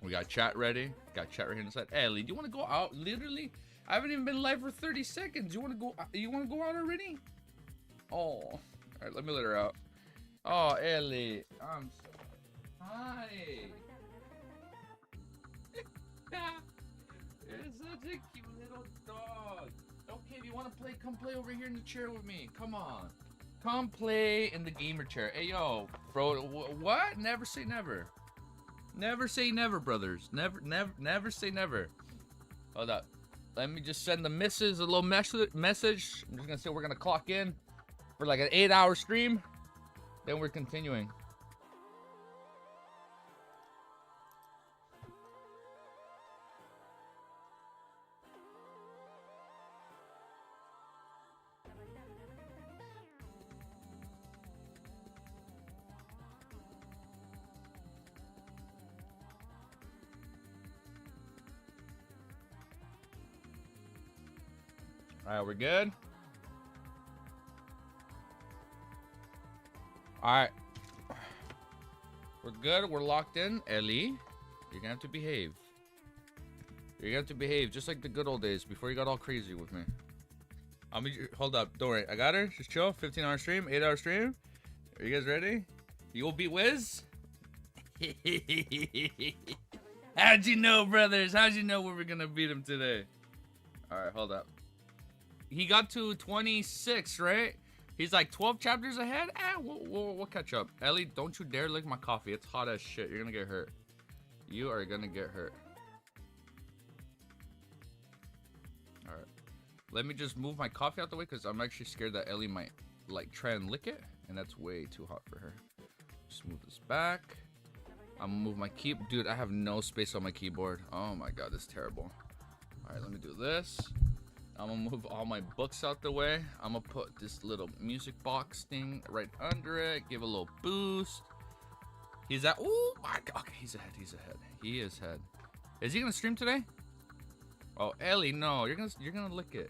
We got chat ready. Got chat right here inside. Ellie, do you want to go out? Literally, I haven't even been live for 30 seconds. You want to go? You want to go out already? Oh, all right. Let me let her out. Oh, Ellie, I'm so. Hi. You're such a cute little dog. Okay, if you want to play, come play over here in the chair with me. Come on. Come play in the gamer chair. Hey, yo, bro, what? Never say never. Never say never, brothers. Never say never. Hold up. Let me just send the missus a little message. I'm just going to say we're going to clock in for like an 8-hour stream. Then we're continuing. All right, we're good. All right. We're good. We're locked in. Ellie, you're gonna have to behave. You're gonna have to behave just like the good old days before you got all crazy with me. Hold up. Don't worry. I got her. Just chill. 15-hour stream. 8-hour stream. Are you guys ready? You will beat Wiz? How'd you know, brothers? How'd you know we were gonna beat him today? All right, hold up. He got to 26, right? He's like 12 chapters ahead. We'll catch up. Ellie, don't you dare lick my coffee. It's hot as shit. You're gonna get hurt. You are gonna get hurt. All right. Let me just move my coffee out the way because I'm actually scared that Ellie might like try and lick it, and that's way too hot for her. Just move this back. I'm gonna move my keyboard. Dude, I have no space on my keyboard. Oh my god, this is terrible. All right, let me do this. I'm gonna move all my books out the way. I'm gonna put this little music box thing right under it. Give it a little boost. He's at. Oh my god. Okay, he's ahead. He's ahead. He is ahead. Is he gonna stream today? Oh, Ellie, no. You're gonna lick it.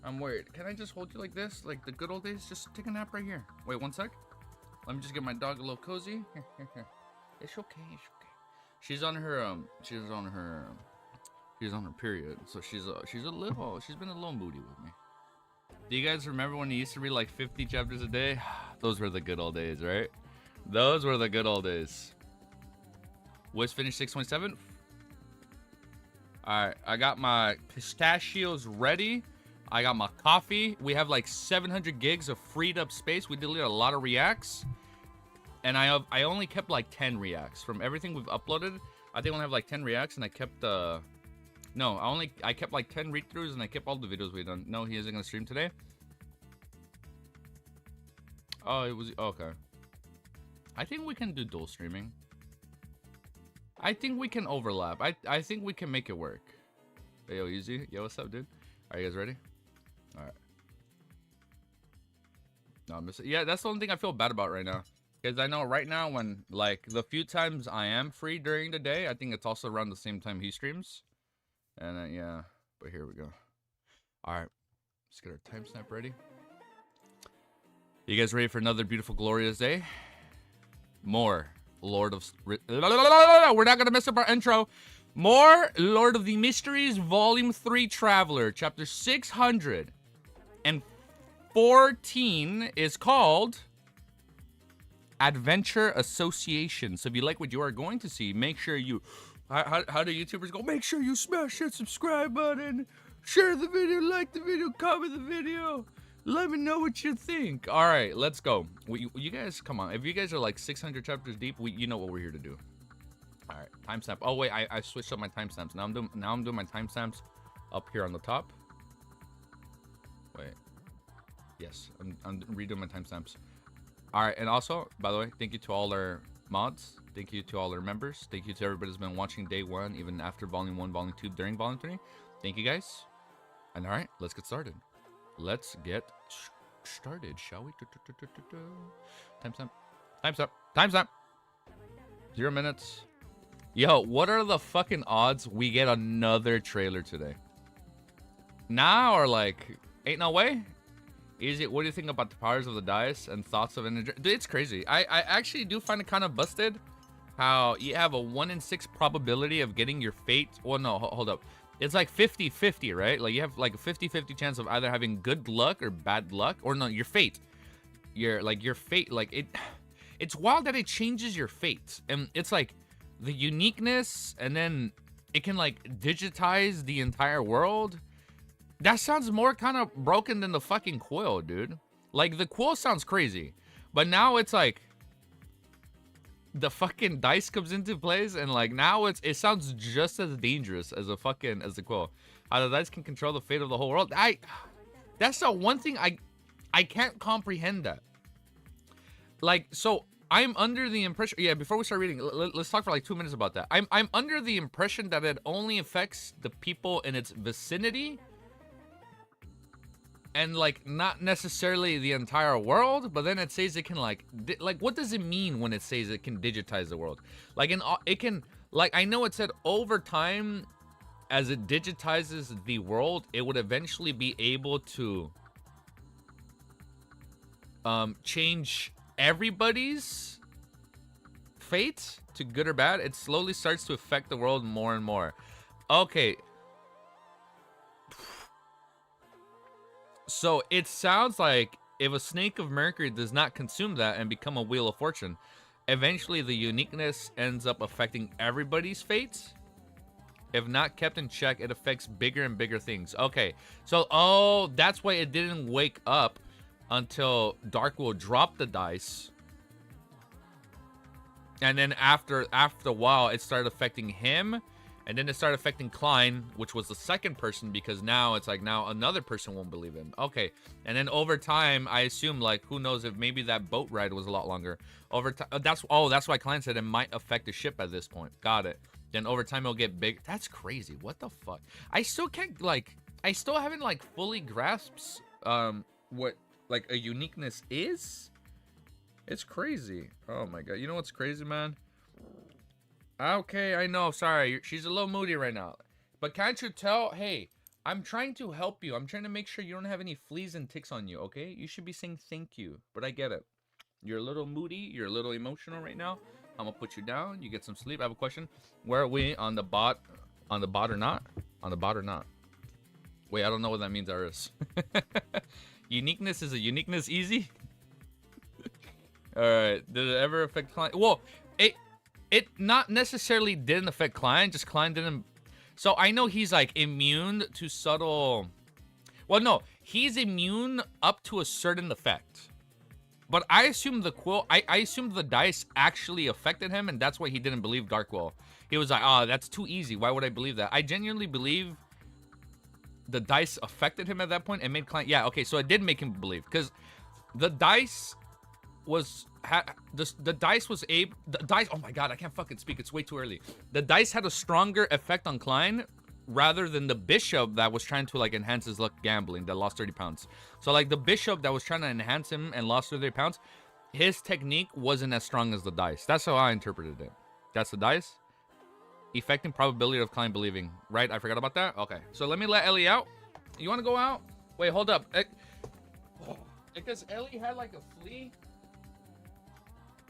I'm worried. Can I just hold you like this, like the good old days? Just take a nap right here. Wait, one sec. Let me just get my dog a little cozy. Here, here, here. It's okay. It's okay. She's on her She's on her period, so she's been a little moody with me. Do you guys remember when he used to read like 50 chapters a day? Those were the good old days, right? Those were the good old days. Wiz finished 627. All right, I got my pistachios ready. I got my coffee. We have like 700 gigs of freed up space. We deleted a lot of reacts, and I only kept like 10 reacts from everything we've uploaded. I think I only have like 10 reacts, and I kept the. No, I kept like 10 read-throughs and I kept all the videos we've done. No, he isn't gonna stream today. Oh, it was okay. I think we can do dual streaming. I think we can overlap. I think we can make it work. Hey, yo, Easy. Yo, what's up, dude? Are you guys ready? All right. No, I'm missing. Yeah, that's the only thing I feel bad about right now. Because I know right now when like the few times I am free during the day, I think it's also around the same time he streams. And yeah, but here we go. All right, let's get our timestamp ready. You guys ready for another beautiful, glorious day? More Lord of... We're not going to mess up our intro. More Lord of the Mysteries, Volume 3 Traveler, Chapter 614 is called Adventure Association. So if you like what you are going to see, make sure you... How do YouTubers go? Make sure you smash that subscribe button, share the video, like the video, comment the video. Let me know what you think. All right, let's go. You guys, come on. If you guys are like 600 chapters deep, you know what we're here to do. All right, timestamp. Oh wait, I switched up my timestamps. Now I'm doing my timestamps up here on the top. Wait. Yes, I'm redoing my timestamps. All right, and also, by the way, thank you to all our mods. Thank you to all our members. Thank you to everybody who's been watching day 1, even after volume 1, volume 2, during volume 3. Thank you guys. And all right, let's get started. Let's get started, shall we? Timestamp. Timestamp. Timestamp. 0 minutes. Yo, what are the fucking odds we get another trailer today? Now or like, ain't no way? Easy. What do you think about the powers of the dice and thoughts of energy? Dude, it's crazy. I actually do find it kind of busted how you have a 1 in 6 probability of getting your fate. Well, no, hold up. It's like 50-50, right? Like you have like a 50-50 chance of either having good luck or bad luck, or no, your fate. Your fate, like it's wild that it changes your fate. And it's like the uniqueness, and then it can like digitize the entire world. That sounds more kind of broken than the fucking quill, dude. Like the quill sounds crazy, but now it's like the fucking dice comes into place, and like now it sounds just as dangerous as the quill. How the dice can control the fate of the whole world. That's the one thing I can't comprehend that. Like, so I'm under the impression, yeah, before we start reading, let's talk for like 2 minutes about that. I'm under the impression that it only affects the people in its vicinity, and like not necessarily the entire world. But then it says it can like what does it mean when it says it can digitize the world? Like it can, like, I know it said over time, as it digitizes the world, it would eventually be able to change everybody's fate to good or bad. It slowly starts to affect the world more and more. Okay. So it sounds like if a snake of Mercury does not consume that and become a wheel of fortune, eventually the uniqueness ends up affecting everybody's fate. If not kept in check, it affects bigger and bigger things. Okay, so, oh, that's why it didn't wake up until Darkwill dropped the dice. And then after a while, it started affecting him. And then it started affecting Klein, which was the second person, because now it's like now another person won't believe him. Okay. And then over time, I assume, like, who knows if maybe that boat ride was a lot longer. Over time, that's why Klein said it might affect the ship at this point. Got it. Then over time, it'll get big. That's crazy. What the fuck? I still can't, like, I still haven't, like, fully grasped what, like, a uniqueness is. It's crazy. Oh my god. You know what's crazy, man? Okay, I know. Sorry. She's a little moody right now. But can't you tell? Hey, I'm trying to help you. I'm trying to make sure you don't have any fleas and ticks on you, okay? You should be saying thank you. But I get it. You're a little moody. You're a little emotional right now. I'm gonna put you down. You get some sleep. I have a question. Where are we? On the bot? On the bot or not? On the bot or not? Wait, I don't know what that means, Aris. Uniqueness is a uniqueness easy? Alright. Did it ever affect client? Well, it not necessarily didn't affect Klein, just Klein didn't. So I know he's like immune to subtle. Well, no, he's immune up to a certain effect. But I assume the quill, I assumed the dice actually affected him, and that's why he didn't believe Darkwill. He was like, oh, that's too easy. Why would I believe that? I genuinely believe the dice affected him at that point and made Klein. Yeah, okay, so it did make him believe, because the dice was the dice was able. The dice. Oh my god, I can't fucking speak. It's way too early. The dice had a stronger effect on Klein rather than the bishop that was trying to like enhance his luck gambling that lost 30 pounds. So like the bishop that was trying to enhance him and lost 30 pounds, his technique wasn't as strong as the dice. That's how I interpreted it. That's the dice. Affecting probability of Klein believing. Right? I forgot about that. Okay. So let me let Ellie out. You want to go out? Wait, hold up. Because Ellie had like a flea.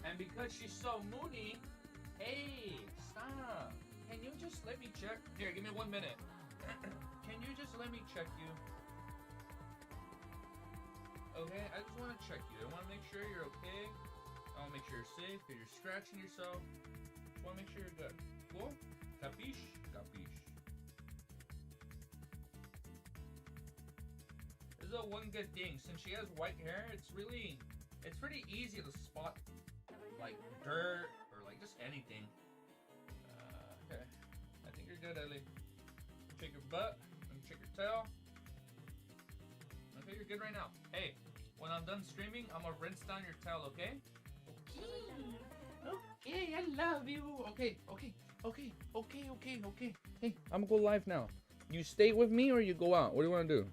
And because she's so moody, hey, stop. Can you just let me check? Here, give me 1 minute. Can you just let me check you? Okay, I just want to check you. I want to make sure you're okay. I want to make sure you're safe, because you're scratching yourself. I want to make sure you're good. Cool? Capiche? Capiche. This is a one good thing. Since she has white hair, it's pretty easy to spot like dirt or like just anything. Okay, I think you're good, Ellie. Check your butt and check your tail. Okay, you're good right now. Hey, when I'm done streaming, I'm gonna rinse down your tail, okay? Okay, I love you. Okay. Hey, I'm gonna go live now. You stay with me or you go out? What do you want to do?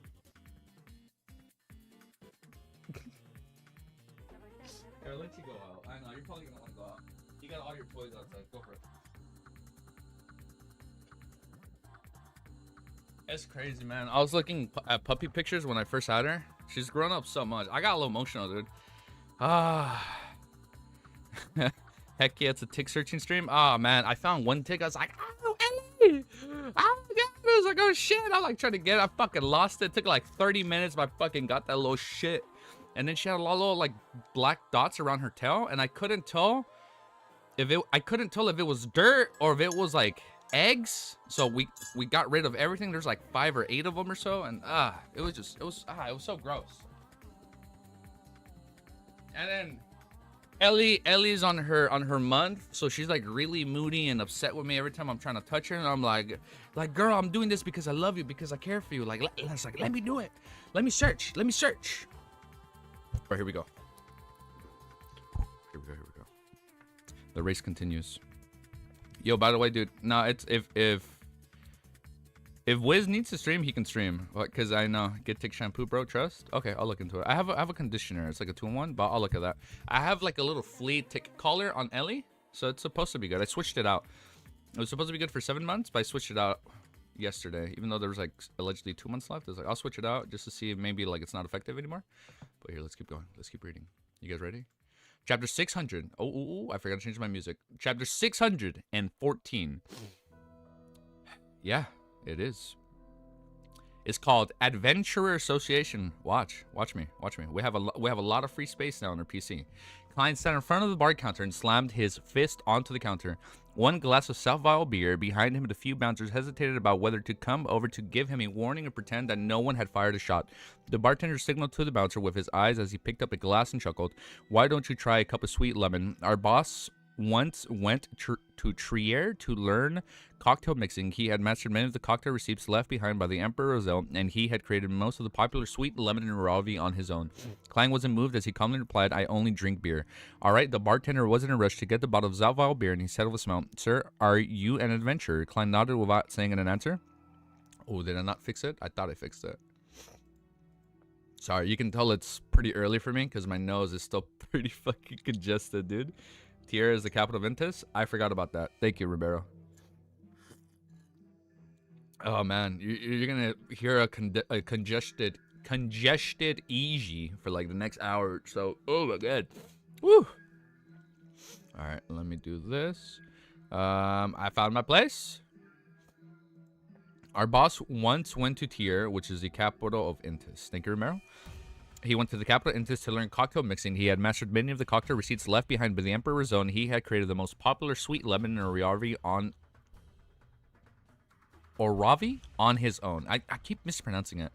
Here, I'll let you go out. I know, you're probably gonna want to go out. You got all your toys outside. Go for it. It's crazy, man. I was looking at puppy pictures when I first had her. She's grown up so much. I got a little emotional, dude. Heck yeah, it's a tick searching stream. Oh man, I found one tick. I was like, oh, Ellie! Oh my god! I was like, oh shit! I like trying to get it. I fucking lost it. It took like 30 minutes, but I fucking got that little shit. And then she had a lot of little like black dots around her tail, and I couldn't tell if it was dirt or if it was like eggs. So we got rid of everything. There's like 5 or 8 of them or so, and it was so gross. And then Ellie's on her month, so she's like really moody and upset with me every time I'm trying to touch her, and I'm like girl, I'm doing this because I love you, because I care for you. Like let me do it. Let me search. All right, here we go. The race continues. Yo, by the way, dude, no, it's if Wiz needs to stream, he can stream. Because I know. Get tick shampoo, bro. Trust? Okay, I'll look into it. I have a conditioner. It's like a 2-in-1, but I'll look at that. I have like a little flea tick collar on Ellie, so it's supposed to be good. I switched it out. It was supposed to be good for 7 months, but I switched it out yesterday. Even though there was like allegedly 2 months left, I was like, I'll switch it out just to see if maybe like it's not effective anymore. But here, let's keep going. Let's keep reading. You guys ready? Chapter 600. Oh, I forgot to change my music. Chapter 614. Yeah, it is. It's called Adventurer Association. Watch me. We have a lot of free space now on our PC. Klein sat in front of the bar counter and slammed his fist onto the counter. One glass of Southville beer behind him, the few bouncers hesitated about whether to come over to give him a warning or pretend that no one had fired a shot. The bartender signaled to the bouncer with his eyes as he picked up a glass and chuckled. Why don't you try a cup of sweet lemon? Our boss once went to Trier to learn cocktail mixing. He had mastered many of the cocktail recipes left behind by the Emperor Roselle, and he had created most of the popular sweet lemon and Ravi on his own. Klein wasn't moved as he calmly replied, I only drink beer. All right, the bartender was in a rush to get the bottle of Southville beer, and he said with a smile, Sir, are you an adventurer? Klein nodded without saying an answer. Oh, did I not fix it? I thought I fixed it. Sorry, you can tell it's pretty early for me because my nose is still pretty fucking congested, dude. Tierra is the capital of Ventus. I forgot about that. Thank you, Ribeiro. Oh man, you're gonna hear a congested Easy for like the next hour or so. Oh my god. Woo. All right, let me do this. I found my place. Our boss once went to Tier, which is the capital of Intis. Thank you, Romero. He went to the capital Intis to learn cocktail mixing. He had mastered many of the cocktail receipts left behind by the Emperor's Zone. He had created the most popular sweet lemon and Ravi on his own. I keep mispronouncing it.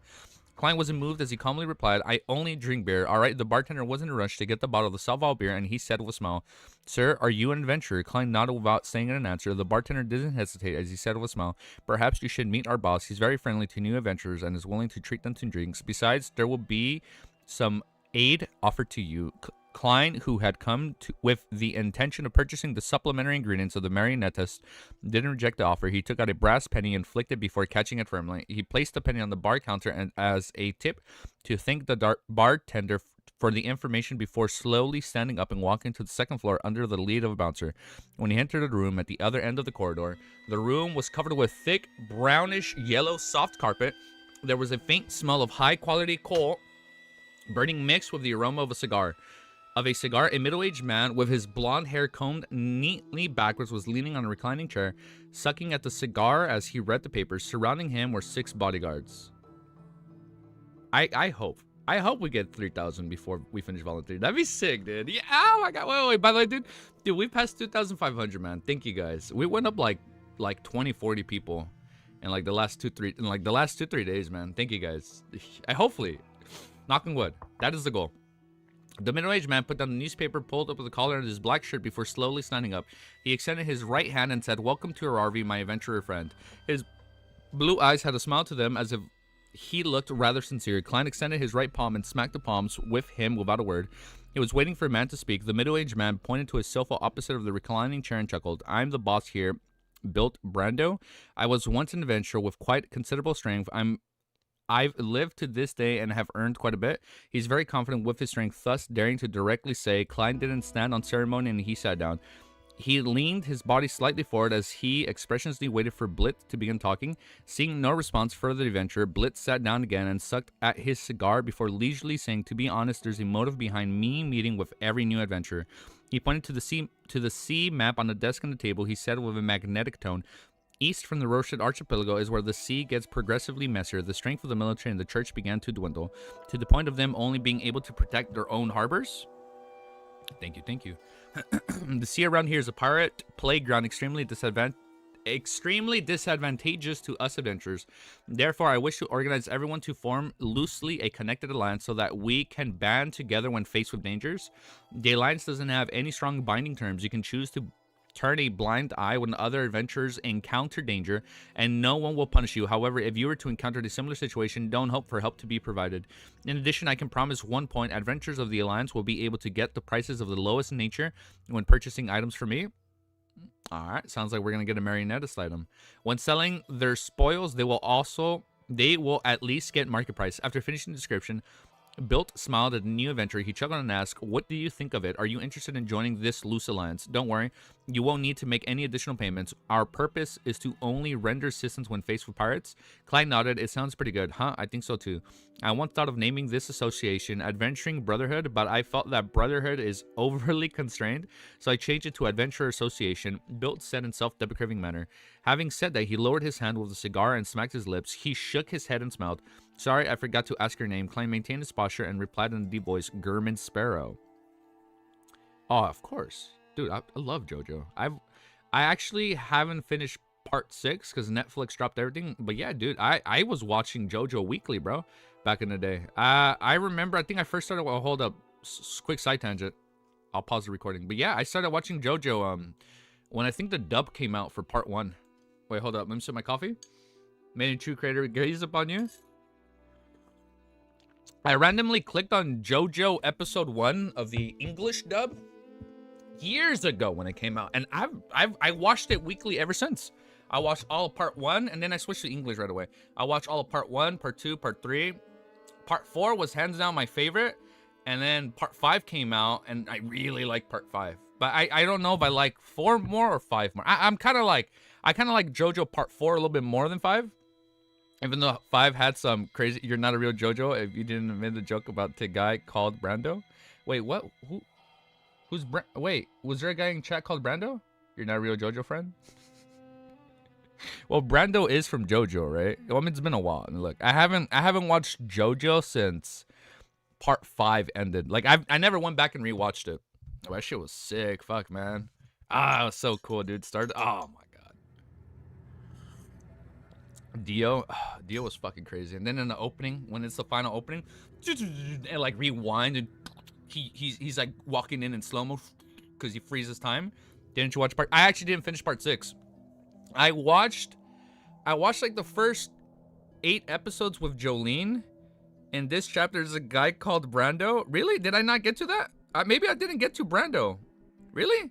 Klein wasn't moved as he calmly replied, I only drink beer. All right, the bartender was in a rush to get the bottle of the Southville beer, and he said with a smile, Sir, are you an adventurer? Klein nodded without saying an answer. The bartender didn't hesitate as he said with a smile, Perhaps you should meet our boss. He's very friendly to new adventurers and is willing to treat them to drinks. Besides, there will be some aid offered to you. Klein, who had come with the intention of purchasing the supplementary ingredients of the marionettist, didn't reject the offer. He took out a brass penny and flicked it before catching it firmly. He placed the penny on the bar counter and as a tip to thank the bartender for the information before slowly standing up and walking to the second floor under the lead of a bouncer. When he entered the room at the other end of the corridor, the room was covered with thick, brownish yellow soft carpet. There was a faint smell of high-quality coal burning mixed with the aroma of a cigar. A middle-aged man with his blonde hair combed neatly backwards was leaning on a reclining chair, sucking at the cigar as he read the papers. Surrounding him were 6 bodyguards. I hope we get 3,000 before we finish volunteering. That'd be sick, dude. Yeah, oh my god. Wait. By the way, dude, we passed 2,500, man. Thank you guys. We went up like 20, 40 people in like the last 2-3 days, man. Thank you guys. Hopefully, knock on wood. That is the goal. The middle-aged man put down the newspaper, pulled up with the collar of his black shirt before slowly standing up. He extended his right hand and said, Welcome to our RV, my adventurer friend. His blue eyes had a smile to them as if he looked rather sincere. Klein extended his right palm and smacked the palms with him without a word. He was waiting for a man to speak. The middle-aged man pointed to a sofa opposite of the reclining chair and chuckled. I'm the boss here, built Brando. I was once an adventurer with quite considerable strength. I've lived to this day and have earned quite a bit. He's very confident with his strength, thus daring to directly say, Klein didn't stand on ceremony and he sat down. He leaned his body slightly forward as he expressionlessly waited for Blitz to begin talking. Seeing no response for the adventurer, Blitz sat down again and sucked at his cigar before leisurely saying, To be honest, there's a motive behind me meeting with every new adventurer. He pointed to the sea map on the desk on the table. He said with a magnetic tone, "East from the Rochid Archipelago is where the sea gets progressively messier. The strength of the military and the church began to dwindle, to the point of them only being able to protect their own harbors." Thank you, thank you. The sea around here is a pirate playground, extremely disadvantageous to us adventurers. Therefore, I wish to organize everyone to form loosely a connected alliance so that we can band together when faced with dangers. The alliance doesn't have any strong binding terms. You can choose to turn a blind eye when other adventurers encounter danger, and no one will punish you. However, if you were to encounter a similar situation, don't hope for help to be provided. In addition, I can promise one point: adventurers of the Alliance will be able to get the prices of the lowest in nature when purchasing items from me. Alright, sounds like we're gonna get a marionettist item. When selling their spoils, they will at least get market price. After finishing the description, Built smiled at the new adventurer. He chuckled and asked, "What do you think of it? Are you interested in joining this loose alliance? Don't worry, you won't need to make any additional payments. Our purpose is to only render assistance when faced with pirates." Clyde nodded. "It sounds pretty good." "Huh, I think so too. I once thought of naming this association Adventuring Brotherhood, but I felt that Brotherhood is overly constrained, so I changed it to Adventurer Association," Built said in self-deprecating manner. Having said that, he lowered his hand with a cigar and smacked his lips. He shook his head and smiled. "Sorry, I forgot to ask your name." Klein maintained his posture and replied in a deep voice, "German Sparrow." Oh, of course. Dude, I love JoJo. I actually haven't finished part 6 because Netflix dropped everything. But yeah, dude, I was watching JoJo weekly, bro, back in the day. I remember, I think I first started, well, hold up, quick side tangent. I'll pause the recording. But yeah, I started watching JoJo when I think the dub came out for part 1. Wait, hold up. Let me sip my coffee. Many true creator gaze upon you. I randomly clicked on JoJo episode 1 of the English dub years ago when it came out, and I watched it weekly ever since. I watched all of part 1, and then I switched to English right away. I watched all of part 1, part 2, part 3. Part 4 was hands down my favorite, and then part 5 came out, and I really like part 5. But I don't know if I like 4 more or 5 more. I kind of like JoJo part 4 a little bit more than 5. Even though 5 had some crazy, "You're not a real JoJo if you didn't admit the joke about the guy called Brando." Wait, what? Wait, was there a guy in chat called Brando? "You're not a real JoJo friend?" Well, Brando is from JoJo, right? Well, I mean, it's been a while. And look, I haven't watched JoJo since part 5 ended. Like, I never went back and rewatched it. Oh, that shit was sick. Fuck, man. It was so cool, dude. Oh my god. Dio was fucking crazy. And then in the opening, when it's the final opening, and like rewind, and he's like walking in slow-mo because he freezes time. Didn't you watch part? I actually didn't finish part 6. I watched like the first 8 episodes with Jolene. In this chapter, there's a guy called Brando. Really? Did I not get to that? Maybe I didn't get to Brando. Really?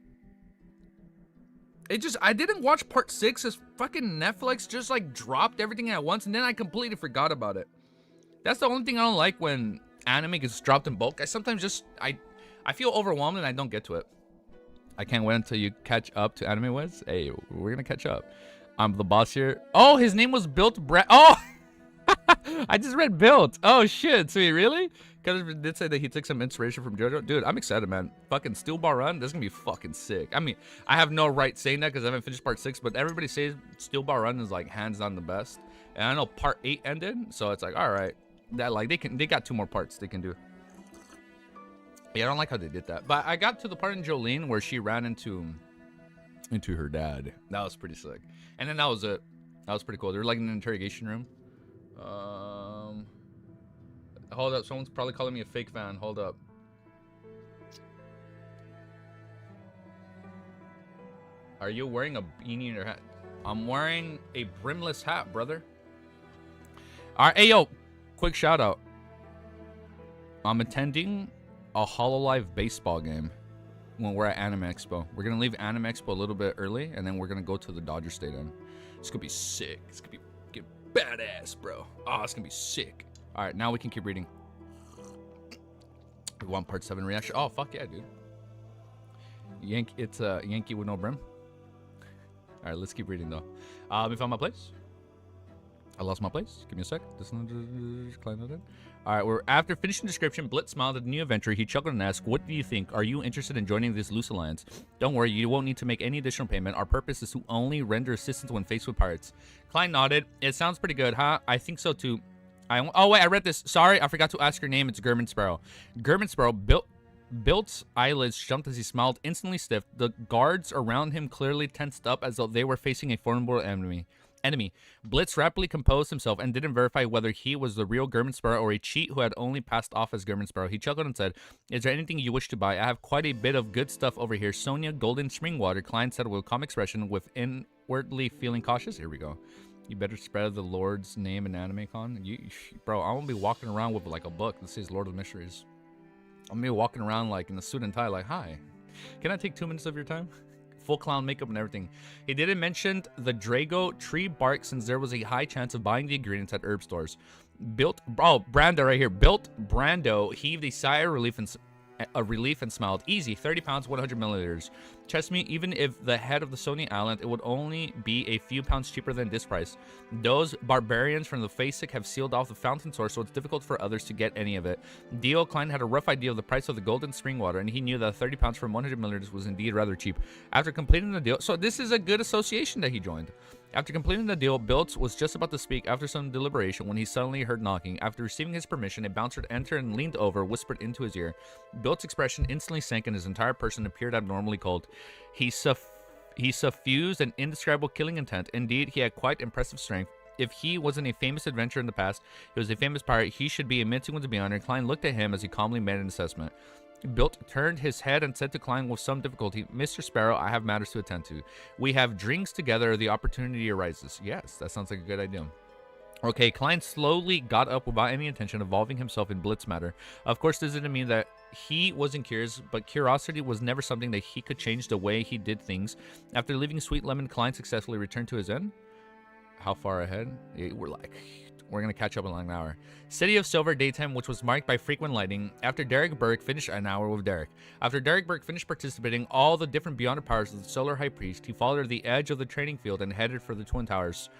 I didn't watch part 6 as fucking Netflix just like dropped everything at once, and then I completely forgot about it. That's the only thing I don't like when anime gets dropped in bulk. I sometimes I feel overwhelmed and I don't get to it. I can't wait until you catch up to Anime Wiz. Hey, we're gonna catch up. I'm the boss here. Oh, his name was Built Oh! I just read Built. Oh, shit. Sweet, really? Because it did say that he took some inspiration from JoJo. Dude, I'm excited, man. Fucking Steel Ball Run. This is gonna be fucking sick. I mean, I have no right saying that because I haven't finished part 6, but everybody says Steel Ball Run is like hands down the best. And I know part 8 ended, so it's like, all right. That like they got 2 more parts they can do. Yeah, I don't like how they did that. But I got to the part in Jolene where she ran into her dad. That was pretty sick. And then that was it. That was pretty cool. They were like in an interrogation room. Hold up. Someone's probably calling me a fake fan. Hold up. Are you wearing a beanie in your hat? I'm wearing a brimless hat, brother. All right. Hey, yo. Quick shout out. I'm attending a HoloLive baseball game when we're at Anime Expo. We're going to leave Anime Expo a little bit early, and then we're going to go to the Dodger Stadium. It's going to be sick. It's going to be badass, bro. Oh, it's going to be sick. All right, now we can keep reading. We want part 7 reaction. Oh, fuck yeah, dude. It's a Yankee with no brim. All right, let's keep reading, though. We found my place. I lost my place. Give me a sec. All right, we're after finishing description. Blitz smiled at the new adventurer. He chuckled and asked, "What do you think? Are you interested in joining this loose alliance? Don't worry, you won't need to make any additional payment. Our purpose is to only render assistance when faced with pirates." Klein nodded. It sounds pretty good, huh? I think so too. Oh wait, I read this. Sorry, I forgot to ask your name. It's German Sparrow. German Sparrow Bilt's eyelids jumped as he smiled, instantly stiff. The guards around him clearly tensed up as though they were facing a formidable enemy. Blitz rapidly composed himself and didn't verify whether he was the real German Sparrow or a cheat who had only passed off as German Sparrow. He chuckled and said, "Is there anything you wish to buy? I have quite a bit of good stuff over here. Sonia, golden spring water," Klein said with a calm expression, with inwardly feeling cautious. Here we go. "You better spread the Lord's name in Anime Con." Bro, I'm gonna be walking around with like a book that says Lord of Mysteries. I'm gonna be walking around like in a suit and tie, like, "Hi, can I take 2 minutes of your time?" Full clown makeup and everything. He didn't mention the Drago tree bark since there was a high chance of buying the ingredients at herb stores. Brando right here. Brando heaved a sigh of relief and smiled. "Easy, 30 pounds, 100 milliliters. Trust me, even if the head of the Sony Island, it would only be a few pounds cheaper than this price. Those barbarians from the Facek have sealed off the fountain source, so it's difficult for others to get any of it." Dio Klein had a rough idea of the price of the golden spring water, and he knew that 30 pounds from 100 milliliters was indeed rather cheap. After completing the deal, so this is a good association that he joined. After completing the deal, Biltz was just about to speak after some deliberation when he suddenly heard knocking. After receiving his permission, a bouncer entered and leaned over, whispered into his ear. Biltz's expression instantly sank and his entire person appeared abnormally cold. He suffused an indescribable killing intent. Indeed, he had quite impressive strength. If he wasn't a famous adventurer in the past, he was a famous pirate. He should be admitting with the beyond. And Klein looked at him as he calmly made an assessment. Bilt turned his head and said to Klein with some difficulty, "Mr. Sparrow, I have matters to attend to. We have drinks together. The opportunity arises." Yes, that sounds like a good idea. Okay, Klein slowly got up without any intention of involving himself in Blitz matter. Of course, this didn't mean that he wasn't curious, but curiosity was never something that he could change the way he did things. After leaving Sweet Lemon, Klein successfully returned to his inn. How far ahead? We're going to catch up in like an hour. City of Silver daytime, which was marked by frequent lighting. After Derek Burke finished an hour with Derek. After Derek Burke finished participating all the different beyond powers of the Solar High Priest, he followed to the edge of the training field and headed for the Twin Towers.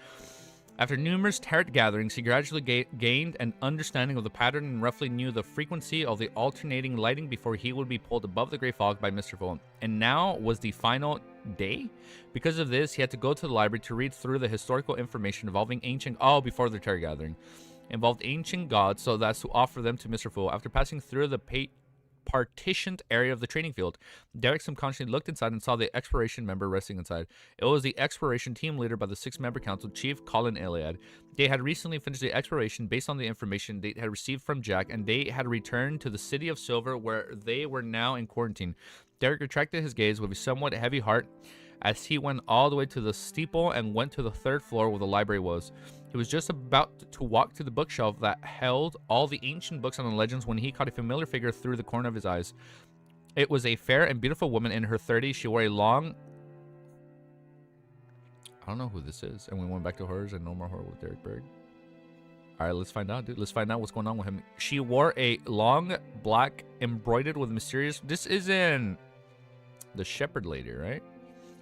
After numerous tarot gatherings, he gradually gained an understanding of the pattern and roughly knew the frequency of the alternating lighting before he would be pulled above the gray fog by Mr. Full. And now was the final day? Because of this, he had to go to the library to read through the historical information involving before the tarot gathering. Involved ancient gods, so that's to offer them to Mr. Fool. After passing through the partitioned area of the training field, Derek subconsciously looked inside and saw the exploration member resting inside. It was the exploration team leader by the 6-member council, Chief Colin Iliad. They had recently finished the exploration based on the information they had received from Jack, and they had returned to the City of Silver, where they were now in quarantine. Derek retracted his gaze with a somewhat heavy heart as he went all the way to the steeple and went to the 3rd floor where the library was. He was just about to walk to the bookshelf that held all the ancient books on the legends when he caught a familiar figure through the corner of his eyes. It was a fair and beautiful woman in her 30s. She wore a long... I don't know who this is. And we went back to hers and no more horror with Derek Berg. All right, let's find out, dude. Let's find out what's going on with him. She wore a long black embroidered with mysterious... This is in the Shepherd Lady, right?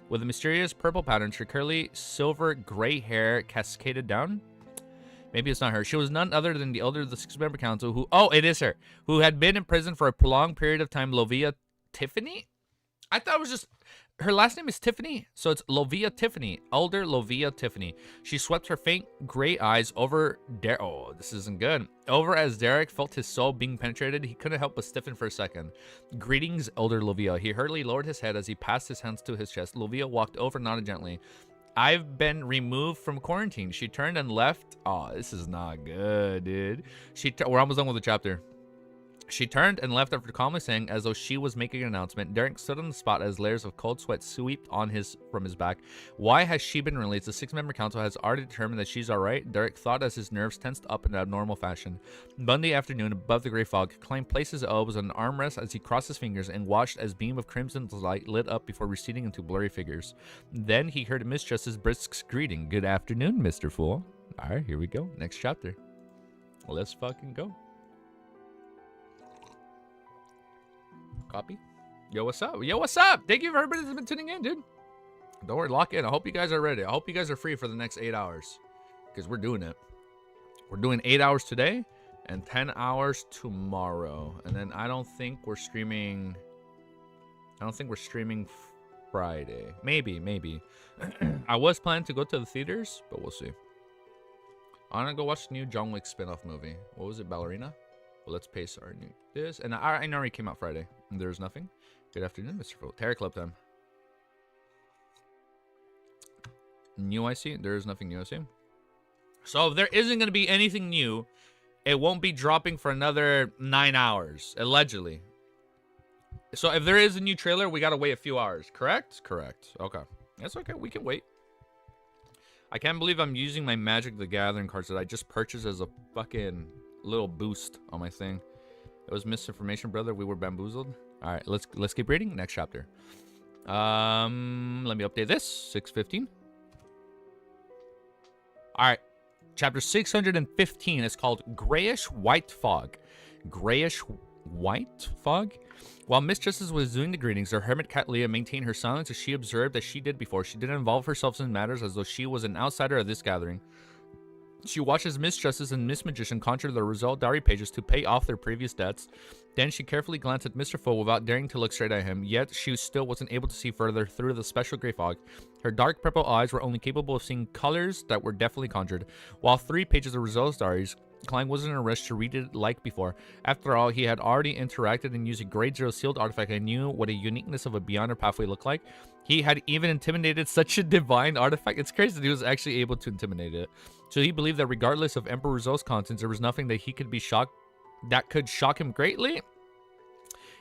With a mysterious purple pattern, her curly silver gray hair cascaded down. Maybe it's not her. She was none other than the elder of the 6-member council who... Oh, it is her. Who had been in prison for a prolonged period of time, Lovia Tiffany? I thought it was just... Her last name is Tiffany, so it's Lovia Tiffany. Elder Lovia Tiffany. She swept her faint gray eyes over Derek. Oh, this isn't good. Over as Derek felt his soul being penetrated, he couldn't help but stiffen for a second. "Greetings, Elder Lovia." He hurriedly lowered his head as he passed his hands to his chest. Lovia walked over and nodded gently. "I've been removed from quarantine." She turned and left. Oh, this is not good, dude. We're almost done with the chapter. She turned and left after calmly saying, as though she was making an announcement. Derek stood on the spot as layers of cold sweat swept from his back. Why has she been released? The 6-member council has already determined that she's alright, Derek thought as his nerves tensed up in an abnormal fashion. Monday afternoon, above the gray fog, Klein placed his elbows on an armrest as he crossed his fingers and watched as beam of crimson light lit up before receding into blurry figures. Then he heard Miss Justice Brisk's greeting. "Good afternoon, Mr. Fool." Alright, here we go. Next chapter. Let's fucking go. Copy. Yo, what's up? Yo, what's up? Thank you for everybody that's been tuning in, dude. Don't worry, lock in. I hope you guys are ready. I hope you guys are free for the next 8 hours. because we're doing it. We're doing 8 hours today and 10 hours tomorrow. And then I don't think we're streaming Friday. Maybe. I was planning to go to the theaters, but we'll see. I'm gonna go watch the new John Wick spin-off movie. What was it, Ballerina? Well, let's pace our new this. And I know it came out Friday. And there's nothing. Good afternoon, Mr. Fo. Terry Club time. New IC? There is nothing new IC. So if there isn't going to be anything new, it won't be dropping for another 9 hours, allegedly. So if there is a new trailer, we got to wait a few hours, correct? Correct. Okay. That's okay. We can wait. I can't believe I'm using my Magic the Gathering cards that I just purchased as a fucking little boost on my thing. It was misinformation, brother. We were bamboozled. All right, let's keep reading. Next chapter. Let me update this. 6:15. All right. Chapter 615 is called Grayish White Fog. Grayish White Fog? While Miss Justice was doing the greetings, her hermit cat Leah maintained her silence as she observed as she did before. She didn't involve herself in matters as though she was an outsider of this gathering. She watched as Miss Justice and Miss Magician conjured the result diary pages to pay off their previous debts. Then she carefully glanced at Mr. Foe without daring to look straight at him, yet she still wasn't able to see further through the special gray fog. Her dark purple eyes were only capable of seeing colors that were definitely conjured. While 3 pages of results diaries, Klein wasn't in a rush to read it like before. After all, he had already interacted and used a grade 0 sealed artifact and knew what a uniqueness of a Beyonder pathway looked like. He had even intimidated such a divine artifact. It's crazy that he was actually able to intimidate it. So he believed that regardless of Emperor Rizal's contents, there was nothing that he could be shocked that could shock him greatly.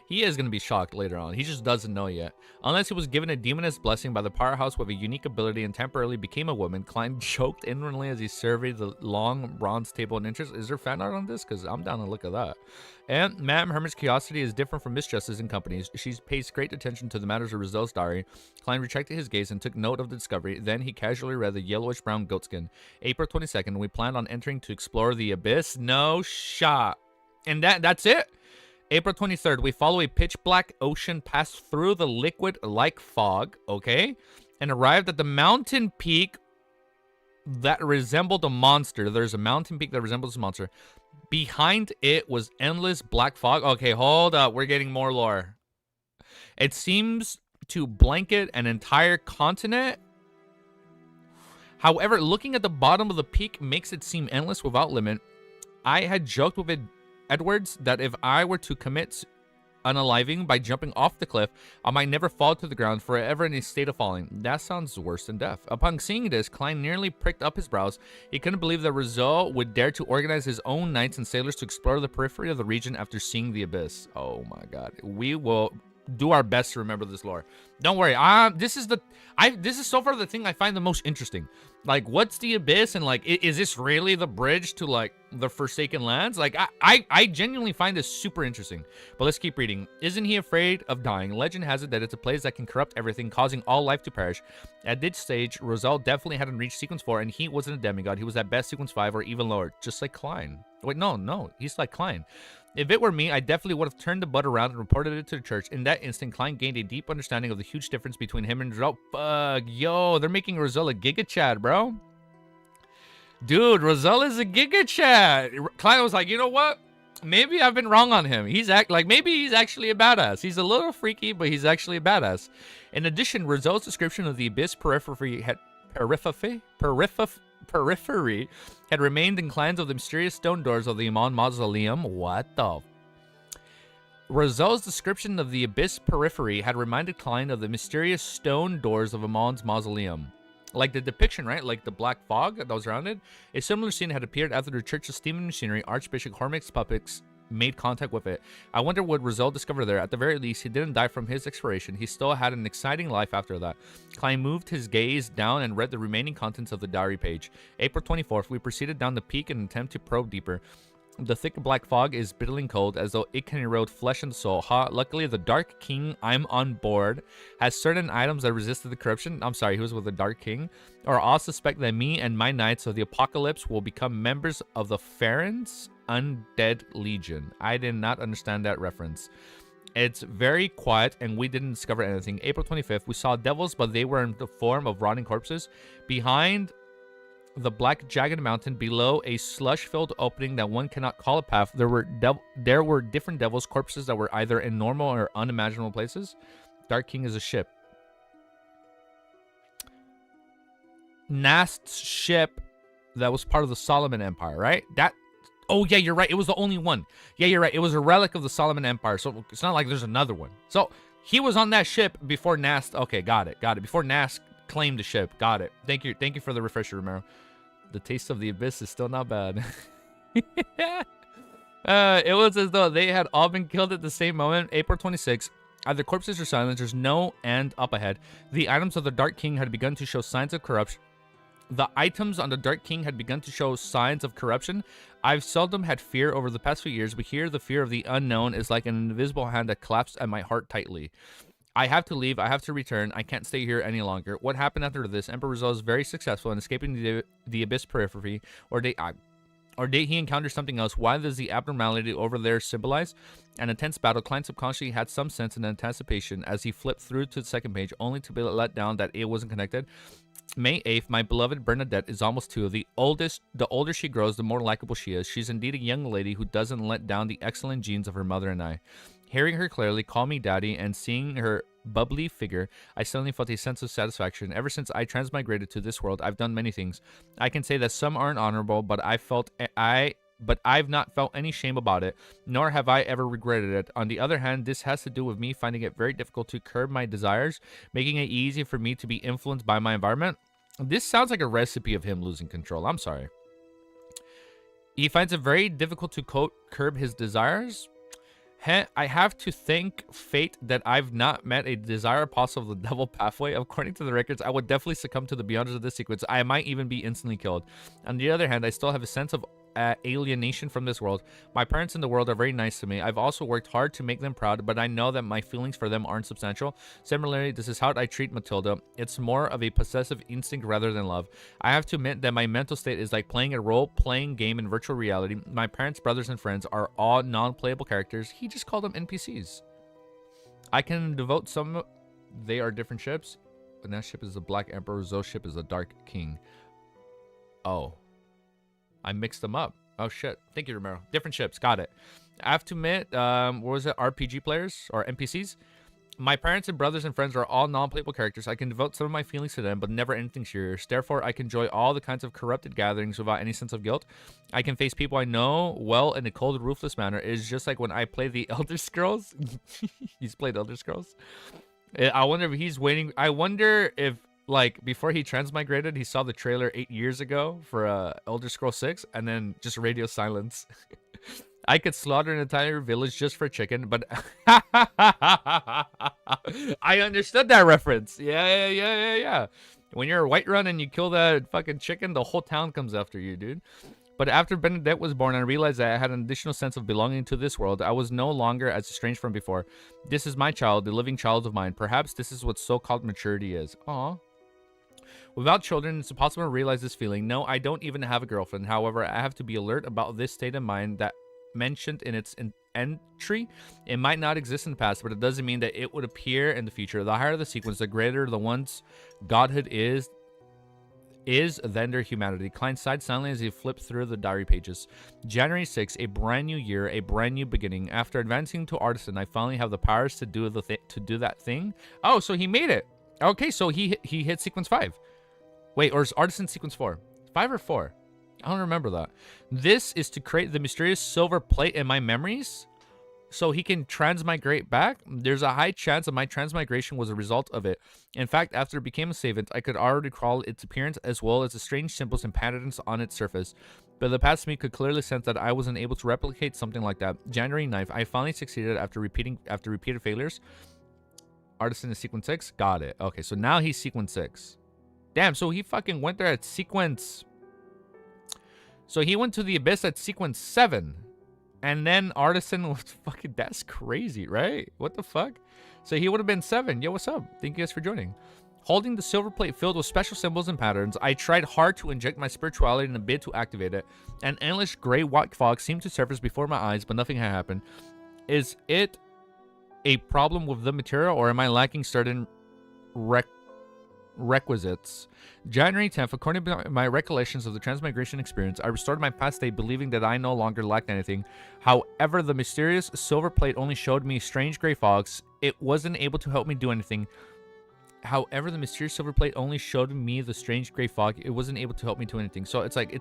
He is going to be shocked later on. He just doesn't know yet. Unless he was given a demoness blessing by the powerhouse with a unique ability and temporarily became a woman, Klein choked inwardly as he surveyed the long bronze table in interest. Is there fan art on this? Because I'm down to look at that. And Madame Hermit's curiosity is different from Miss Justice and companies. She pays great attention to the matters of Rizal's diary. Klein retracted his gaze and took note of the discovery. Then he casually read the yellowish-brown goatskin. April 22nd, we planned on entering to explore the abyss. No shot. And that's it. April 23rd, we follow a pitch-black ocean passed through the liquid-like fog, okay, and arrived at the mountain peak that resembled a monster. There's a mountain peak that resembles a monster. Behind it was endless black fog. Okay, hold up. We're getting more lore. It seems to blanket an entire continent. However, looking at the bottom of the peak makes it seem endless without limit. I had joked with Edwards that if I were to commit unaliving by jumping off the cliff, I might never fall to the ground, forever in a state of falling. That sounds worse than death. Upon seeing this, Klein nearly pricked up his brows. He couldn't believe that Rizal would dare to organize his own knights and sailors to explore the periphery of the region after seeing the abyss. Oh my god. We will do our best to remember this lore. Don't worry. This is so far the thing I find the most interesting. Like, what's the abyss, and like, is this really the bridge to like the Forsaken Lands? Like, I genuinely find this super interesting. But let's keep reading. Isn't he afraid of dying? Legend has it that it's a place that can corrupt everything, causing all life to perish. At this stage, Rizal definitely hadn't reached sequence 4, and he wasn't a demigod. He was at best sequence 5 or even lower, just like Klein. Wait, no, he's like Klein. If it were me, I definitely would have turned the butt around and reported it to the church. In that instant, Klein gained a deep understanding of the huge difference between him and Rizal. Fuck, yo, they're making Rizal a Giga Chad, bro. Dude, Rizal is a Giga Chad. Klein was like, you know what? Maybe I've been wrong on him. Maybe he's actually a badass. He's a little freaky, but he's actually a badass. In addition, Rizal's description of the abyss periphery had remained in Klein's of the mysterious stone doors of the Amon mausoleum. What the? Rizal's description of the abyss periphery had reminded Klein of the mysterious stone doors of Amon's mausoleum. Like the depiction, right? Like the black fog that was around it. A similar scene had appeared after the church's steaming machinery, Archbishop Hormic's puppets made contact with it. I wonder what Rizal discovered there. At the very least, he didn't die from his exploration. He still had an exciting life after that. Klein moved his gaze down and read the remaining contents of the diary page. April 24th, we proceeded down the peak in an attempt to probe deeper. The thick black fog is bitterly cold, as though it can erode flesh and soul. Luckily, the Dark King, I'm on board, has certain items that resisted the corruption. I'm sorry, he was with the Dark King. Or all suspect that me and my knights of the apocalypse will become members of the Farron's Undead Legion. I did not understand that reference. It's very quiet, and we didn't discover anything. April 25th, we saw devils, but they were in the form of rotting corpses. Behind the black jagged mountain below a slush-filled opening that one cannot call a path. There were different devils' corpses that were either in normal or unimaginable places. Dark King is a ship. Nast's ship that was part of the Solomon Empire, right? Oh, yeah, you're right. It was the only one. Yeah, you're right. It was a relic of the Solomon Empire, so it's not like there's another one. So he was on that ship before Nast. Okay, got it. Before Nast claimed the ship. Got it. Thank you for the refresher, Romero. The taste of the abyss is still not bad. It was as though they had all been killed at the same moment. April 26th. Either corpses or silence. There's no end up ahead. The items of the Dark King had begun to show signs of corruption. I've seldom had fear over the past few years, but here the fear of the unknown is like an invisible hand that claps at my heart tightly. I have to leave. I have to return. I can't stay here any longer. What happened after this? Emperor Rizal is very successful in escaping the abyss periphery, or did he encounter something else? Why does the abnormality over there symbolize an intense battle? Klein subconsciously had some sense and anticipation as he flipped through to the second page, only to be let down that it wasn't connected. May 8th, my beloved Bernadette is almost 2. The older she grows, the more likable she is. She's indeed a young lady who doesn't let down the excellent genes of her mother and I. Hearing her clearly call me daddy and seeing her bubbly figure, I suddenly felt a sense of satisfaction. Ever since I transmigrated to this world, I've done many things. I can say that some aren't honorable, but I've not felt any shame about it, nor have I ever regretted it. On the other hand, this has to do with me finding it very difficult to curb my desires, making it easy for me to be influenced by my environment. This sounds like a recipe of him losing control. I'm sorry. He finds it very difficult to curb his desires. I have to thank fate that I've not met a desire apostle of the devil pathway. According to the records, I would definitely succumb to the beyonders of this sequence. I might even be instantly killed. On the other hand, I still have a sense of alienation from this world. My parents in the world are very nice to me. I've also worked hard to make them proud, but I know that my feelings for them aren't substantial. Similarly, this is how I treat Matilda. It's more of a possessive instinct rather than love. I have to admit that my mental state is like playing a role-playing game in virtual reality. My parents, brothers, and friends are all non-playable characters. He just called them NPCs. I can devote some... They are different ships. The next ship is the Black Emperor. Zoe's ship is the Dark King. Oh. I mixed them up. Oh, shit. Thank you, Romero. Different ships. Got it. I have to admit, what was it? RPG players or NPCs? My parents and brothers and friends are all non-playable characters. I can devote some of my feelings to them, but never anything serious. Therefore, I can enjoy all the kinds of corrupted gatherings without any sense of guilt. I can face people I know well in a cold, ruthless manner. It's just like when I play the Elder Scrolls. He's played Elder Scrolls. I wonder if he's waiting. I wonder if... Like, before he transmigrated, he saw the trailer 8 years ago for Elder Scrolls 6, and then just radio silence. I could slaughter an entire village just for chicken, but... I understood that reference. Yeah. When you're a Whiterun and you kill that fucking chicken, the whole town comes after you, dude. But after Bernadette was born, I realized that I had an additional sense of belonging to this world. I was no longer as estranged from before. This is my child, the living child of mine. Perhaps this is what so-called maturity is. Aww. Without children, it's impossible to realize this feeling. No, I don't even have a girlfriend. However, I have to be alert about this state of mind that mentioned in its entry. It might not exist in the past, but it doesn't mean that it would appear in the future. The higher the sequence, the greater the one's godhood is then their humanity. Klein sighed silently as he flipped through the diary pages. January 6th, a brand new year, a brand new beginning. After advancing to artisan, I finally have the powers to do that thing. Oh, so he made it. Okay, so he hit sequence 5. Wait, or is artisan sequence 4? 5 or 4? I don't remember that. This is to create the mysterious silver plate in my memories so he can transmigrate back. There's a high chance that my transmigration was a result of it. In fact, after it became a savant, I could already recall its appearance as well as the strange symbols and patterns on its surface. But the past me could clearly sense that I wasn't able to replicate something like that. January 9th, I finally succeeded after repeated failures. Artisan is sequence 6. Got it. Okay, so now he's sequence 6. Damn, so he fucking went there at sequence... So he went to the abyss at sequence 7. And then artisan was fucking... That's crazy, right? What the fuck? So he would have been 7. Yo, what's up? Thank you guys for joining. Holding the silver plate filled with special symbols and patterns, I tried hard to inject my spirituality in a bid to activate it. An endless gray white fog seemed to surface before my eyes, but nothing had happened. Is it a problem with the material, or am I lacking certain requisites. January 10th, according to my recollections of the transmigration experience, I restored my past state believing that I no longer lacked anything. However, the mysterious silver plate only showed me strange gray fogs. It wasn't able to help me do anything. However, the mysterious silver plate only showed me the strange gray fog. It wasn't able to help me do anything. So it's like,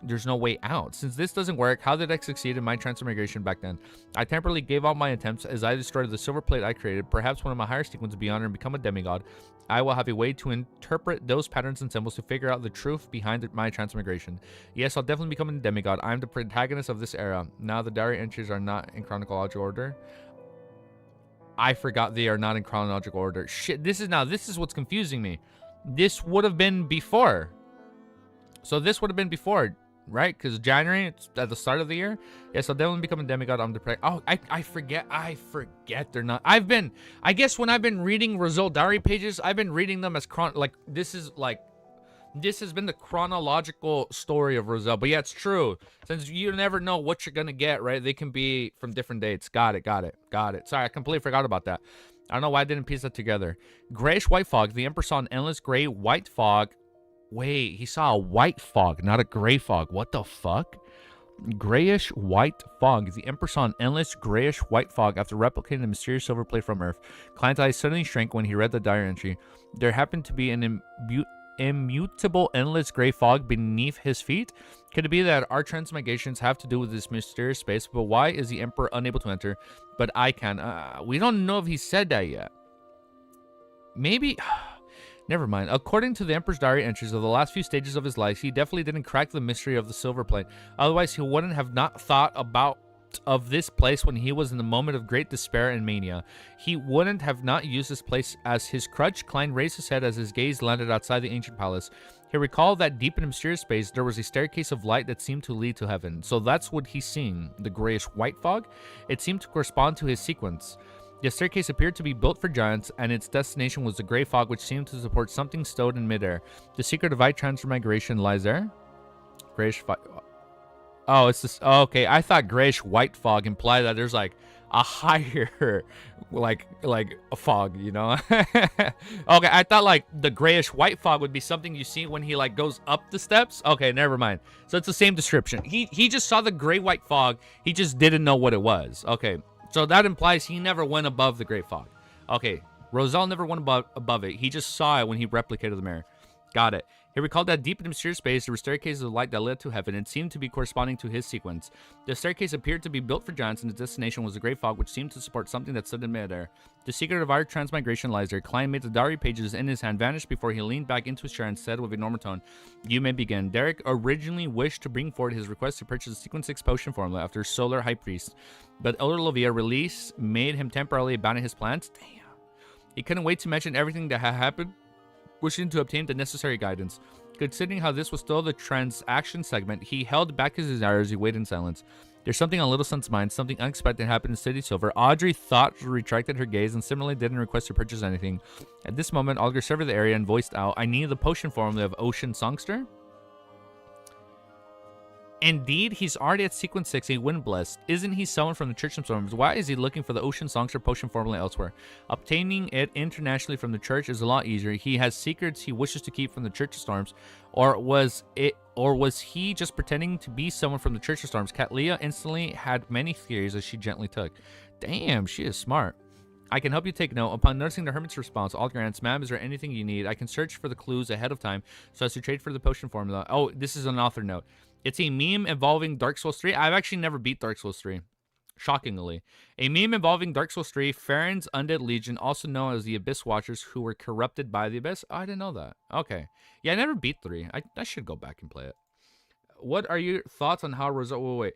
there's no way out. Since this doesn't work, how did I succeed in my transmigration back then? I temporarily gave up my attempts as I destroyed the silver plate I created. Perhaps one of my higher sequences beyond and become a demigod. I will have a way to interpret those patterns and symbols to figure out the truth behind my transmigration. Yes, I'll definitely become a demigod. I'm the protagonist of this era. Now the diary entries are not in chronological order. I forgot they are not in chronological order. Shit, this is what's confusing me. This would have been before. So this would have been before, right? Because January, it's at the start of the year. Yes, I'll definitely become a demigod. I'm the I forget they're not. I guess when I've been reading result diary pages, I've been reading them as this has been the chronological story of Roselle. But yeah, it's true. Since you never know what you're gonna get, right? They can be from different dates. Got it. Sorry, I completely forgot about that. I don't know why I didn't piece that together. Grayish white fog. The Emperor saw an endless gray white fog. Wait, he saw a white fog, not a gray fog. What the fuck? Grayish white fog. The Emperor saw an endless grayish white fog after replicating the mysterious silver plate from Earth. Client's eyes suddenly shrank when he read the diary entry. There happened to be an immutable endless gray fog beneath his feet. Could it be that our transmigrations have to do with this mysterious space? But why is the Emperor unable to enter, but I can? We don't know if he said that yet. Maybe... Never mind. According to the Emperor's diary entries of the last few stages of his life, he definitely didn't crack the mystery of the silver plate. Otherwise, he wouldn't have not thought of this place when he was in the moment of great despair and mania. He wouldn't have not used this place as his crutch. Klein raised his head as his gaze landed outside the ancient palace. He recalled that deep in mysterious space, there was a staircase of light that seemed to lead to heaven. So that's what he's seeing. The grayish white fog? It seemed to correspond to his sequence. The staircase appeared to be built for giants, and its destination was the gray fog, which seemed to support something stowed in midair. The secret of transmigration lies there. Grayish fog. Oh, it's this. Oh, okay, I thought grayish white fog implied that there's like a higher, like a fog, you know? Okay, I thought like the grayish white fog would be something you see when he like goes up the steps. Okay, never mind. So it's the same description. He just saw the gray white fog. He just didn't know what it was. Okay. So that implies he never went above the Great Fog. Okay, Roselle never went above it. He just saw it when he replicated the mirror. Got it. He recalled that deep in mysterious space, there were staircases of light that led to heaven and seemed to be corresponding to his sequence. The staircase appeared to be built for giants, and its destination was the Great Fog, which seemed to support something that stood in midair. The secret of our transmigration lies there. Klein made the diary pages in his hand vanish before he leaned back into his chair and said with a normal tone, "You may begin." Derek originally wished to bring forward his request to purchase the Sequence 6 potion formula after Solar High Priest, but Elder Lovia release made him temporarily abandon his plans. Damn. He couldn't wait to mention everything that had happened, wishing to obtain the necessary guidance. Considering how this was still the transaction segment, he held back his desire as he waited in silence. There's something on Little Sun's mind. Something unexpected happened in City Silver. Audrey thought retracted her gaze and similarly didn't request to purchase anything. At this moment, Olga surveyed the area and voiced out, "I need the potion formula of Ocean Songster." Indeed, he's already at Sequence 6, a Wind Blessed. Isn't he someone from the Church of Storms? Why is he looking for the Ocean Songster potion formula elsewhere? Obtaining it internationally from the Church is a lot easier. He has secrets he wishes to keep from the Church of Storms. Or was he just pretending to be someone from the Church of Storms? Katlia instantly had many theories as she gently took. Damn, she is smart. I can help you take note. Upon noticing the hermit's response, Alder answers, "Ma'am, is there anything you need? I can search for the clues ahead of time so as to trade for the potion formula." Oh, this is an author note. It's a meme involving Dark Souls 3. I've actually never beat Dark Souls 3. Shockingly. A meme involving Dark Souls 3, Farron's Undead Legion, also known as the Abyss Watchers, who were corrupted by the Abyss. Oh, I didn't know that. Okay. Yeah, I never beat 3. I should go back and play it. What are your thoughts on how Roselle... Wait.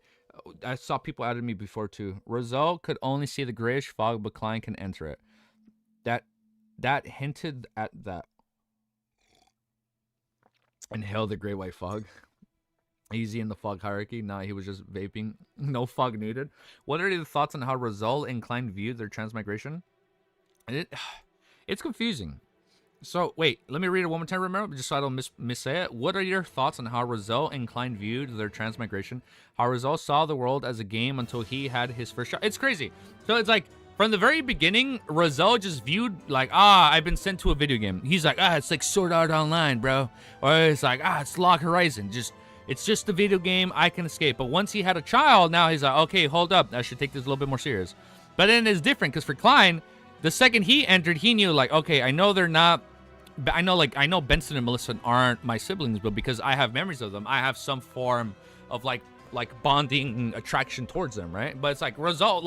I saw people added me before, too. Roselle could only see the grayish fog, but Klein can enter it. That hinted at that. Inhale the gray white fog. Easy in the fog hierarchy. Nah, he was just vaping. No fog needed. What are your thoughts on how Roselle and Klein viewed their transmigration? It's confusing. So, wait, let me read it one more time, remember, just so I don't missay it. What are your thoughts on how Roselle and Klein viewed their transmigration? How Roselle saw the world as a game until he had his first shot. It's crazy. So it's like, From the very beginning, Roselle just viewed like, I've been sent to a video game. He's like, it's like Sword Art Online, bro. Or it's like, it's Log Horizon. It's just a video game. I can escape. But once he had a child, now he's like, okay, hold up. I should take this a little bit more serious. But then it's different because for Klein, the second he entered, he knew like, okay, I know they're not. I know Benson and Melissa aren't my siblings, but because I have memories of them, I have some form of like bonding attraction towards them, right? But it's like Rosal,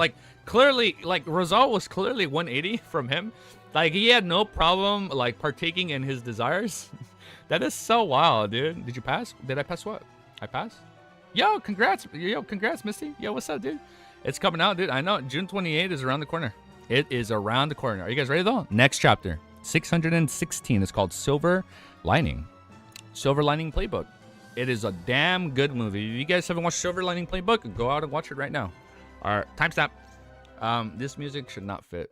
Rosal was clearly 180 from him. Like he had no problem like partaking in his desires. That is so wild, dude. Did you pass? Did I pass what? I passed? Yo, congrats, Misty. Yo, what's up, dude? It's coming out, dude. I know June 28th is around the corner. It is around the corner. Are you guys ready though? Next chapter. 616 is called Silver Lining. Silver Lining Playbook. It is a damn good movie. If you guys haven't watched Silver Lining Playbook, go out and watch it right now. All right, timestamp. This music should not fit.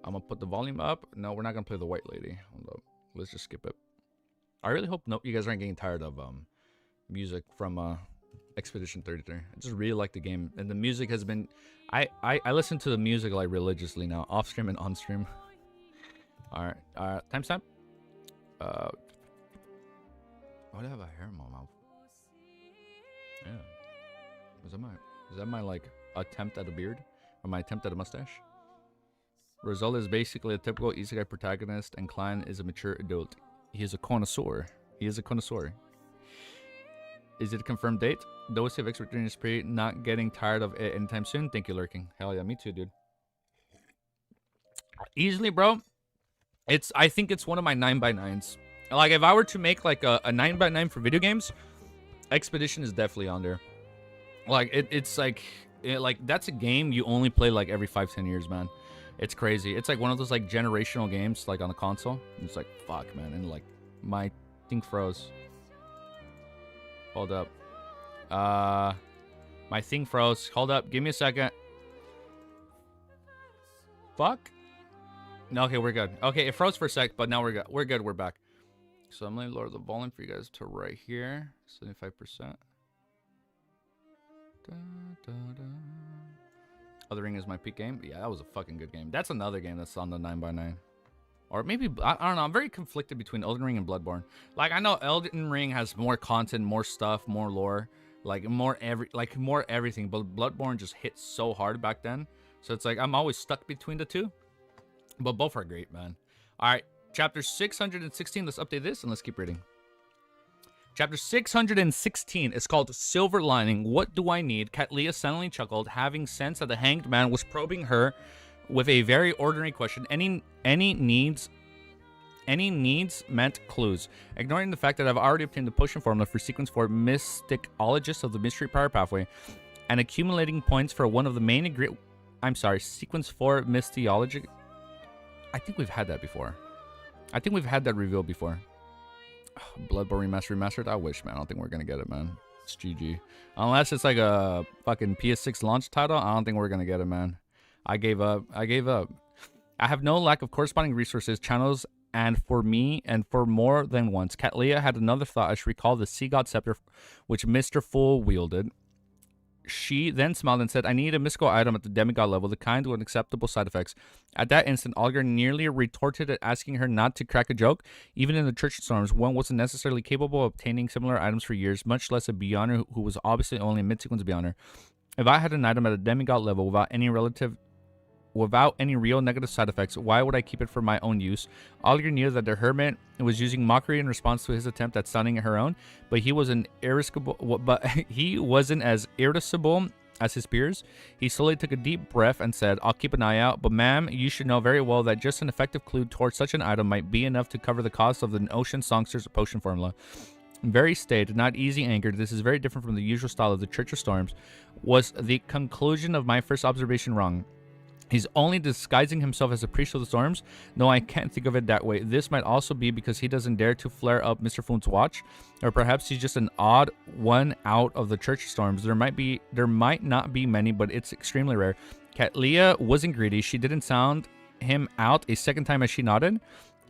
I'm gonna put the volume up. No, we're not gonna play the White Lady. Hold up. Let's just skip it. I really hope you guys aren't getting tired of music from Expedition 33. I just really like the game, and the music has been. I listen to the music like religiously now, off stream and on stream. All right, timestamp. Why do I have a hair in my mouth? Yeah. Is that my like attempt at a beard? Or my attempt at a mustache? Rosal is basically a typical isekai protagonist, and Klein is a mature adult. He is a connoisseur. Is it a confirmed date? Those who have expertise spree, not getting tired of it anytime soon. Thank you, Lurking. Hell yeah, me too, dude. Easily, bro. I think it's one of my 9x9s. Like, if I were to make, like, a 9x9 for video games, Expedition is definitely on there. Like, it's like, that's a game you only play, like, every 5-10 years, man. It's crazy. It's, like, one of those, like, generational games, like, on the console. It's like, fuck, man. And, like, my thing froze. Hold up. My thing froze. Hold up. Give me a second. Fuck. No, okay, we're good. Okay, it froze for a sec, but now we're good. We're good. We're back. So I'm going to lower the volume for you guys to right here. 75%. Other Ring is my peak game. Yeah, that was a fucking good game. That's another game that's on the 9x9. Or maybe, I don't know. I'm very conflicted between Elden Ring and Bloodborne. Like, I know Elden Ring has more content, more stuff, more lore. Like, more everything. But Bloodborne just hit so hard back then. So it's like, I'm always stuck between the two. But both are great, man. All right, chapter 616. Let's update this and let's keep reading. Chapter 616 is called Silver Lining. What do I need? Katlia suddenly chuckled, having sensed that the hanged man was probing her with a very ordinary question. Any needs meant clues. Ignoring the fact that I've already obtained the potion formula for sequence 4 Mysticologists of the Mystery Power Pathway, and accumulating points for one of the main sequence 4 Mystiology. I think we've had that before. I think we've had that reveal before. Bloodborne remastered. I wish, man. I don't think we're gonna get it, man. It's GG. Unless it's like a fucking PS6 launch title, I don't think we're gonna get it, man. I gave up. I have no lack of corresponding resources, channels, and for me, and for more than once, Katlia had another thought as she recalled the Sea God Scepter, which Mr. Fool wielded. She then smiled and said, I need a mystical item at the demigod level, the kind with acceptable side effects. At that instant, Olger nearly retorted at asking her not to crack a joke. Even in the Church of Storms, one wasn't necessarily capable of obtaining similar items for years, much less a Beyonder who was obviously only a mid-sequence Beyonder. If I had an item at a demigod level without any real negative side effects, why would I keep it for my own use? Olger knew that the hermit was using mockery in response to his attempt at stunning her own, but he wasn't as irascible as his peers. He slowly took a deep breath and said, I'll keep an eye out, but ma'am, you should know very well that just an effective clue towards such an item might be enough to cover the cost of the Ocean Songster's potion formula. Very staid, not easy angered, this is very different from the usual style of the Church of Storms. Was the conclusion of my first observation wrong? He's only disguising himself as a priest of the storms? No, I can't think of it that way. This might also be because he doesn't dare to flare up Mr. Foon's watch, or perhaps he's just an odd one out of the Church of Storms. There might not be many, but it's extremely rare. Katlia wasn't greedy. She didn't sound him out a second time as she nodded.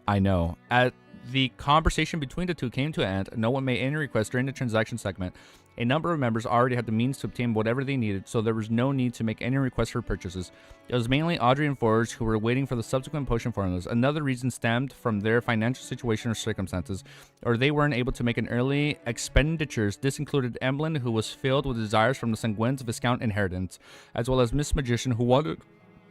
I know. At the conversation between the two came to an end, no one made any requests during the transaction segment. A number of members already had the means to obtain whatever they needed, so there was no need to make any requests for purchases. It was mainly Audrey and Forge who were waiting for the subsequent potion formulas. Another reason stemmed from their financial situation or circumstances, or they weren't able to make an early expenditures. This included Emblyn, who was filled with desires from the Sanguine's Viscount inheritance, as well as Miss Magician, who wanted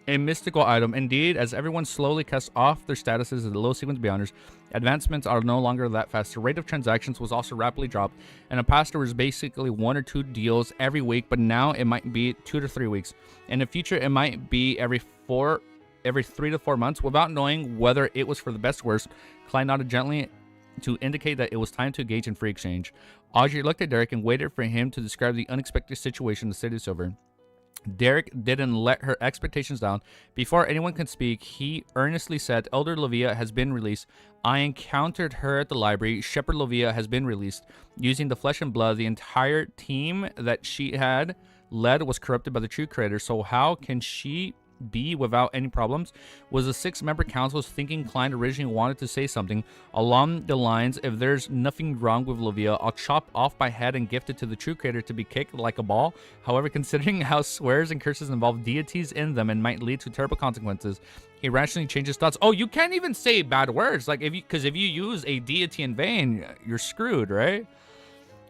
a mystical item. Indeed, as everyone slowly casts off their statuses as the low sequence beyonders, advancements are no longer that fast. The rate of transactions was also rapidly dropped. In the past, there was basically 1 or 2 deals every week, but now it might be 2 to 3 weeks. In the future, it might be every 3 to 4 months. Without knowing whether it was for the best or worst, Klein nodded gently to indicate that it was time to engage in free exchange. Audrey looked at Derek and waited for him to describe the unexpected situation in the City of Silver. Derek didn't let her expectations down. Before anyone could speak, he earnestly said, Elder Lovia has been released. I encountered her at the library. Shepherd Lovia has been released. Using the flesh and blood, the entire team that she had led was corrupted by the true creator. So how can she be without any problems? Was the 6-member council thinking Klein originally wanted to say something along the lines, if there's nothing wrong with Lovia, I'll chop off my head and gift it to the true creator to be kicked like a ball. However, considering how swears and curses involve deities in them and might lead to terrible consequences, he rationally changed his thoughts. Oh, you can't even say bad words, like because if you use a deity in vain, you're screwed, right?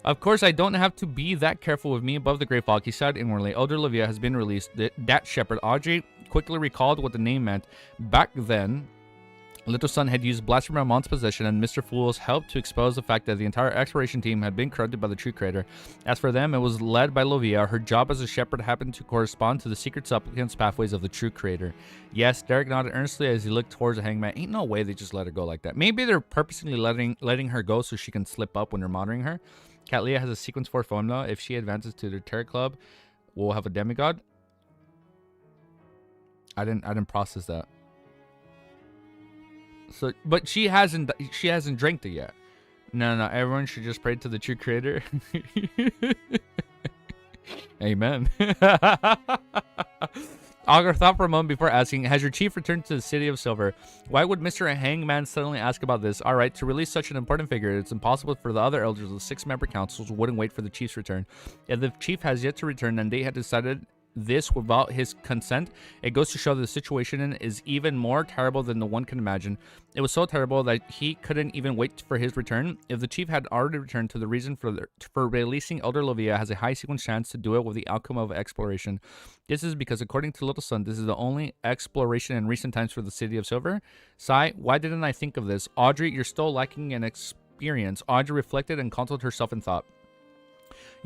Of course, I don't have to be that careful with me above the Great Fog, he said inwardly. Elder Livia has been released. That shepherd. Audrey quickly recalled what the name meant. Back then, Little Sun had used Blasphemy Amon's possession, and Mr. Fools helped to expose the fact that the entire exploration team had been corrupted by the true creator. As for them, it was led by Lovia. Her job as a shepherd happened to correspond to the secret supplicants' pathways of the true creator. Yes, Derek nodded earnestly as he looked towards the hangman. Ain't no way they just let her go like that. Maybe they're purposely letting her go so she can slip up when they're monitoring her. Catlia has a sequence 4 formula. If she advances to the Terror Club, we'll have a demigod. I didn't process that. So, but she hasn't drank it yet. No. Everyone should just pray to the true creator. Amen. Augur thought for a moment before asking, has your chief returned to the City of Silver? Why would Mr. Hangman suddenly ask about this? Alright, to release such an important figure, it's impossible for the other elders of the 6-member councils wouldn't wait for the chief's return. If the chief has yet to return and they had decided this without his consent, it goes to show that the situation is even more terrible than the one can imagine. It was so terrible that he couldn't even wait for his return. If the chief had already returned, to the reason for releasing Elder Lovia has a high sequence chance to do it with the outcome of exploration. This is because, according to Little Sun, this is the only exploration in recent times for the City of Silver. Sigh, why didn't I think of this? Audrey, you're still lacking in experience. Audrey reflected and consulted herself in thought.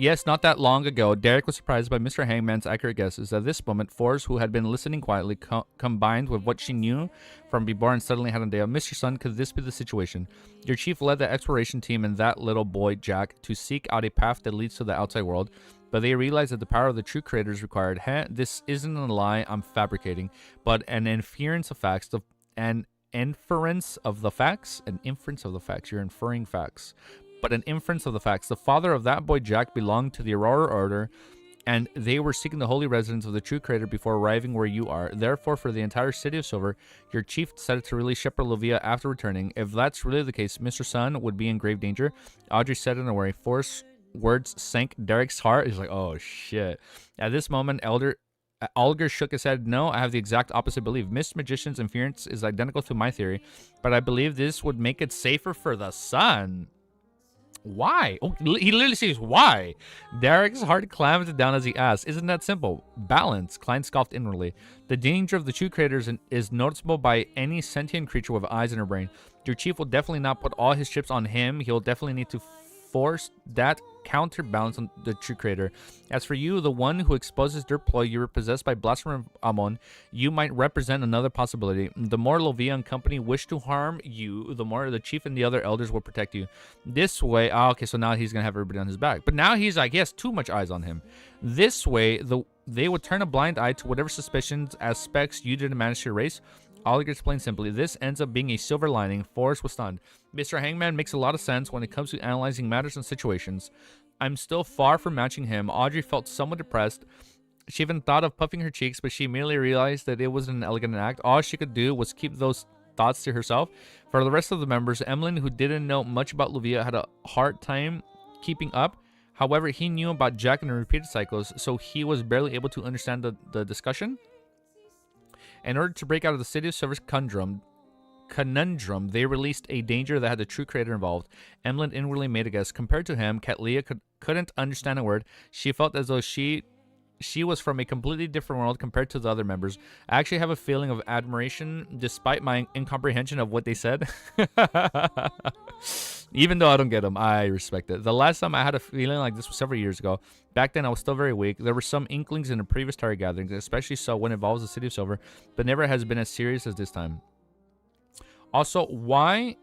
Yes, not that long ago, Derek was surprised by Mr. Hangman's accurate guesses. At this moment, Forrest, who had been listening quietly, combined with what she knew from before and suddenly had an idea. Mr. Sun, could this be the situation? Your chief led the exploration team and that little boy, Jack, to seek out a path that leads to the outside world, but they realized that the power of the true creator is required. This isn't a lie I'm fabricating, but an inference of facts. An inference of the facts? An inference of the facts. You're inferring facts. But an inference of the facts. The father of that boy Jack belonged to the Aurora Order, and they were seeking the holy residence of the true creator before arriving where you are. Therefore, for the entire City of Silver, your chief decided to release Shepherd Lovia after returning. If that's really the case, Mr. Sun would be in grave danger. Audrey said in a worry. Forced words sank Derek's heart. He's like, oh shit. At this moment, Alger shook his head. No, I have the exact opposite belief. Miss Magician's inference is identical to my theory, but I believe this would make it safer for the Sun. Why? Oh, he literally says, why? Derek's heart clamped down as he asked. Isn't that simple? Balance. Klein scoffed inwardly. The danger of the true creators is noticeable by any sentient creature with eyes in her brain. Your chief will definitely not put all his chips on him. He'll definitely need to force that counterbalance on the true creator. As for you, the one who exposes their ploy, you were possessed by Blasphemy Amon. You might represent another possibility. The more Lovia and company wish to harm you, the more the chief and the other elders will protect you. This way, okay, so now he's gonna have everybody on his back. But now he's like, he has too much eyes on him. This way, they would turn a blind eye to whatever suspicions aspects you didn't manage to erase. Oliver explained simply, this ends up being a silver lining. Forrest was stunned. Mr. Hangman makes a lot of sense when it comes to analyzing matters and situations. I'm still far from matching him. Audrey felt somewhat depressed. She even thought of puffing her cheeks, but she immediately realized that it wasn't an elegant act. All she could do was keep those thoughts to herself. For the rest of the members, Emlyn, who didn't know much about Luvia, had a hard time keeping up. However, he knew about Jack and the repeated cycles, so he was barely able to understand the discussion. In order to break out of the City of Silver's conundrum, they released a danger that had the true creator involved. Emlyn inwardly made a guess. Compared to him, Katlia couldn't understand a word. She felt as though she was from a completely different world compared to the other members. I actually have a feeling of admiration despite my incomprehension of what they said. Even though I don't get them, I respect it. The last time I had a feeling like this was several years ago. Back then, I was still very weak. There were some inklings in the previous tarot gatherings, especially so when it involves the City of Silver, but never has been as serious as this time. Also, why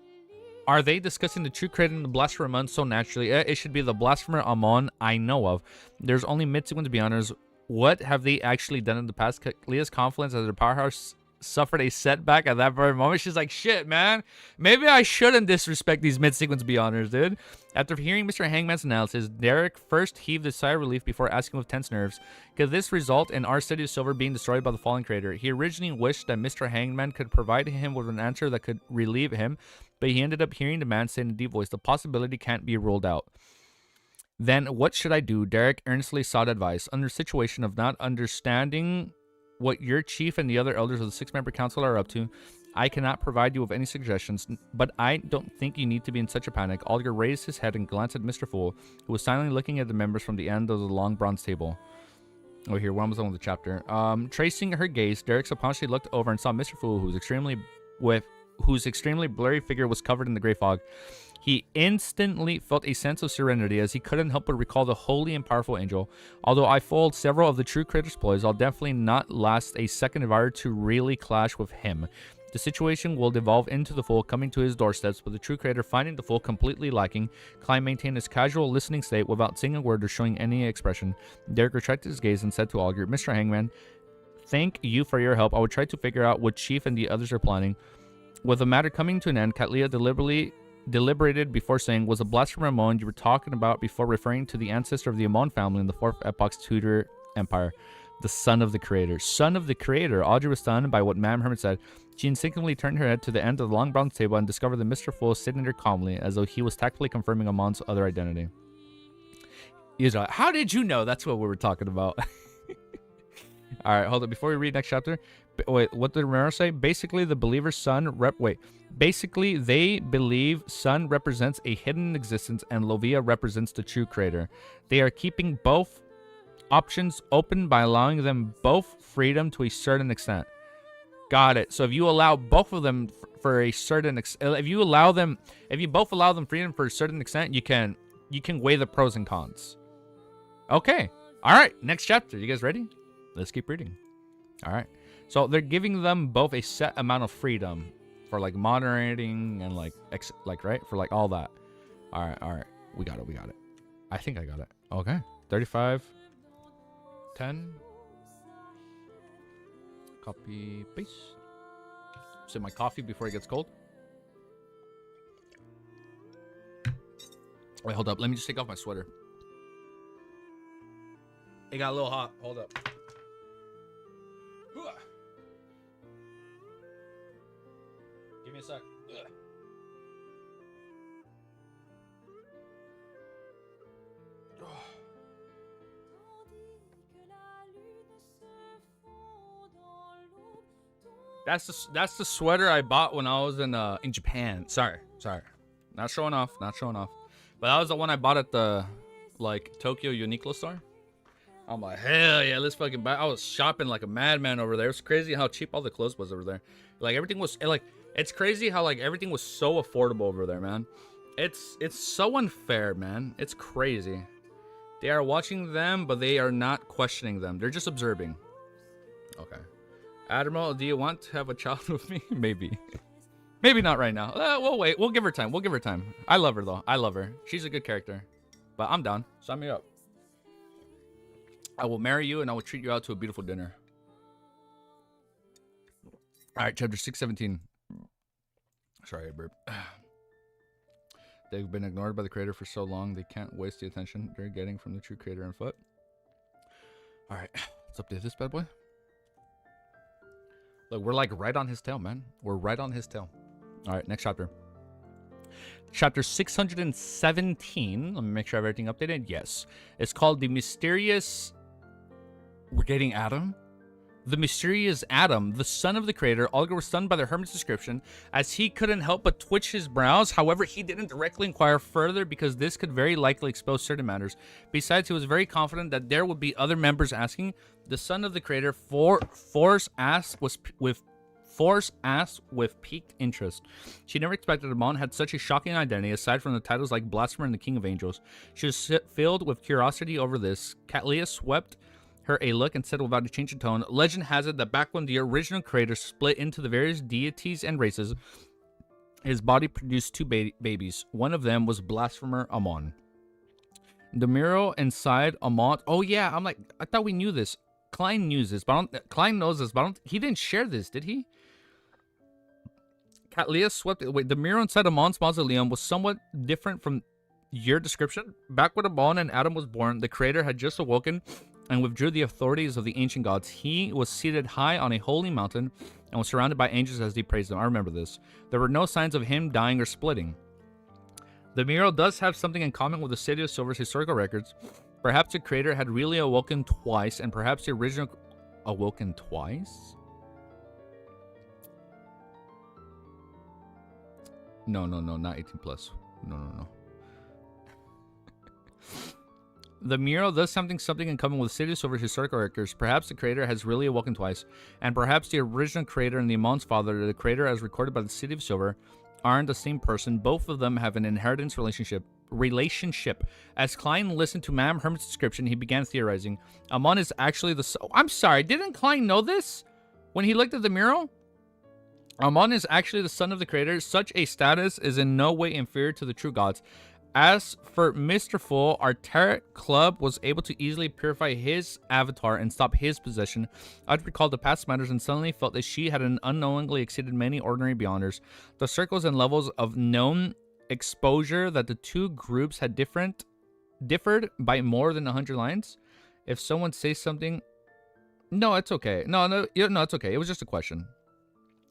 are they discussing the true creator and the blasphemer Amon so naturally? It should be the blasphemer Amon I know of. There's only mid-sequence to be honest. What have they actually done in the past? Leah's confidence as their powerhouse suffered a setback at that very moment. She's like, shit, man. Maybe I shouldn't disrespect these mid-sequence be-honors, dude. After hearing Mr. Hangman's analysis, Derek first heaved a sigh of relief before asking with tense nerves, could this result in our City of Silver being destroyed by the fallen creator? He originally wished that Mr. Hangman could provide him with an answer that could relieve him, but he ended up hearing the man say in a deep voice, the possibility can't be ruled out. Then what should I do? Derek earnestly sought advice. Under the situation of not understanding what your chief and the other elders of the 6-member council are up to, I cannot provide you with any suggestions, but I don't think you need to be in such a panic. Alger raised his head and glanced at Mr. Fool, who was silently looking at the members from the end of the long bronze table. Oh, here, we're almost done with the chapter. Tracing her gaze, Derek subconsciously looked over and saw Mr. Fool, whose extremely blurry figure was covered in the gray fog. He instantly felt a sense of serenity as he couldn't help but recall the holy and powerful angel. Although I foiled several of the true creator's ploys, I'll definitely not last a second if I were to really clash with him. The situation will devolve into the Fool coming to his doorsteps, but the true creator finding the Fool completely lacking. Klein maintained his casual listening state without saying a word or showing any expression. Derek retracted his gaze and said to Alger, Mr. Hangman, thank you for your help. I will try to figure out what Chief and the others are planning. With the matter coming to an end, Katlia deliberated before saying, was the blasphemer Amon you were talking about before referring to the ancestor of the Amon family in the 4th Epoch's Tudor Empire, the son of the creator. Son of the creator. Audrey was stunned by what Ma'am Hermit said. She instinctively turned her head to the end of the long bronze table and discovered that Mr. Fool sitting there calmly, as though he was tactfully confirming Amon's other identity. He was like, how did you know that's what we were talking about? Alright, hold on. Before we read next chapter, wait, what did Romero say? Basically, the believer's son Basically, they believe Sun represents a hidden existence and Lovia represents the true creator. They are keeping both options open by allowing them both freedom to a certain extent. Got it. So if you allow both of them for a certain if you both allow them freedom for a certain extent, you can weigh the pros and cons. Okay. All right. Next chapter. You guys ready? Let's keep reading. All right. So they're giving them both a set amount of freedom for like moderating and like right for like all that. All right. We got it. I think I got it. Okay. 35. 10. Copy paste. Sip my coffee before it gets cold. Wait, hold up. Let me just take off my sweater. It got a little hot. Hold up. Give me a sec. That's the sweater I bought when I was in Japan. Sorry. Not showing off. But that was the one I bought at the like Tokyo Uniqlo store. I'm like, hell yeah, let's fucking buy. I was shopping like a madman over there. It's crazy how cheap all the clothes was over there. Like everything was like, it's crazy how like everything was so affordable over there, man. It's so unfair, man. It's crazy. They are watching them, but they are not questioning them. They're just observing. Okay. Admiral, do you want to have a child with me? Maybe. Maybe not right now. We'll wait. We'll give her time. I love her, though. I love her. She's a good character. But I'm down. Sign me up. I will marry you, and I will treat you out to a beautiful dinner. All right, chapter 617. Sorry, burp. They've been ignored by the creator for so long, they can't waste the attention they're getting from the true creator on foot. All right, let's update this bad boy. Look, we're like right on his tail, man. We're right on his tail. All right, next chapter. Chapter 617. Let me make sure I have everything updated. Yes. It's called The Mysterious... We're getting Adam? The mysterious Adam, the son of the creator. Olga was stunned by the hermit's description, as he couldn't help but twitch his brows. However, he didn't directly inquire further because this could very likely expose certain matters. Besides, he was very confident that there would be other members asking. The son of the creator, Force asked with piqued interest. She never expected Amon had such a shocking identity, aside from the titles like Blasphemer and the King of Angels. She was filled with curiosity over this. Catlia swept her a look and said without a change in tone, legend has it that back when the original creator split into the various deities and races, his body produced two babies. One of them was Blasphemer Amon. The mural inside Amon... Oh yeah, I'm like, I thought we knew this. Klein knew this, but Klein knows this, but he didn't share this, did he? Catlia swept... Wait, the mural inside Amon's mausoleum was somewhat different from your description. Back when Amon and Adam was born, the creator had just awoken and withdrew the authorities of the ancient gods. He was seated high on a holy mountain and was surrounded by angels as they praised him. I remember this. There were no signs of him dying or splitting. The mural does have something in common with the City of Silver's historical records. Perhaps the creator had really awoken twice, and perhaps the original... Awoken twice? No, not 18 plus. No. The mural does something in common with City of Silver's historical records. Perhaps the creator has really awoken twice, and perhaps the original creator and the Amon's father, the creator as recorded by the City of Silver, aren't the same person. Both of them have an inheritance relationship. As Klein listened to Madame Hermit's description, he began theorizing. Amon is actually the... I'm sorry, didn't Klein know this when he looked at the mural? Amon is actually the son of the creator. Such a status is in no way inferior to the true gods. As for Mr. Full, our tarot club was able to easily purify his avatar and stop his possession. I'd recalled the past matters and suddenly felt that she had unknowingly exceeded many ordinary beyonders. The circles and levels of known exposure that the two groups had differed by more than 100 lines. If someone says something... No, it's okay. No, it's okay. It was just a question.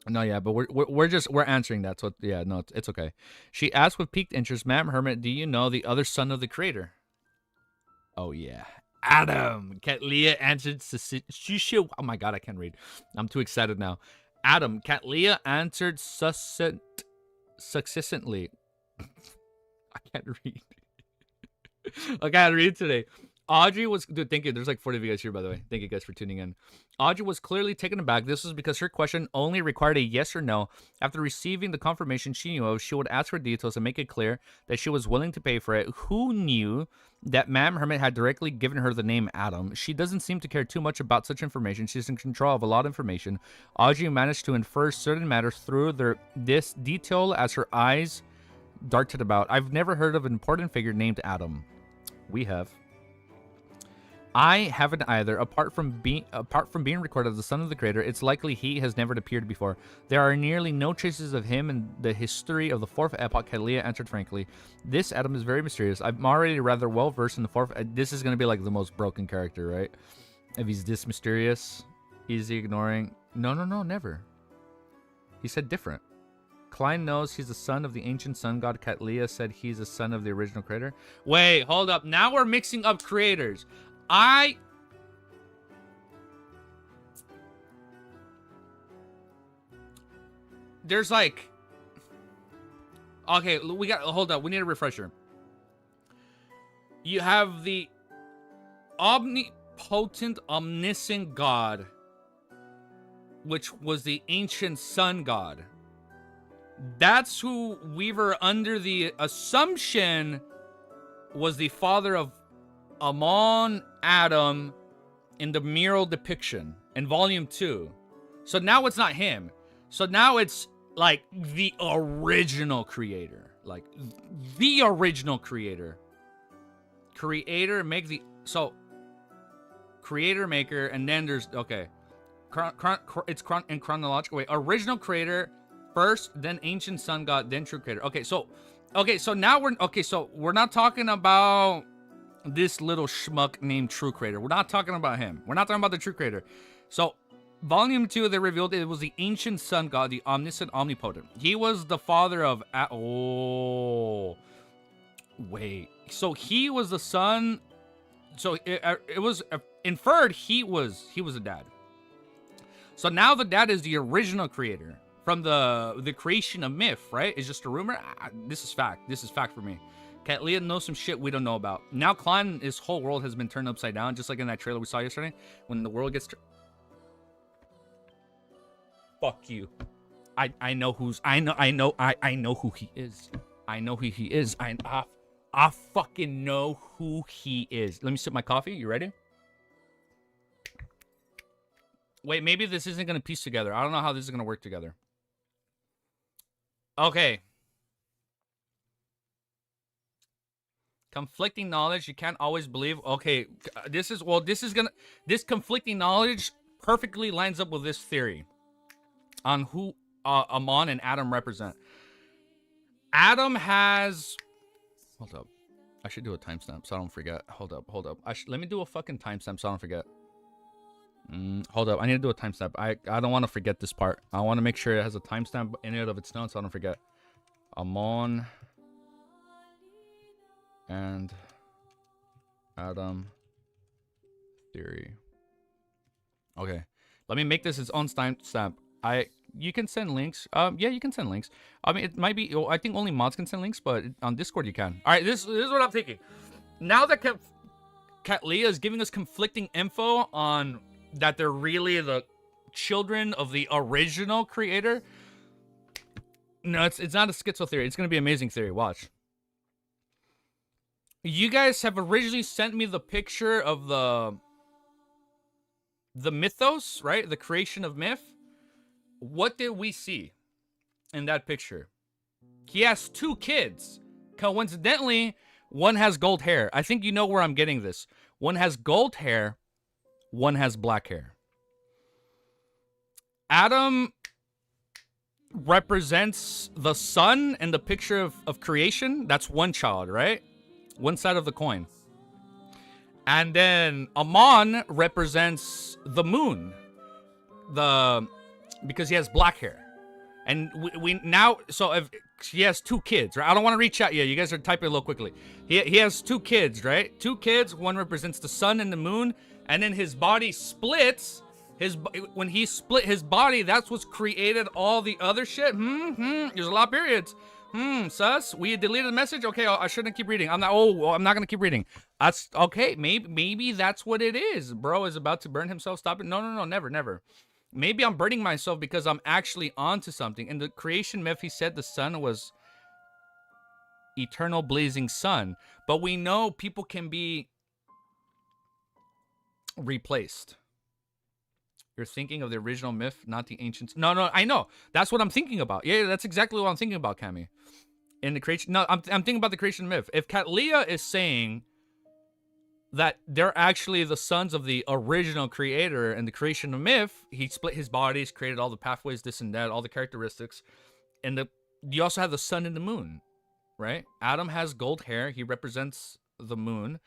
No, yeah, but we're answering that. So yeah, no, it's okay. She asked with piqued interest, Ma'am Hermit, do you know the other son of the creator? Oh yeah, Adam. Catlia answered. Oh my god, I can't read. I'm too excited now. Adam. Catlia answered succinctly. I can't read. I can't read today. Audrey was... Dude, thank you. There's like 40 of you guys here, by the way. Thank you guys for tuning in. Audrey was clearly taken aback. This was because her question only required a yes or no. After receiving the confirmation she knew of, she would ask for details and make it clear that she was willing to pay for it. Who knew that Ma'am Hermit had directly given her the name Adam? She doesn't seem to care too much about such information. She's in control of a lot of information. Audrey managed to infer certain matters through this detail as her eyes darted about. I've never heard of an important figure named Adam. We have. I haven't either. Apart from being recorded as the son of the creator, it's likely he has never appeared before. There are nearly no traces of him in the history of the fourth epoch. Catlia answered frankly. This Adam is very mysterious. I'm already rather well versed in the fourth. This is gonna be like the most broken character, right? If he's this mysterious, easy ignoring. No, never. He said different. Klein knows he's the son of the ancient sun god. Catlia said he's the son of the original creator. Wait, hold up. Now we're mixing up creators. There's like... Okay, hold up. We need a refresher. You have the omnipotent, omniscient god, which was the ancient sun god. That's who we were under the assumption was the father of Amon, Adam, in the mural depiction in volume 2. So now it's not him. So now it's like the original creator. Like the original creator. Creator, make the... So, creator, maker, and then there's... Okay. It's in chronological way. Original creator first, then ancient sun god, then true creator. Okay, so now we're... Okay, so we're not talking about this little schmuck named True Creator. We're not talking about him. We're not talking about the True Creator. So, Volume 2, they revealed it was the ancient sun god, the omniscient, omnipotent. He was the father of... Oh. Wait. So he was the son... So it was inferred he was a dad. So now the dad is the original creator from the creation of myth, right? It's just a rumor. This is fact. This is fact for me. Katlia knows some shit we don't know about. Now Klein, his whole world has been turned upside down, just like in that trailer we saw yesterday. When the world gets... Fuck you. I know who he is. I know who he is. I fucking know who he is. Let me sip my coffee. You ready? Wait, maybe this isn't going to piece together. I don't know how this is going to work together. Okay. Conflicting knowledge. You can't always believe. Okay. This conflicting knowledge perfectly lines up with this theory on who Amon and Adam represent. Adam has... Hold up. I should do a timestamp so I don't forget. Hold up. Let me do a fucking timestamp so I don't forget. Hold up. I need to do a timestamp. I don't want to forget this part. I want to make sure it has a timestamp in it of its own so I don't forget. Amon and Adam theory. Okay. Let me make this its own timestamp. You can send links. Yeah, you can send links. I mean, it might be... I think only mods can send links, but on Discord you can. All right, this is what I'm thinking. Now that Katlia is giving us conflicting info on that they're really the children of the original creator. No, it's not a schizo theory. It's going to be an amazing theory. Watch. You guys have originally sent me the picture of the mythos, right? The creation of myth. What did we see in that picture? He has 2 kids. Coincidentally, one has gold hair. I think you know where I'm getting this. One has gold hair. One has black hair. Adam represents the sun in the picture of creation. That's one child, right? One side of the coin. And then Amon represents the moon. Because he has black hair. And we now, so if he has 2 kids, right? I don't want to reach out yet. You guys are typing a little quickly. He has 2 kids, right? 2 kids. One represents the sun and the moon. And then his body splits. When he split his body, that's what's created all the other shit. There's a lot of periods. Sus. We deleted the message? Okay, I shouldn't keep reading. I'm not going to keep reading. That's, okay, maybe that's what it is. Bro is about to burn himself. Stop it. No, never. Maybe I'm burning myself because I'm actually onto something. In the creation myth, he said the sun was eternal blazing sun. But we know people can be replaced. You're thinking of the original myth, not the ancients. No, I know. That's what I'm thinking about. Yeah, that's exactly what I'm thinking about, Cammy. In the creation... No, I'm thinking about the creation myth. If Katlia is saying that they're actually the sons of the original creator and the creation of myth, he split his bodies, created all the pathways, this and that, all the characteristics. And you also have the sun and the moon, right? Adam has gold hair. He represents the moon.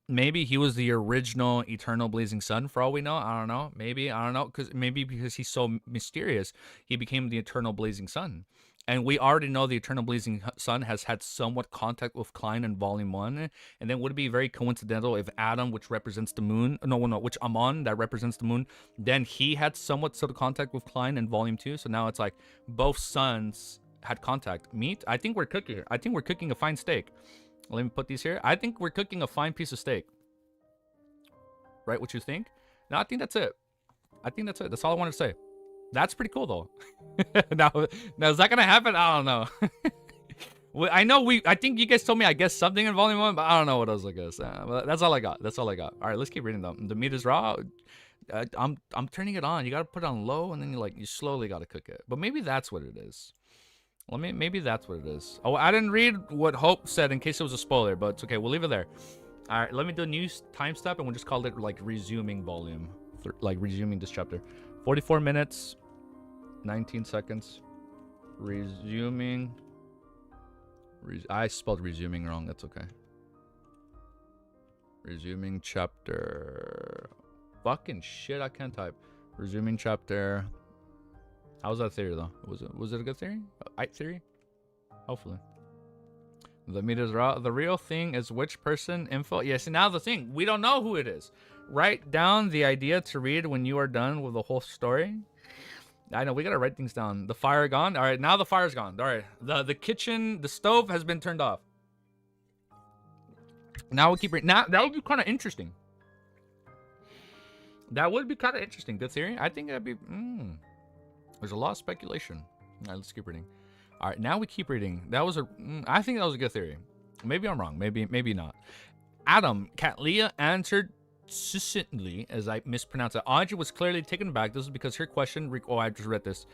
Maybe he was the original eternal blazing sun for all we know. I don't know. Maybe, I don't know. Because he's so mysterious, he became the eternal blazing sun. And we already know the eternal blazing sun has had somewhat contact with Klein in Volume 1. And then would it be very coincidental if Adam, which represents the moon, which Amon, that represents the moon, then he had somewhat sort of contact with Klein in Volume 2. So now it's like both sons had contact. Meat? I think we're cooking. I think we're cooking a fine steak. Let me put these here. I think we're cooking a fine piece of steak. Right? What you think? No, I think that's it. That's all I wanted to say. That's pretty cool, though. now, is that gonna happen? I don't know. Well, I think you guys told me I guessed something in Volume 1, but I don't know what else I guess. But that's all I got. All right, let's keep reading, though. The meat is raw. I'm turning it on. You gotta put it on low, and then you slowly gotta cook it. But maybe that's what it is. Maybe that's what it is. Oh, I didn't read what Hope said in case it was a spoiler, but it's okay. We'll leave it there. All right, let me do a new time step, and we'll just call it like resuming volume, like resuming this chapter. 44 minutes, 19 seconds. Resuming. I spelled resuming wrong. That's okay. Resuming chapter. Fucking shit, I can't type. Resuming chapter. How was that theory though? Was it a good theory? Theory? Hopefully. The meters are out. The real thing is which person info. Yes, and now the thing, we don't know who it is. Write down the idea to read when you are done with the whole story. I know we gotta write things down. The fire gone. All right, now the fire's gone. All right, the kitchen, the stove has been turned off. Now we keep reading. Now that would be kind of interesting. That would be kind of interesting. Good theory. I think that'd be. There's a lot of speculation. All right, let's keep reading. All right, now we keep reading. That was a. I think that was a good theory. Maybe I'm wrong. Maybe not. Adam, Katlia answered succinctly, as I mispronounced it. Audrey was clearly taken aback. This is because her question. Oh, I just read this.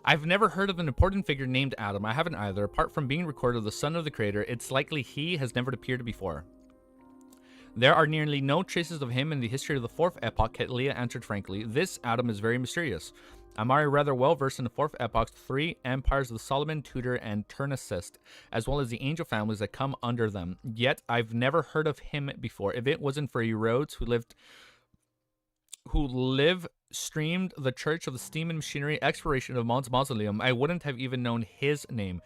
I've never heard of an important figure named Adam. I haven't either. Apart from being recorded the son of the creator, it's likely he has never appeared before. There are nearly no traces of him in the history of the fourth epoch, Ketlia answered frankly. This Adam is very mysterious. I'm already rather well versed in the fourth epoch's three empires of the Solomon, Tudor, and Turnacist, as well as the angel families that come under them. Yet I've never heard of him before. If it wasn't for Rhodes, who streamed the Church of the Steam and Machinery exploration of Amon's mausoleum, I wouldn't have even known his name.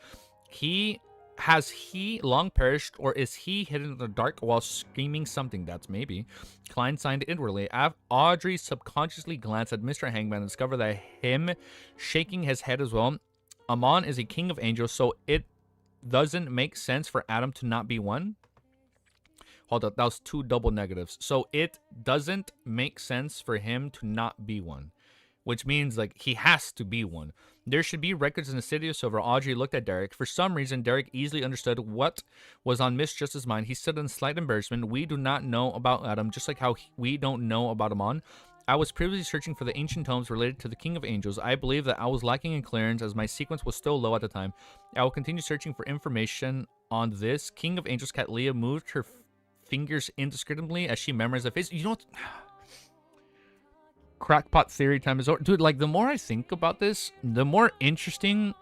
Has he long perished, or is he hidden in the dark while screaming something? That's maybe. Klein signed inwardly. Audrey subconsciously glanced at Mr. Hangman and discovered that him shaking his head as well. Amon is a king of angels, so it doesn't make sense for Adam to not be one. Hold up, that was two double negatives. So it doesn't make sense for him to not be one, which means like he has to be one. There should be records in the city of Silver. Audrey looked at Derek. For some reason, Derek easily understood what was on Miss Justice's mind. He said in slight embarrassment, we do not know about Adam, just like how we don't know about Amon. I was previously searching for the ancient tomes related to the King of Angels. I believe that I was lacking in clearance as my sequence was still low at the time. I will continue searching for information on this. King of Angels, Katlia moved her fingers indiscriminately as she memorized the face. You know what? Crackpot theory time is over. Dude, like, the more I think about this, the more interesting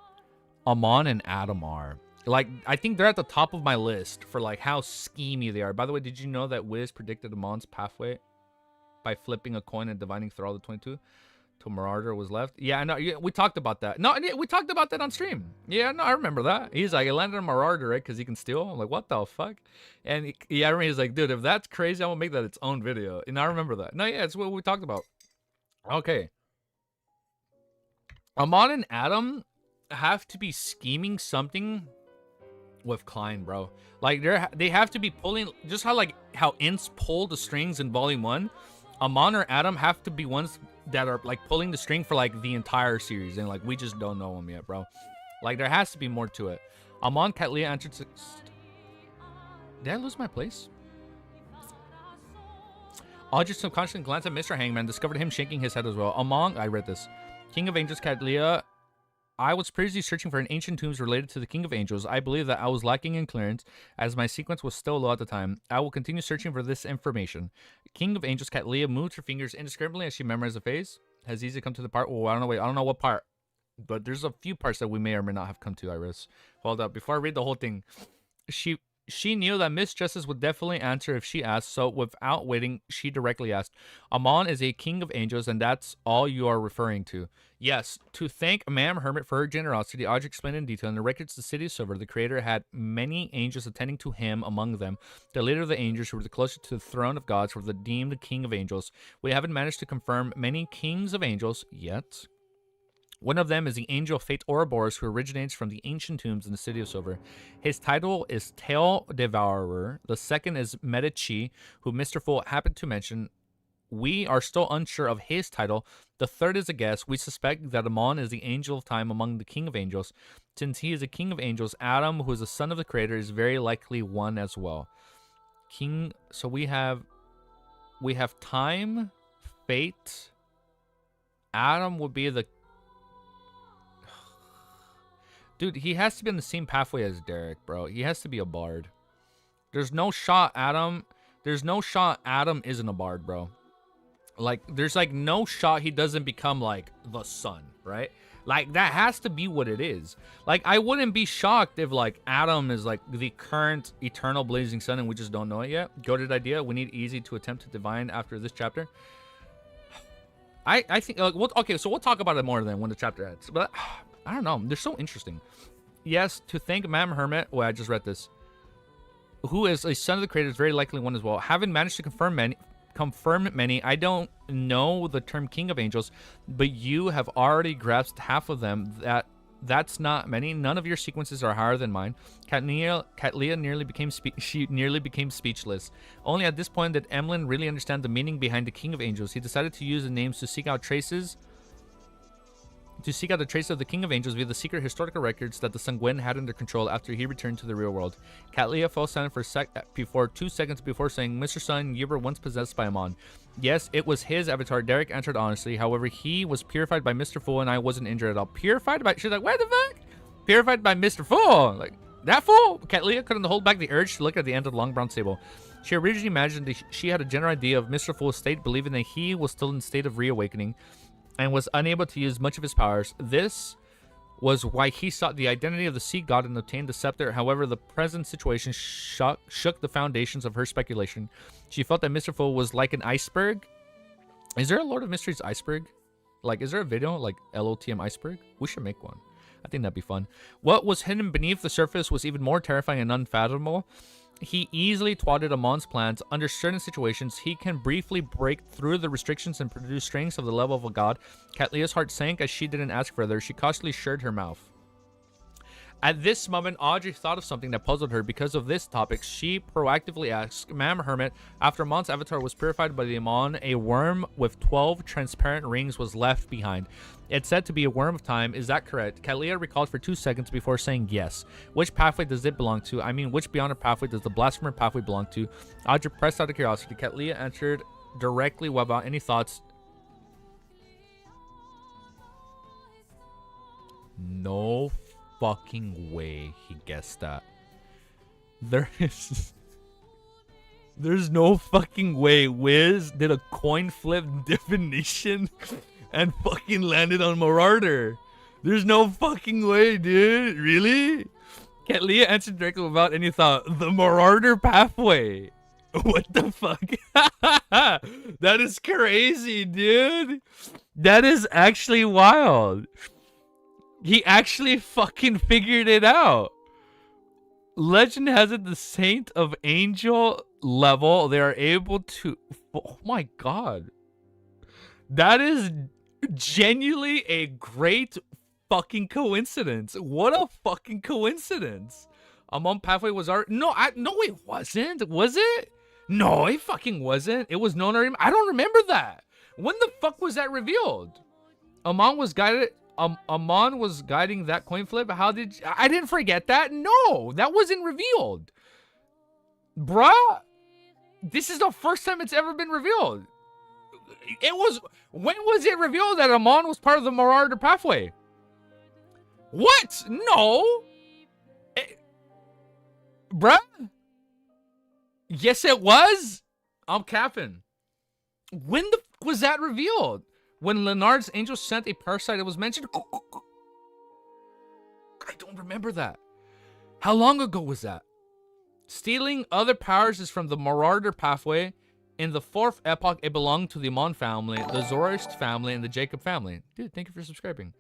Amon and Adam are. Like, I think they're at the top of my list for, like, how schemy they are. By the way, did you know that Wiz predicted Amon's pathway by flipping a coin and dividing through all the 22 till Marauder was left? Yeah, no, we talked about that. No, we talked about that on stream. Yeah, no, I remember that. He's like, it landed on Marauder, right? Because he can steal. I'm like, what the fuck? And I remember he's like, dude, if that's crazy, I'm going to make that its own video. And I remember that. No, yeah, it's what we talked about. Okay. Amon and Adam have to be scheming something with Klein, bro. Like, they have to be pulling, just how Ince pulled the strings in Volume 1. Amon or Adam have to be ones that are, like, pulling the string for, like, the entire series. And, like, we just don't know them yet, bro. Like, there has to be more to it. Amon, Katlia answered... Did I lose my place? Audrey subconsciously glanced at Mr. Hangman, discovered him shaking his head as well. I read this. King of Angels, Katlia. I was previously searching for an ancient tombs related to the King of Angels. I believe that I was lacking in clearance, as my sequence was still low at the time. I will continue searching for this information. King of Angels, Katlia moved her fingers indiscriminately as she memorized the phase. Has easy come to the part? Oh, I don't know. Wait, I don't know what part. But there's a few parts that we may or may not have come to, Iris. Hold up. Before I read the whole thing, She knew that Miss Justice would definitely answer if she asked, so without waiting, she directly asked, Amon is a king of angels, and that's all you are referring to. Yes, to thank Ma'am Hermit for her generosity, Audrey explained in detail. In the records of the city of Silver, the creator had many angels attending to him. Among them, the leader of the angels, who were the closest to the throne of gods, were the deemed king of angels. We haven't managed to confirm many kings of angels yet. One of them is the angel Fate Ouroboros, who originates from the ancient tombs in the city of Silver. His title is Tail Devourer. The second is Medici, who Mr. Fool happened to mention. We are still unsure of his title. The third is a guess. We suspect that Amon is the angel of time among the king of angels. Since he is a king of angels, Adam, who is the son of the creator, is very likely one as well. King. So we have time, fate. Adam would be the... Dude, he has to be on the same pathway as Derek, bro. He has to be a bard. There's no shot Adam isn't a bard, bro. Like, there's, like, no shot he doesn't become, like, the sun, right? Like, that has to be what it is. Like, I wouldn't be shocked if, like, Adam is, like, the current eternal blazing sun and we just don't know it yet. Goated idea. We need easy to attempt to divine after this chapter. I think okay, so we'll talk about it more then when the chapter ends. But I don't know, they're so interesting. Yes, to thank Mam Hermit. Well, I just read this. Who is a son of the creator is very likely one as well. Haven't managed to confirm many. I don't know the term King of Angels, but you have already grasped half of them. That's not many. None of your sequences are higher than mine. Katlia nearly became speechless. Only at this point did Emlyn really understand the meaning behind the King of Angels. He decided to use the names to seek out the traces of the King of Angels via the secret historical records that the Sanguine had under control after he returned to the real world. Katlia fell silent for 2 seconds before saying, Mr. Sun, you were once possessed by Amon. Yes, it was his avatar. Derek answered honestly. However, he was purified by Mr. Fool and I wasn't injured at all. Purified by... She's like, what the fuck? Purified by Mr. Fool. Like, that fool? Katlia couldn't hold back the urge to look at the end of the long brown sable. She originally imagined that she had a general idea of Mr. Fool's state, believing that he was still in a state of reawakening and was unable to use much of his powers. This was why he sought the identity of the sea god and obtained the scepter. However, the present situation shook the foundations of her speculation. She felt that Mr. Fool was like an iceberg. Is there a Lord of Mysteries iceberg? Like, is there a video like LOTM iceberg? We should make one. I think that'd be fun. What was hidden beneath the surface was even more terrifying and unfathomable. He easily thwarted Amon's plans. Under certain situations, he can briefly break through the restrictions and produce strengths of the level of a god. Katlia's heart sank as she didn't ask further. She cautiously shut her mouth. At this moment, Audrey thought of something that puzzled her. Because of this topic, she proactively asked Ma'am Hermit, after Amon's avatar was purified by the Amon, a worm with 12 transparent rings was left behind. It's said to be a worm of time. Is that correct? Katlia recalled for 2 seconds before saying yes. Which pathway does it belong to? I mean, which Beyonder pathway does the Blasphemer pathway belong to? Audrey pressed out of curiosity. Katlia answered directly without any thoughts. No fucking way he guessed that. There's no fucking way Wiz did a coin flip divination and fucking landed on Marauder. There's no fucking way, dude. Really? Katlia answered directly without any thought. The Marauder pathway. What the fuck? That is crazy, dude. That is actually wild. He actually fucking figured it out. Legend has it the Saint of Angel level. They are able to... Oh my god. That is genuinely a great fucking coincidence. What a fucking coincidence. Amon pathway was art. No, it wasn't. Was it? No, it fucking wasn't. It was known already. I don't remember that. When the fuck was that revealed? Amon was guided... Amon was guiding that coin flip. How did... I didn't forget that. No, that wasn't revealed. Bruh. This is the first time it's ever been revealed. It was... When was it revealed that Amon was part of the Marauder pathway? What? No. Bruh. Yes, it was. I'm capping. When the fuck was that revealed? When Leonard's angel sent a parasite, it was mentioned. I don't remember that. How long ago was that? Stealing other powers is from the Marauder pathway. In the 4th epoch, it belonged to the Amon family, the Zoroast family, and the Jacob family. Dude, thank you for subscribing.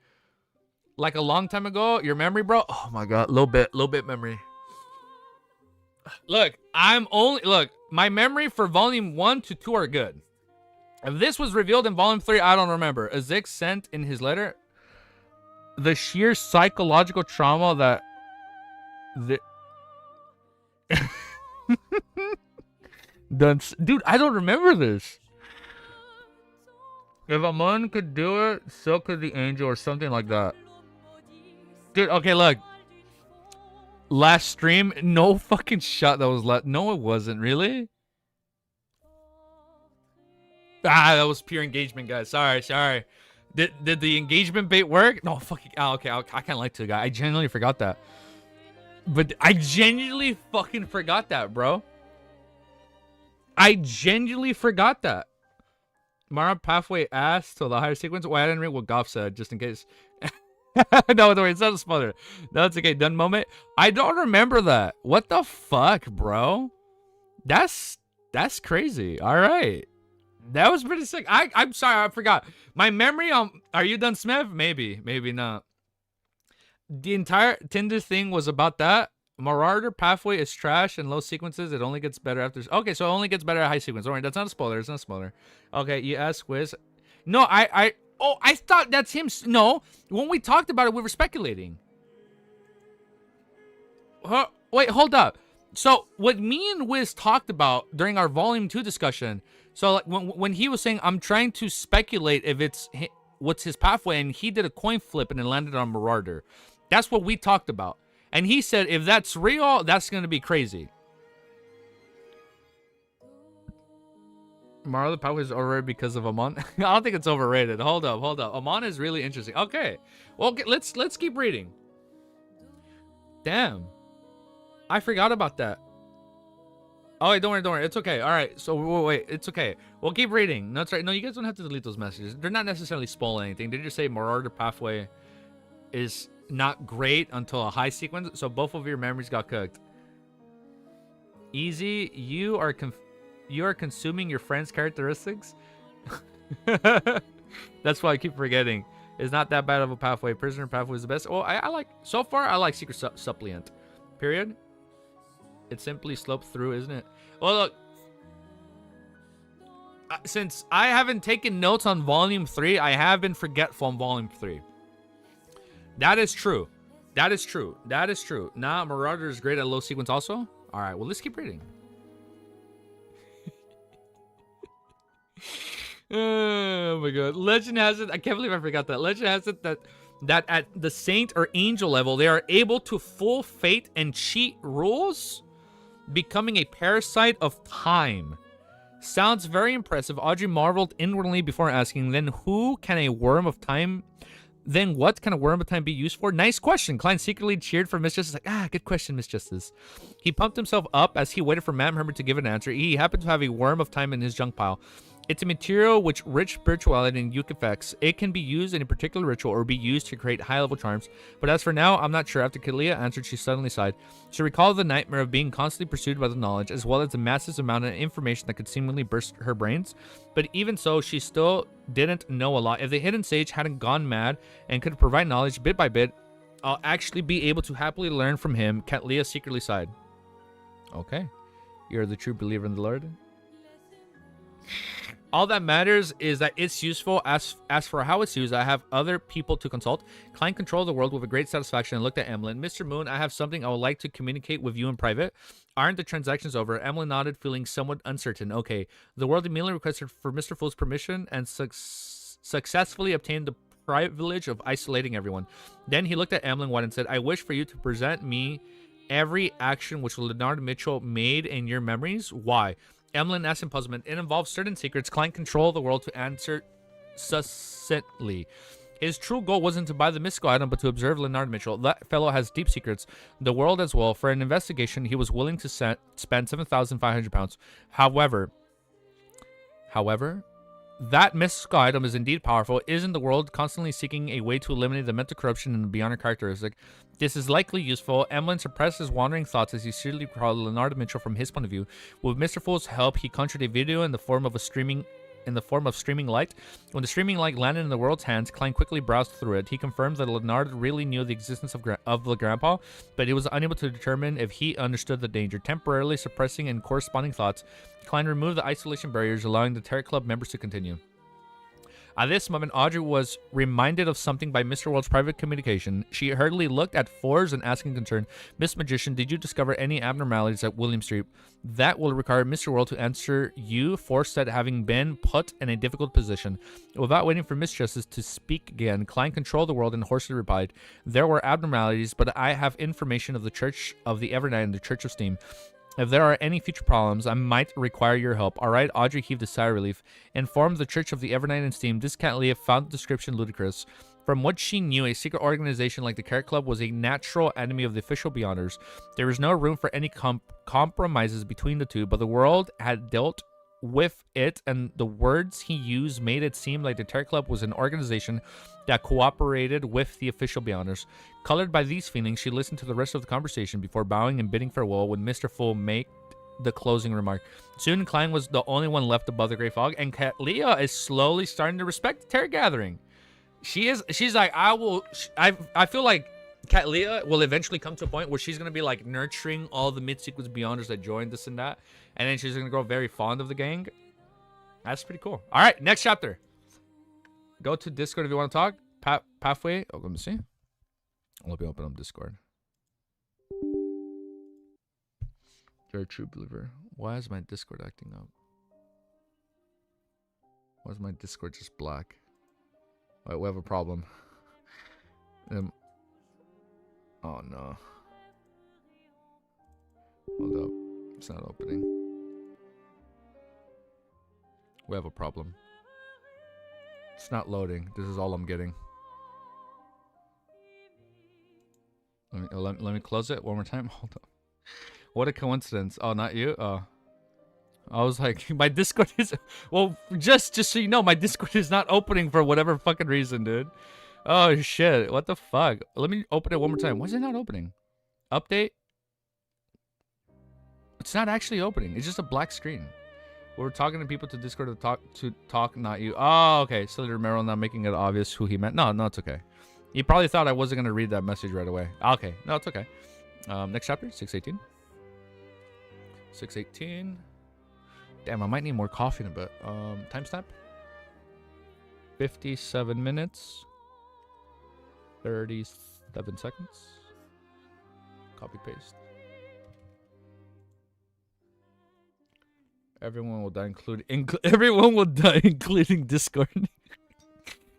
Like a long time ago, your memory, bro? Oh my god, little bit memory. Look, my memory for volume 1 to 2 are good. If this was revealed in volume 3, I don't remember. Azik sent in his letter the sheer psychological trauma that dude, I don't remember this. If Amon could do it, so could the angel or something like that. Dude, okay, look. Last stream, no fucking shot that was left. No, it wasn't, really? That was pure engagement, guys. Sorry. Did the engagement bait work? No, fucking... Oh, okay, I can't lie to the guy. I genuinely forgot that. But I genuinely fucking forgot that, bro. I genuinely forgot that. Mara pathway ass to the higher sequence. Wait, I didn't read what Goff said, just in case. No, wait, it's not a spoiler. No, it's okay. Done moment. I don't remember that. What the fuck, bro? That's crazy. All right. That was pretty sick. I'm sorry, I forgot. My memory on Are You Done, Smith? Maybe, maybe not. The entire Tinder thing was about that. Marauder Pathway is trash and low sequences. It only gets better after. Okay, so it only gets better at high sequence. All right, that's not a spoiler. It's not a spoiler. Okay, you ask Wiz. No, I thought that's him. No, when we talked about it, we were speculating. Wait, hold up. So what me and Wiz talked about during our Volume 2 discussion. So like when he was saying, I'm trying to speculate if it's what's his pathway, and he did a coin flip and it landed on Marauder. That's what we talked about. And he said, if that's real, that's going to be crazy. Marauder pathway is overrated because of Amon. I don't think it's overrated. Hold up. Amon is really interesting. Okay. Well, let's keep reading. Damn. I forgot about that. Oh, wait, don't worry. It's okay. All right. So, wait. It's okay. We'll keep reading. No, that's right. No, you guys don't have to delete those messages. They're not necessarily spoiling anything. They just say Marauder pathway is not great until a high sequence. So, both of your memories got cooked. Easy. You are consuming your friend's characteristics. That's why I keep forgetting. It's not that bad of a pathway. Prisoner pathway is the best. Oh, I like, so far, I like Secret Suppliant. Period. It simply sloped through, isn't it? Well, look. Since I haven't taken notes on Volume 3, I have been forgetful on Volume 3. That is true. Nah, Marauder is great at low sequence also. All right, well, let's keep reading. Oh, my God. Legend has it. I can't believe I forgot that. Legend has it that at the saint or angel level, they are able to full fate and cheat rules, becoming a parasite of time. Sounds very impressive. Audrey marveled inwardly before asking, then what can a worm of time be used for? Nice question. Klein secretly cheered for Miss Justice. Like, good question, Miss Justice. He pumped himself up as he waited for Madame Herbert to give an answer. He happened to have a worm of time in his junk pile. It's a material which rich spirituality and yuke effects. It can be used in a particular ritual or be used to create high-level charms. But as for now, I'm not sure. After Kalia answered, she suddenly sighed. She recalled the nightmare of being constantly pursued by the knowledge, as well as the massive amount of information that could seemingly burst her brains. But even so, she still didn't know a lot. If the hidden sage hadn't gone mad and could provide knowledge bit by bit, I'll actually be able to happily learn from him. Katlia secretly sighed. Okay. You're the true believer in the Lord? All that matters is that it's useful. As for how it's used, I have other people to consult. Klein controlled the world with a great satisfaction and looked at Emlyn. Mr. Moon, I have something I would like to communicate with you in private. Aren't the transactions over? Emlyn nodded, feeling somewhat uncertain. Okay. The world immediately requested for Mr. Fool's permission and successfully obtained the privilege of isolating everyone. Then he looked at Emlyn White and said, I wish for you to present me every action which Leonard Mitchell made in your memories. Why? Emlyn asked in puzzlement. It involves certain secrets. Klein controlled the world to answer succinctly. His true goal wasn't to buy the mystical item, but to observe Leonard Mitchell. That fellow has deep secrets. The world as well. For an investigation, he was willing to spend 7,500 pounds. However, that mystical item is indeed powerful. Isn't the world constantly seeking a way to eliminate the mental corruption and the beyond characteristic? This is likely useful. Emlyn suppressed his wandering thoughts as he seriously recalled Leonardo Mitchell from his point of view. With Mr. Fool's help, he conjured a video in the form of streaming light. When the streaming light landed in the world's hands, Klein quickly browsed through it. He confirmed that Leonard really knew the existence of the grandpa, but he was unable to determine if he understood the danger. Temporarily suppressing and corresponding thoughts, Klein removed the isolation barriers, allowing the Terror Club members to continue. At this moment, Audrey was reminded of something by Mr. World's private communication. She hurriedly looked at Forbes and asked in concern, Miss Magician, did you discover any abnormalities at William Street? That will require Mr. World to answer you, Force said, having been put in a difficult position. Without waiting for Miss Justice to speak again, Klein controlled the world and hoarsely replied, there were abnormalities, but I have information of the Church of the Evernight and the Church of Steam. If there are any future problems, I might require your help. All right, Audrey heaved a sigh of relief. Informed the Church of the Evernight and Steam, this Cat Leah found the description ludicrous. From what she knew, a secret organization like the Carrot Club was a natural enemy of the official Beyonders. There was no room for any compromises between the two, but the world had dealt with it, and the words he used made it seem like the Terror Club was an organization that cooperated with the official Beyonders. Colored by these feelings, she listened to the rest of the conversation before bowing and bidding farewell when Mr. Fool made the closing remark. Soon Klein was the only one left above the Great Fog, and Katlia is slowly starting to respect the Terror Gathering. She's like, I feel like Katlia will eventually come to a point where she's going to be like nurturing all the mid-sequence Beyonders that joined this and that, and then she's going to grow very fond of the gang. That's pretty cool. All right, next chapter. Go to Discord if you want to talk. Pathway. Oh, let me see. Let me open up Discord. You're a true believer. Why is my Discord acting up? Why is my Discord just black? Wait, we have a problem. Oh no. Hold up. It's not opening. We have a problem. It's not loading. This is all I'm getting. Let me close it one more time. Hold up. What a coincidence. Oh, not you? Oh. I was like, my Discord is... Well, just so you know, my Discord is not opening for whatever fucking reason, dude. Oh, shit. What the fuck? Let me open it one more time. Why is it not opening? Update? It's not actually opening. It's just a black screen. We're talking to people to Discord to talk, not you. Oh, okay. So Romero not making it obvious who he meant. No, it's okay. He probably thought I wasn't going to read that message right away. Okay. No, it's okay. Next chapter, 618. 618. Damn, I might need more coffee in a bit. Timestamp. 57 minutes. 37 seconds. Copy paste. Everyone will die, everyone will die, including Discord.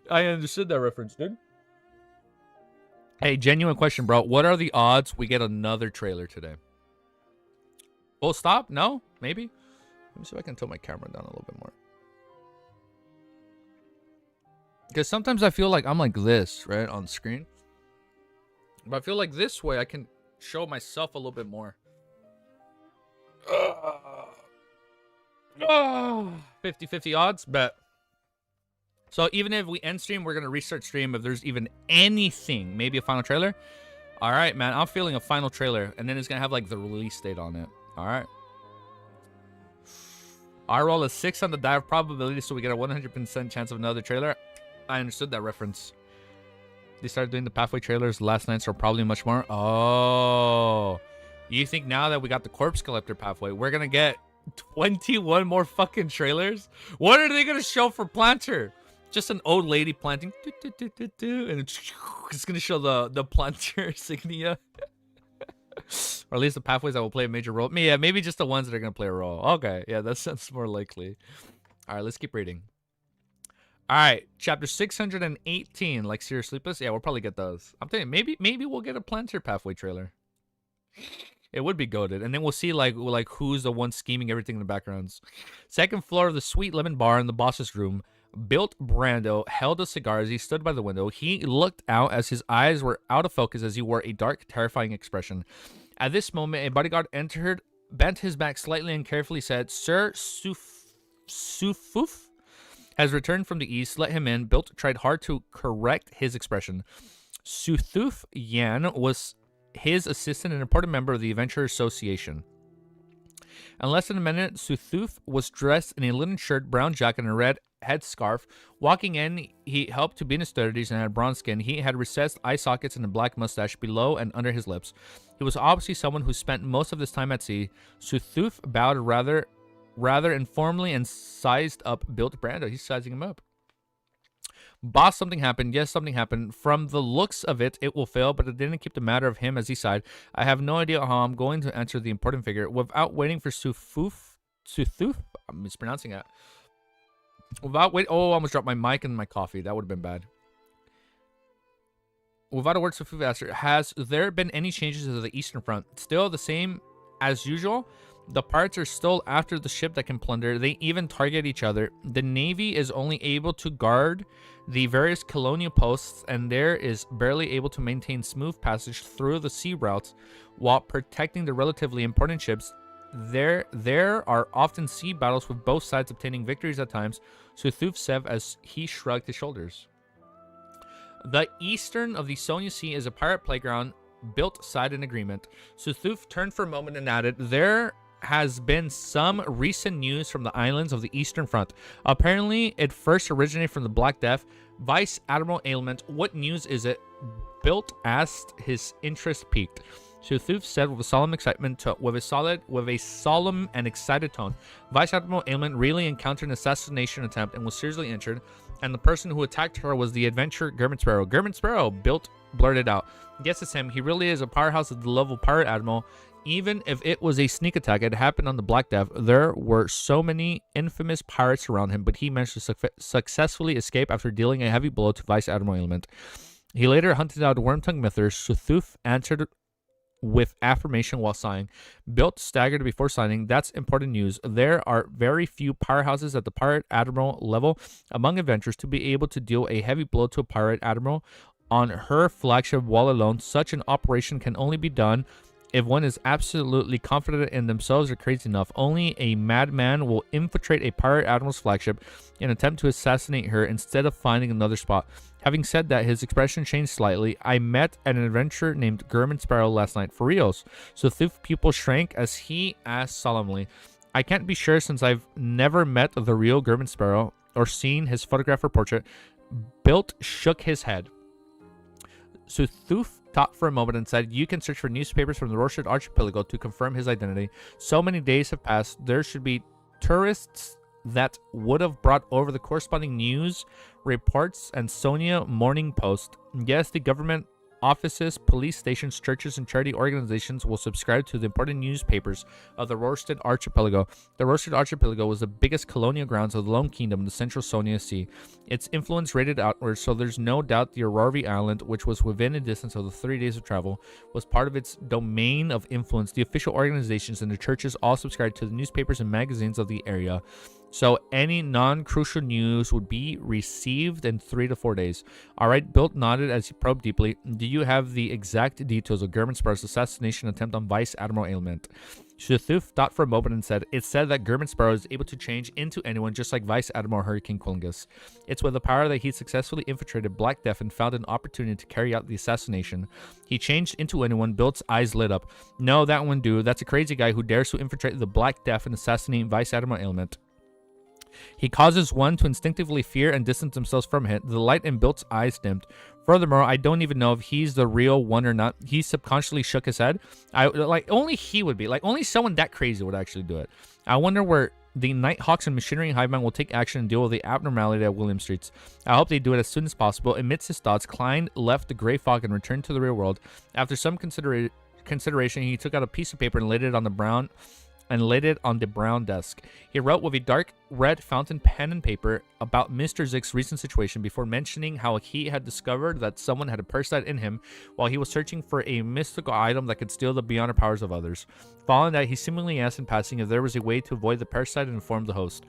I understood that reference, dude. Hey, genuine question, bro. What are the odds we get another trailer today? Full stop? No? Maybe? Let me see if I can tilt my camera down a little bit more. Because sometimes I feel like I'm like this, right, on screen. But I feel like this way I can show myself a little bit more. 50-50 odds, bet. So even if we end stream, we're going to restart stream if there's even anything. Maybe a final trailer. All right, man. I'm feeling a final trailer. And then it's going to have like the release date on it. All right. I roll a 6 on the die of probability, so we get a 100% chance of another trailer. I understood that reference. They started doing the Pathway trailers last night, so probably much more. Oh. You think now that we got the Corpse Collector Pathway, we're going to get 21 more fucking trailers? What are they going to show for Planter? Just an old lady planting. And it's going to show the Planter insignia. Or at least the pathways that will play a major role. Yeah, maybe just the ones that are going to play a role. Okay, yeah, that sounds more likely. All right, let's keep reading. All right, chapter 618. Like Serious Sleepless? Yeah, we'll probably get those. I'm telling you, maybe we'll get a Planter Pathway trailer. It would be goated. And then we'll see like who's the one scheming everything in the backgrounds. Second floor of the Sweet Lemon Bar in the boss's room. Built Brando held a cigar as he stood by the window. He looked out as his eyes were out of focus as he wore a dark, terrifying expression. At this moment, a bodyguard entered, bent his back slightly, and carefully said, "Sir Sufuf has returned from the east. Let him in." Built tried hard to correct his expression. Sufuf Yan was his assistant and important member of the Adventure Association. In less than a minute, Sufuf was dressed in a linen shirt, brown jacket, and a red headscarf. Walking in, he helped to be in his 30s and had bronze skin. He had recessed eye sockets and a black mustache below and under his lips. He was obviously someone who spent most of his time at sea. Sufuf bowed rather informally and sized up Built Brando. He's sizing him up. "Boss, something happened." "Yes, something happened. From the looks of it, it will fail, but it didn't keep the matter of him," as he sighed. "I have no idea how I'm going to answer the important figure." Without waiting for Sufuf, I'm mispronouncing it. Without wait, oh, I almost dropped my mic and my coffee. That would have been bad. Without a word, Sufuf asked her, "Has there been any changes to the Eastern Front?" "Still the same as usual. The pirates are still after the ship that can plunder. They even target each other. The Navy is only able to guard the various colonial posts, and there is barely able to maintain smooth passage through the sea routes while protecting the relatively important ships. There are often sea battles with both sides obtaining victories at times." Sufuf said as he shrugged his shoulders. "The eastern of the Sonia Sea is a pirate playground." Built sighed in agreement. Sufuf turned for a moment and added, "There has been some recent news from the islands of the Eastern Front. Apparently, it first originated from the Black Death. Vice Admiral Ailment, what news is it? Built asked, his interest peaked. Suthuf said with a with a solemn and excited tone. Vice Admiral Ailment really encountered an assassination attempt and was seriously injured, and the person who attacked her was the adventurer German Sparrow. German Sparrow blurted out, "Yes, it's him. He really is a powerhouse at the level of pirate admiral. Even if it was a sneak attack, it happened on the Black Death. There were so many infamous pirates around him, but he managed to successfully escape after dealing a heavy blow to Vice Admiral Ailment. He later hunted out Wormtongue Mithers." Suthuf answered with affirmation while sighing. Built staggered before signing. "That's important news. There are very few powerhouses at the pirate admiral level among adventurers to be able to deal a heavy blow to a pirate admiral on her flagship wall alone. Such an operation can only be done if one is absolutely confident in themselves or crazy enough. Only a madman will infiltrate a pirate admiral's flagship and attempt to assassinate her instead of finding another spot." Having said that, his expression changed slightly. "I met an adventurer named German Sparrow last night for reals." So Thuf's pupil shrank as he asked solemnly, "I can't be sure since I've never met the real German Sparrow or seen his photograph or portrait." Built shook his head. So Thuf thought for a moment and said, "You can search for newspapers from the Rorschach Archipelago to confirm his identity. So many days have passed. There should be tourists that would have brought over the corresponding news reports and Sonia Morning Post. Yes, the government offices, police stations, churches, and charity organizations will subscribe to the important newspapers of the Rorschach Archipelago. The Rorschach Archipelago was the biggest colonial grounds of the Lone Kingdom in the central Sonia Sea. Its influence radiated outwards, so there's no doubt the Aurorvi Island, which was within a distance of the 3 days of travel, was part of its domain of influence. The official organizations and the churches all subscribed to the newspapers and magazines of the area, so any non-crucial news would be received in 3 to 4 days. All right," Built nodded as he probed deeply. "Do you have the exact details of German Sparrow's assassination attempt on Vice Admiral Ailment?" Suthuf thought for a moment and said, "It's said that German Sparrow is able to change into anyone just like Vice Admiral Hurricane Quillingus. It's with the power that he successfully infiltrated Black Death and found an opportunity to carry out the assassination. He changed into anyone." Built's eyes lit up. "No, that won't do. That's a crazy guy who dares to infiltrate the Black Death and assassinate Vice Admiral Ailment. He causes one to instinctively fear and distance themselves from it." The light in Built's eyes dimmed. "Furthermore, I don't even know if he's the real one or not." He subconsciously shook his head. Only he would be. Only someone that crazy would actually do it. "I wonder where the Nighthawks and Machinery Hiveman will take action and deal with the abnormality at William Streets. I hope they do it as soon as possible." Amidst his thoughts, Klein left the gray fog and returned to the real world. After some consideration, he took out a piece of paper and laid it on the brown desk. He wrote with a dark red fountain pen and paper about Mr. Zick's recent situation before mentioning how he had discovered that someone had a parasite in him while he was searching for a mystical item that could steal the beyond powers of others. Following that, he seemingly asked in passing if there was a way to avoid the parasite and inform the host.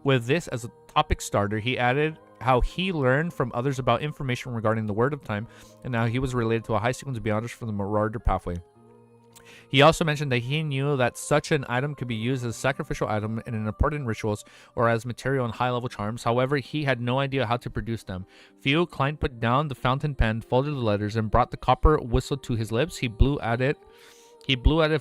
With this as a topic starter, he added how he learned from others about information regarding the Word of Time and how he was related to a high sequence of beyonders from the Marauder pathway. He also mentioned that he knew that such an item could be used as a sacrificial item in important rituals or as material in high-level charms. However, he had no idea how to produce them. Klein put down the fountain pen, folded the letters, and brought the copper whistle to his lips. He blew at it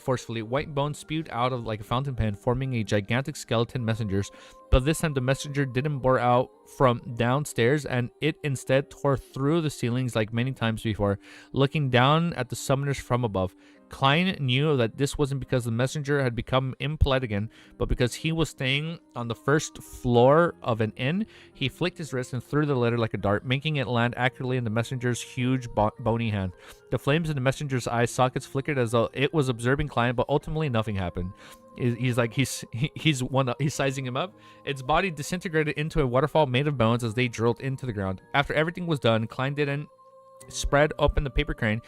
forcefully. White bones spewed out of like a fountain pen, forming a gigantic skeleton messengers. But this time the messenger didn't bore out from downstairs, and it instead tore through the ceilings like many times before, looking down at the summoners from above. Klein knew that this wasn't because the messenger had become impolite again, but because he was staying on the first floor of an inn. He flicked his wrist and threw the letter like a dart, making it land accurately in the messenger's huge bony hand. The flames in the messenger's eye sockets flickered as though it was observing Klein, but ultimately nothing happened. He's sizing him up. Its body disintegrated into a waterfall made of bones as they drilled into the ground. After everything was done, Klein didn't spread open the paper crane.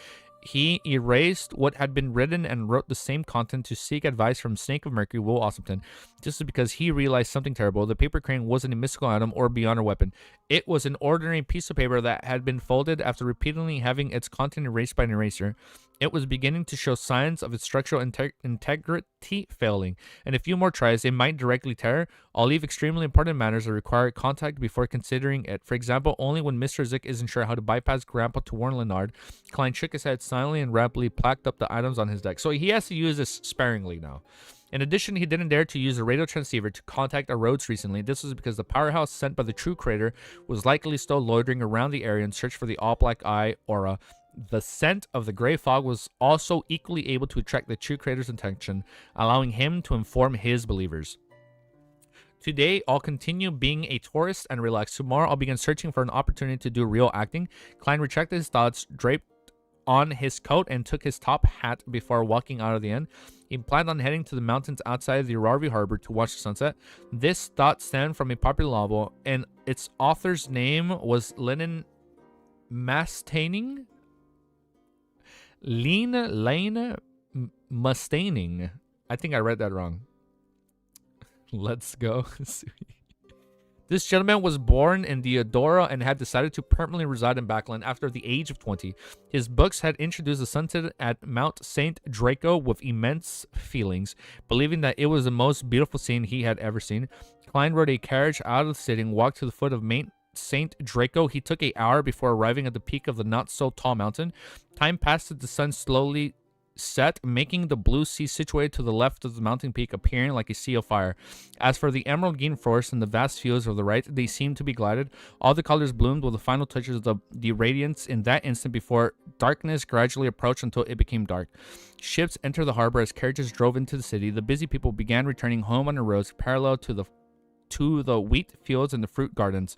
He erased what had been written and wrote the same content to seek advice from Snake of Mercury, Will Ossipton, just because he realized something terrible. The paper crane wasn't a mystical item or beyond a weapon. It was an ordinary piece of paper that had been folded after repeatedly having its content erased by an eraser. It was beginning to show signs of its structural integrity failing, and a few more tries, it might directly tear. I'll leave extremely important matters that require contact before considering it. For example, only when Mr. Zick isn't sure how to bypass Grandpa to warn Leonard. Klein shook his head silently and rapidly packed up the items on his deck. So he has to use this sparingly now. In addition, he didn't dare to use a radio transceiver to contact our roads recently. This was because the powerhouse sent by the true creator was likely still loitering around the area in search for the all-black eye aura. The scent of the gray fog was also equally able to attract the true creator's attention, allowing him to inform his believers. Today, I'll continue being a tourist and relax. Tomorrow, I'll begin searching for an opportunity to do real acting. Klein retracted his thoughts, draped on his coat, and took his top hat before walking out of the inn. He planned on heading to the mountains outside the Rarvi harbor to watch the sunset. This thought stemmed from a popular novel, and its author's name was Lane Mustaining. I think I read that wrong. Let's go. This gentleman was born in Theodora and had decided to permanently reside in Backland after the age of 20. His books had introduced the sunset at Mount St. Draco with immense feelings, believing that it was the most beautiful scene he had ever seen. Klein rode a carriage out of the city and walked to the foot of Mount St. Draco. He took an hour before arriving at the peak of the not-so-tall mountain. Time passed as the sun slowly set, making the blue sea situated to the left of the mountain peak appearing like a sea of fire. As for the emerald green forest and the vast fields of the right, they seemed to be glided. All the colors bloomed with the final touches of the radiance in that instant before darkness gradually approached until it became dark. Ships entered the harbor as carriages drove into the city. The busy people began returning home on the roads parallel to the wheat fields and the fruit gardens.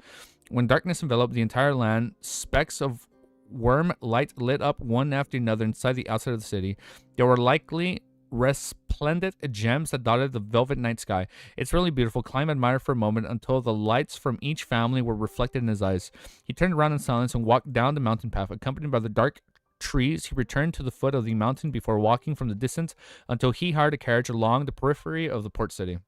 When darkness enveloped the entire land, specks of worm light lit up one after another inside the outside of the city. There were likely resplendent gems that dotted the velvet night sky. It's really beautiful. Klein admired for a moment until the lights from each family were reflected in his eyes. He turned around in silence and walked down the mountain path. Accompanied by the dark trees, he returned to the foot of the mountain before walking from the distance until he hired a carriage along the periphery of the port city.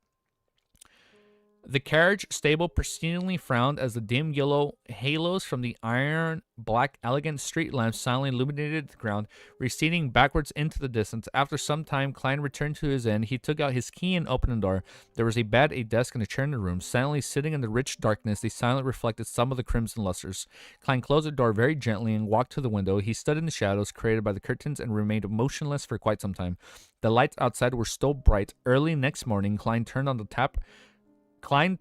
The carriage stable pristinely frowned as the dim yellow halos from the iron black elegant street lamps silently illuminated the ground, receding backwards into the distance. After some time, Klein returned to his inn. He took out his key and opened the door. There was a bed, a desk, and a chair in the room. Silently sitting in the rich darkness, they silently reflected some of the crimson lustres. Klein closed the door very gently and walked to the window. He stood in the shadows created by the curtains and remained motionless for quite some time. The lights outside were still bright. Early next morning, Klein turned on the tap and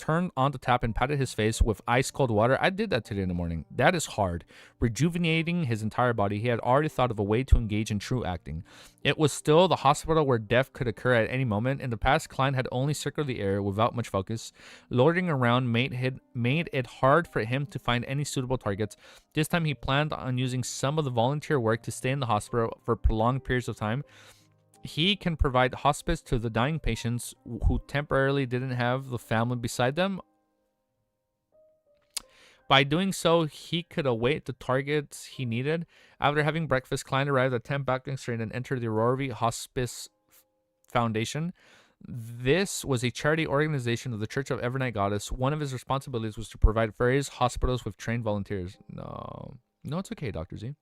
patted his face with ice-cold water. I did that today in the morning. That is hard. Rejuvenating his entire body, he had already thought of a way to engage in true acting. It was still the hospital where death could occur at any moment. In the past, Klein had only circled the area without much focus. Loitering around made it hard for him to find any suitable targets. This time, he planned on using some of the volunteer work to stay in the hospital for prolonged periods of time. He can provide hospice to the dying patients who temporarily didn't have the family beside them. By doing so, he could await the targets he needed. After having breakfast, Klein arrived at 10 Backling Street and entered the Rorvi Hospice Foundation. This was a charity organization of the Church of Evernight Goddess. One of his responsibilities was to provide various hospitals with trained volunteers. No, it's okay, Dr. Z.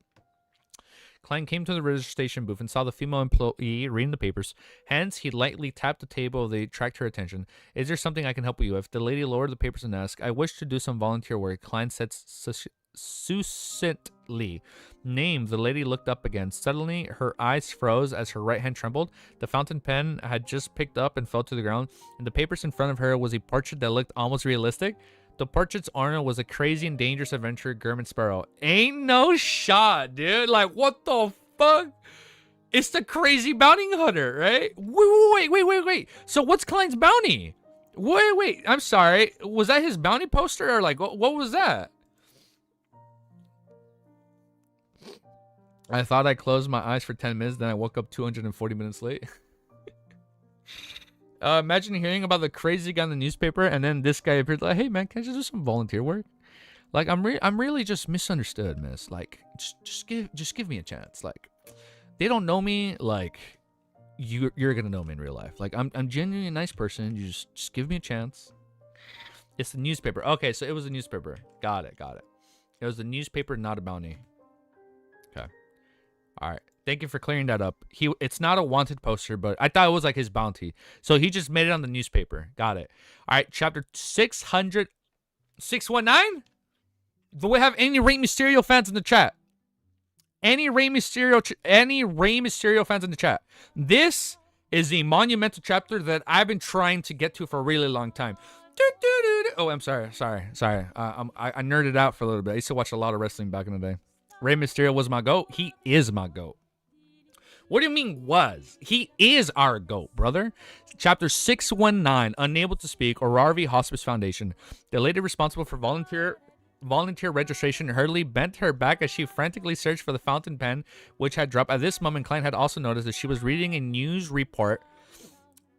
Klein came to the registration booth and saw the female employee reading the papers. Hence, he lightly tapped the table. They attracted her attention. "Is there something I can help you with?" The lady lowered the papers and asked. "I wish to do some volunteer work," Klein said succinctly. "Name." The lady looked up again. Suddenly, her eyes froze as her right hand trembled. The fountain pen had just picked up and fell to the ground. In the papers in front of her was a portrait that looked almost realistic. The portrait's owner was a crazy and dangerous adventurer, German Sparrow. Ain't no shot, dude. Like, what the fuck? It's the crazy bounty hunter, right? Wait. So what's Klein's bounty? Wait. I'm sorry. Was that his bounty poster or like, what was that? I thought I closed my eyes for 10 minutes, then I woke up 240 minutes late. Imagine hearing about the crazy guy in the newspaper, and then this guy appeared like, "Hey man, can I just do some volunteer work? Like, I'm really just misunderstood, miss. Like, just give me a chance. Like, they don't know me. Like, you're gonna know me in real life. Like, I'm genuinely a nice person. You just give me a chance." It's the newspaper. Okay, so it was a newspaper. Got it. It was a newspaper, not a bounty. Okay. All right. Thank you for clearing that up. It's not a wanted poster, but I thought it was like his bounty. So he just made it on the newspaper. Got it. All right, chapter 619? Do we have any Rey Mysterio fans in the chat? Any Rey Mysterio fans in the chat? This is the monumental chapter that I've been trying to get to for a really long time. Oh, I'm sorry. I nerded out for a little bit. I used to watch a lot of wrestling back in the day. Rey Mysterio was my GOAT. He is my GOAT. What do you mean was? He is our GOAT, brother. Chapter 619, Unable to Speak, Oravi Hospice Foundation. The lady responsible for volunteer registration hurriedly bent her back as she frantically searched for the fountain pen, which had dropped. At this moment, Klein had also noticed that she was reading a news report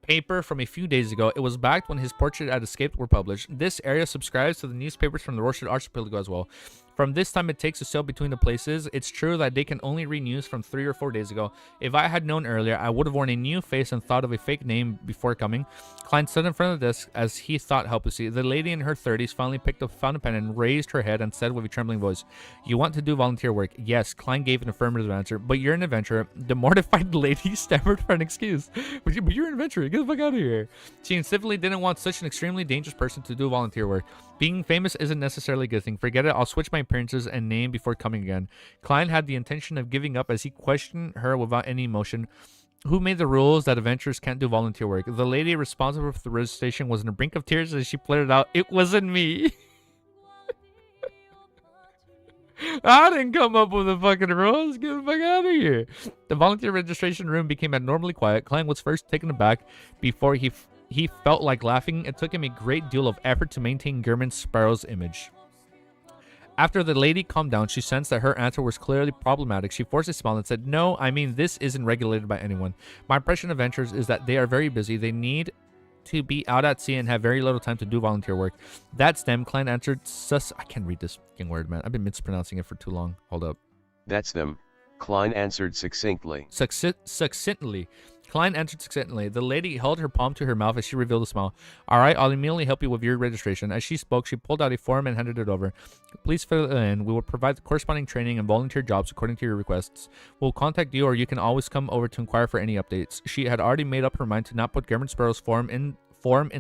paper from a few days ago. It was back when his portrait had escaped were published. This area subscribes to the newspapers from the Rothschild Archipelago as well. From this time it takes to sail between the places. It's true that they can only read news from 3 or 4 days ago. If I had known earlier, I would have worn a new face and thought of a fake name before coming. Klein stood in front of the desk as he thought helplessly. The lady in her 30s finally picked up a fountain pen and raised her head and said with a trembling voice, "You want to do volunteer work?" Yes, Klein gave an affirmative answer. "But you're an adventurer." The mortified lady stammered for an excuse. But you're an adventurer. Get the fuck out of here. She instinctively didn't want such an extremely dangerous person to do volunteer work. Being famous isn't necessarily a good thing. Forget it. I'll switch my appearances and name before coming again. Klein had the intention of giving up as he questioned her without any emotion. Who made the rules that adventurers can't do volunteer work? The lady responsible for the registration was on the brink of tears as she blurted out, "It wasn't me." I didn't come up with the fucking rules. Get the fuck out of here. The volunteer registration room became abnormally quiet. Klein was first taken aback before he felt like laughing. It took him a great deal of effort to maintain German Sparrow's image. After the lady calmed down, she sensed that her answer was clearly problematic. She forced a smile and said, "No, I mean, this isn't regulated by anyone. My impression of adventurers is that they are very busy. They need to be out at sea and have very little time to do volunteer work." That's them, Klein answered. I can't read this fucking word, man. I've been mispronouncing it for too long. Hold up. That's them, Klein answered succinctly. Succinctly. Klein answered succinctly. The lady held her palm to her mouth as she revealed a smile. "All right, I'll immediately help you with your registration." As she spoke, she pulled out a form and handed it over. "Please fill it in. We will provide the corresponding training and volunteer jobs according to your requests. We'll contact you, or you can always come over to inquire for any updates." She had already made up her mind to not put German Sparrow's form in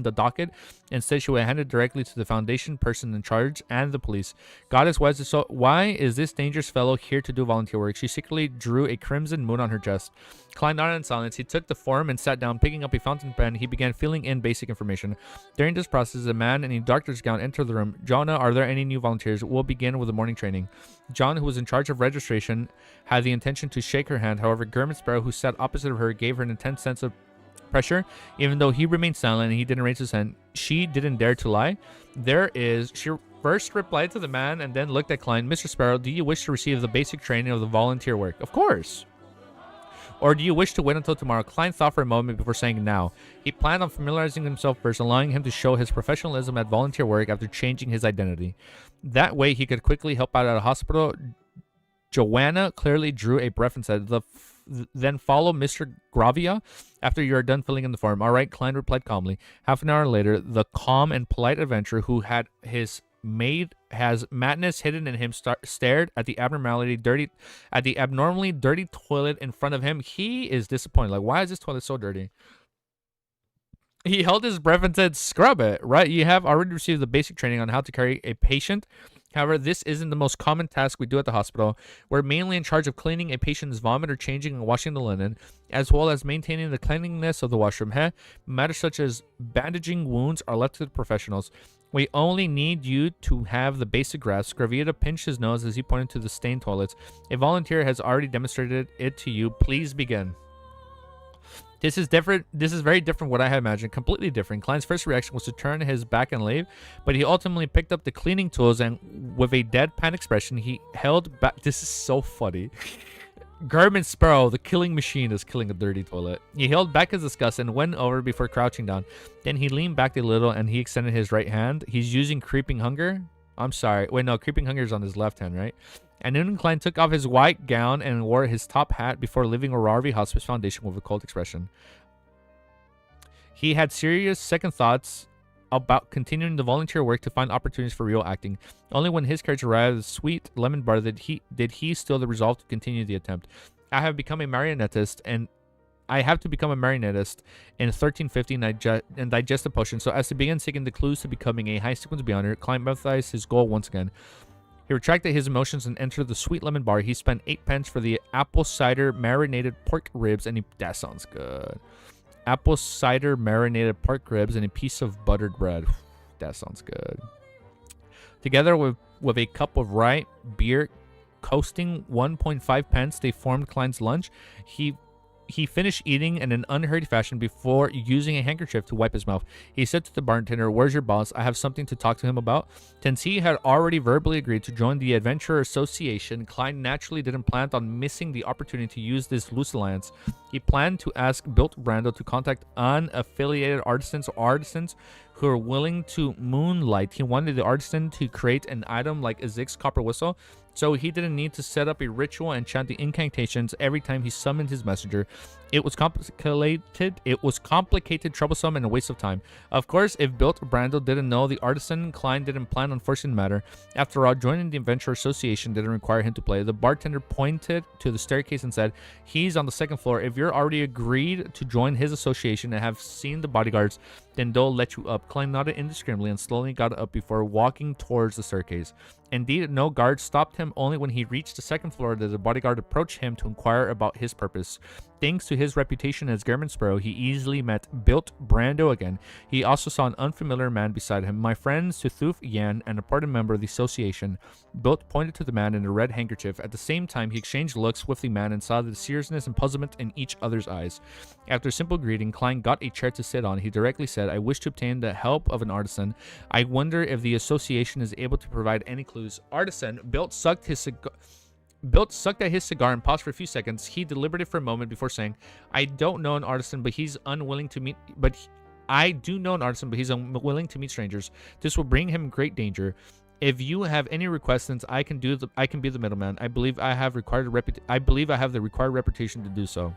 the docket. Instead, she would hand it directly to the foundation person in charge and the police. Goddess, why is this dangerous fellow here to do volunteer work? She secretly drew a crimson moon on her chest. Klein nodded in silence. He took the form and sat down. Picking up a fountain pen, he began filling in basic information. During this process, a man in a doctor's gown entered the room. "Jonna, are there any new volunteers? We'll begin with the morning training." John, who was in charge of registration, had the intention to shake her hand. However, German Sparrow, who sat opposite of her, gave her an intense sense of pressure. Even though he remained silent and he didn't raise his hand, she didn't dare to lie. She first replied to the man and then looked at Klein. "Mr. Sparrow, do you wish to receive the basic training of the volunteer work?" "Of course." "Or do you wish to wait until tomorrow?" Klein thought for a moment before saying now. He planned on familiarizing himself first, allowing him to show his professionalism at volunteer work after changing his identity. That way he could quickly help out at a hospital. Joanna clearly drew a breath and said, "Then follow Mr. Gravia after you are done filling in the form." "All right," Klein replied calmly. Half an hour later, the calm and polite adventurer who has madness hidden in him stared at the abnormally dirty toilet in front of him. He is disappointed. Like, why is this toilet so dirty? He held his breath and said, "Scrub it, right? You have already received the basic training on how to carry a patient. However, this isn't the most common task we do at the hospital. We're mainly in charge of cleaning a patient's vomit or changing and washing the linen, as well as maintaining the cleanliness of the washroom. Matters such as bandaging wounds are left to the professionals. We only need you to have the basic grasp." Gravita pinched his nose as he pointed to the stained toilets. "A volunteer has already demonstrated it to you. Please begin." This is different. This is very different what I had imagined. Completely different. Klein's first reaction was to turn his back and leave, but he ultimately picked up the cleaning tools and with a deadpan expression, he held back. This is so funny. German Sparrow, the killing machine, is killing a dirty toilet. He held back his disgust and went over before crouching down. Then he leaned back a little and he extended his right hand. He's using Creeping Hunger. I'm sorry. Wait, no, Creeping Hunger is on his left hand, right? And then Klein took off his white gown and wore his top hat before leaving Oravi Hospice Foundation with a cold expression. He had serious second thoughts about continuing the volunteer work to find opportunities for real acting. Only when his carriage arrived at the sweet lemon bar did he still the resolve to continue the attempt. I have to become a marionettist in 1350 and digest the potion, so as to begin seeking the clues to becoming a high sequence beyonder. Klein emphasized his goal once again. He retracted his emotions and entered the sweet lemon bar. He spent 8 pence for the apple cider marinated pork ribs, and that sounds good. apple cider marinated pork ribs, and a piece of buttered bread. That sounds good. Together with a cup of rye beer, costing 1.5 pence, they formed Klein's lunch. He finished eating in an unhurried fashion before using a handkerchief to wipe his mouth. He said to the bartender, "Where's your boss? I have something to talk to him about." Since he had already verbally agreed to join the Adventurer Association, Klein naturally didn't plan on missing the opportunity to use this loose alliance. He planned to ask Built Brando to contact unaffiliated artisans or artisans who are willing to moonlight. He wanted the artisan to create an item like a Zig's copper whistle, so he didn't need to set up a ritual and chant the incantations every time he summoned his messenger. It was complicated, troublesome, and a waste of time. Of course, if Built Brando didn't know the artisan, Klein didn't plan on forcing the matter. After all, joining the Adventure Association didn't require him to play. The bartender pointed to the staircase and said, "He's on the second floor. If you're already agreed to join his association and have seen the bodyguards, then they'll let you up." Klein nodded indiscriminately and slowly got up before walking towards the staircase. Indeed, no guard stopped him. Only when he reached the second floor did the bodyguard approach him to inquire about his purpose. Thanks to his reputation as German Sparrow, he easily met Built Brando again. He also saw an unfamiliar man beside him. "My friend Suthuf Yan, an important member of the association." Built pointed to the man in the red handkerchief. At the same time, he exchanged looks with the man and saw the seriousness and puzzlement in each other's eyes. After a simple greeting, Klein got a chair to sit on. He directly said, "I wish to obtain the help of an artisan. I wonder if the association is able to provide any clues." Artisan. Built sucked at his cigar and paused for a few seconds. He deliberated for a moment before saying, "I don't know an artisan, but he's unwilling to meet. I do know an artisan, but he's unwilling to meet strangers. This will bring him great danger. If you have any requests, since I can be the middleman. I believe I have the required reputation to do so."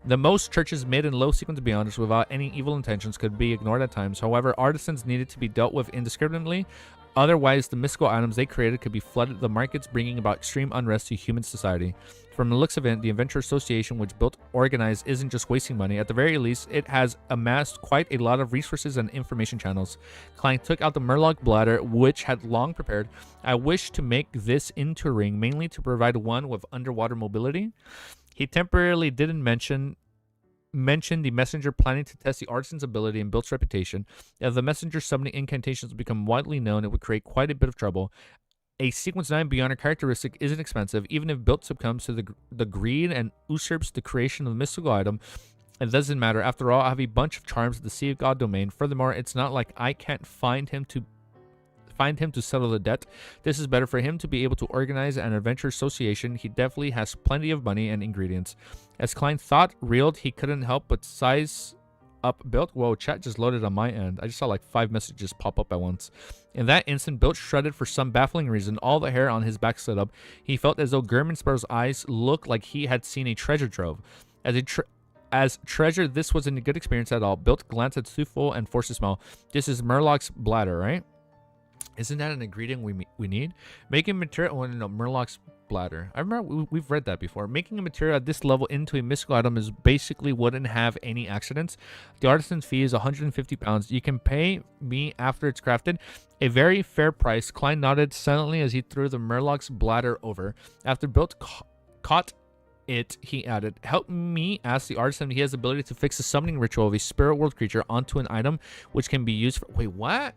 The most churches mid and low sequence beyonders without any evil intentions could be ignored at times. However, artisans needed to be dealt with indiscriminately. Otherwise, the mystical items they created could be flooded the markets, bringing about extreme unrest to human society. From the looks of it, the Adventure Association, which Built organized, isn't just wasting money. At the very least, it has amassed quite a lot of resources and information channels. Klein took out the Murloc bladder, which had long prepared. "I wish to make this into a ring, mainly to provide one with underwater mobility." He temporarily didn't mention the messenger, planning to test the artisan's ability and Built's reputation. If the messenger summoning incantations become widely known, it would create quite a bit of trouble. A Sequence 9 Beyonder characteristic isn't expensive. Even if Built succumbs to the greed and usurps the creation of the mystical item, it doesn't matter. After all, I have a bunch of charms at the Sea of God domain. Furthermore, it's not like I can't find him to settle the debt. This is better for him to be able to organize an adventure association. He definitely has plenty of money and ingredients. As Klein's thought reeled, he couldn't help but size up Built. Whoa, chat just loaded on my end. I just saw like 5 messages pop up at once. In that instant, Built shredded for some baffling reason. All the hair on his back stood up. He felt as though German Sparrow's eyes looked like he had seen a treasure trove. As treasure, this wasn't a good experience at all. Built glanced at Sufol and forced a smile. "This is Murloc's bladder, right? Isn't that an ingredient we need? Making material..." Oh, no, Murloc's bladder. I remember we've read that before. Making a material at this level into a mystical item is basically wouldn't have any accidents. The artisan's fee is 150 pounds. You can pay me after it's crafted. A very fair price. Klein nodded silently as he threw the Murloc's bladder over. After Built caught it, he added, "Help me ask the artisan if he has the ability to fix the summoning ritual of a spirit world creature onto an item which can be used for..." Wait, what?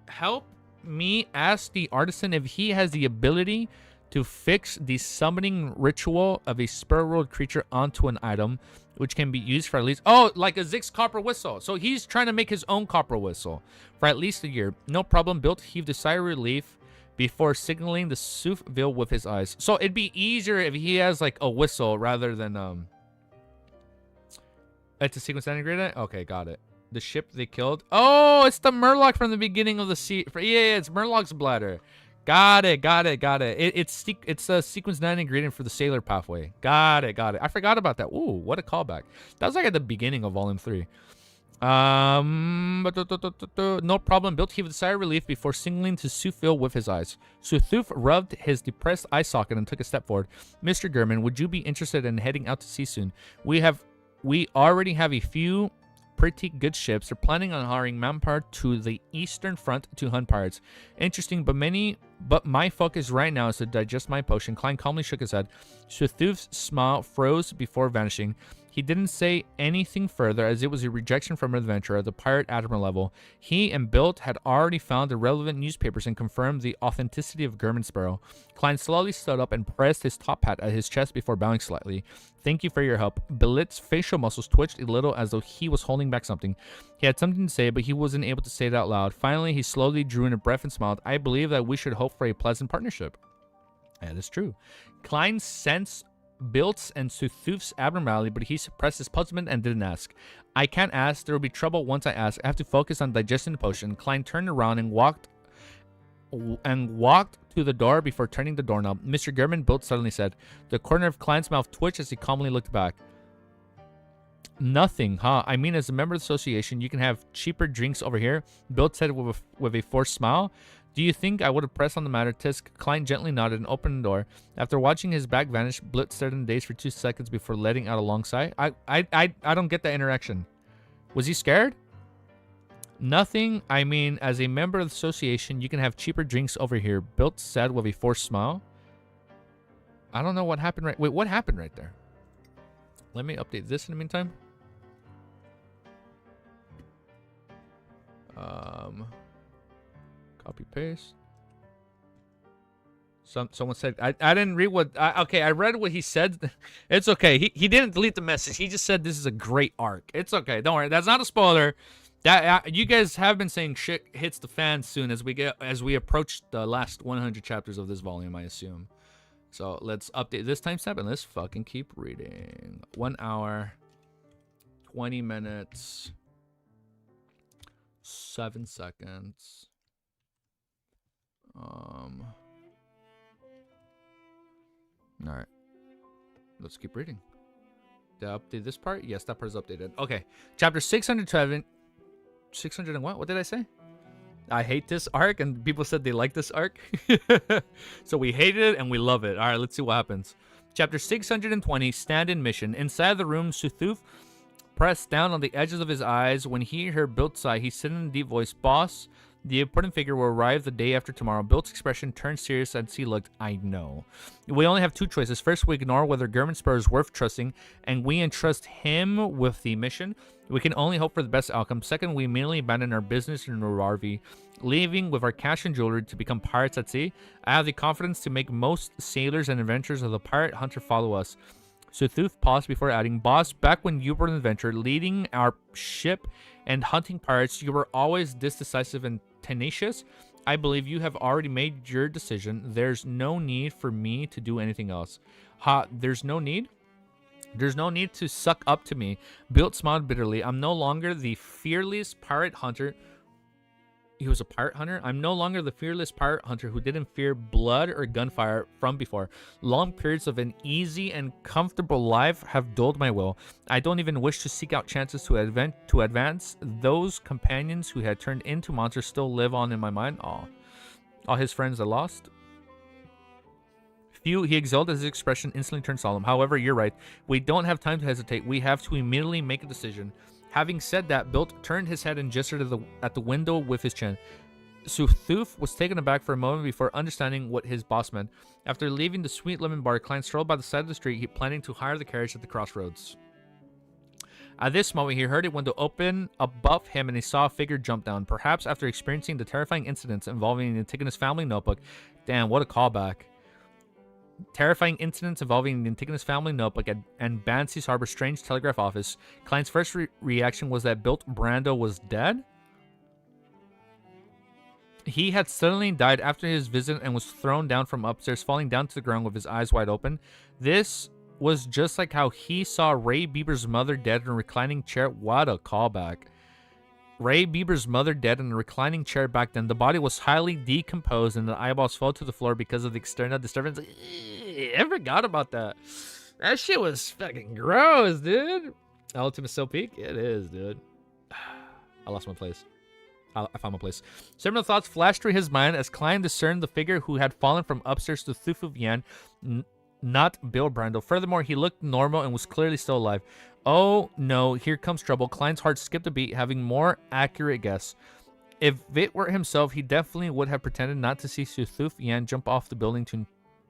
Help me ask the artisan if he has the ability to fix the summoning ritual of a spirit world creature onto an item which can be used for at least... Oh, like a Zig's copper whistle. So he's trying to make his own copper whistle for at least a year. No problem. Built heaved a sigh of relief before signaling the Sufville with his eyes. So it'd be easier if he has like a whistle rather than it's a sequence ingredient. Okay, got it. The ship they killed. Oh, it's the Murloc from the beginning of the sea. Yeah, it's Murloc's bladder. Got it. It's a sequence 9 ingredient for the sailor pathway. Got it. I forgot about that. Ooh, what a callback. That was like at the beginning of volume 3. No problem. Built heaved a sigh of relief before signaling to Sufil with his eyes. Suthuf rubbed his depressed eye socket and took a step forward. "Mr. German, would you be interested in heading out to sea soon? We already have a few pretty good ships. They're planning on hiring manpower to the eastern front to hunt pirates. Interesting, but my focus right now is to digest my potion." Klein calmly shook his head. Suthuf's smile froze before vanishing. He didn't say anything further as it was a rejection from adventure at the pirate admiral level. He and Bilt had already found the relevant newspapers and confirmed the authenticity of Sparrow. Klein slowly stood up and pressed his top hat at his chest before bowing slightly. Thank you for your help. Bilit's facial muscles twitched a little as though he was holding back something. He had something to say, but he wasn't able to say it out loud. Finally, he slowly drew in a breath and smiled. I believe that we should hope for a pleasant partnership. That is true. Klein sensed Bilt's and Suthuf's abnormality, but he suppressed his puzzlement and didn't ask. I can't ask. There will be trouble once I ask. I have to focus on digesting the potion. Klein turned around and walked to the door before turning the doorknob. Mr. German, Bilt suddenly said. The corner of Klein's mouth twitched as he calmly looked back. Nothing, huh? I mean, as a member of the association, you can have cheaper drinks over here, Bilt said with a forced smile. Do you think I would have pressed on the matter? Tisk. Klein gently nodded and opened the door. After watching his back vanish, Blit stared in the daze for 2 seconds before letting out a long sigh. I don't get that interaction. Was he scared? Nothing. I mean, as a member of the association, you can have cheaper drinks over here, Bilt said with a forced smile. I don't know what happened right... Wait, what happened right there? Let me update this in the meantime. Copy paste. Someone said I didn't read what okay, I read what he said. It's okay. He didn't delete the message. He just said this is a great arc. It's okay. Don't worry. That's not a spoiler. That you guys have been saying shit hits the fan soon as we approach the last 100 chapters of this volume, I assume. So let's update this timestamp and let's fucking keep reading. 1 hour, 20 minutes, 7 seconds. All right, let's keep reading. Did I update this part? Yes, that part is updated. Okay, chapter 607. 600 and what? What did I say? I hate this arc, and people said they like this arc. So we hated it and we love it. All right, let's see what happens. Chapter 620, stand-in mission. Inside the room, Suthuf pressed down on the edges of his eyes. When he heard Bilt sigh, he said in a deep voice, Boss, the important figure will arrive the day after tomorrow. Bilt's expression turned serious as he looked. I know. We only have 2 choices. First, we ignore whether Sparrow is worth trusting, and we entrust him with the mission. We can only hope for the best outcome. Second, we immediately abandon our business in Rarvi, leaving with our cash and jewelry to become pirates at sea. I have the confidence to make most sailors and adventurers of the pirate hunter follow us. Suthuf paused before adding, Boss, back when you were an adventurer, leading our ship and hunting pirates, you were always this decisive and tenacious. I believe you have already made your decision. There's no need for me to do anything else. There's no need? There's no need to suck up to me. Bilt smiled bitterly. I'm no longer the fearless pirate hunter. He was a pirate hunter? I'm no longer the fearless pirate hunter who didn't fear blood or gunfire from before. Long periods of an easy and comfortable life have dulled my will. I don't even wish to seek out chances to advance. Those companions who had turned into monsters still live on in my mind. All his friends are lost. He exulted as his expression instantly turned solemn. However, you're right. We don't have time to hesitate. We have to immediately make a decision. Having said that, Bilt turned his head and gestured at the window with his chin. Suthuf was taken aback for a moment before understanding what his boss meant. After leaving the Sweet Lemon Bar, Klein strolled by the side of the street, planning to hire the carriage at the crossroads. At this moment, he heard a window open above him and he saw a figure jump down, perhaps after experiencing the terrifying incidents involving the Antigonus family notebook. Damn, what a callback. Terrifying incidents involving the Antigonus family notebook and Bansy's Harbor strange telegraph office. Klein's first reaction was that Bilt Brando was dead. He had suddenly died after his visit and was thrown down from upstairs, falling down to the ground with his eyes wide open. This was just like how he saw Ray Bieber's mother dead in a reclining chair. What a callback. Ray Bieber's mother dead in a reclining chair back then. The body was highly decomposed and the eyeballs fell to the floor because of the external disturbance. I forgot about that. That shit was fucking gross, dude. Ultimate Still Peak? It is, dude. I lost my place. I found my place. Several thoughts flashed through his mind as Klein discerned the figure who had fallen from upstairs to Thufu Vian, not Bill Brando. Furthermore, he looked normal and was clearly still alive. Oh no, here comes trouble. Klein's heart skipped a beat, having more accurate guess. If it were himself, he definitely would have pretended not to see Suthuf Yan jump off the building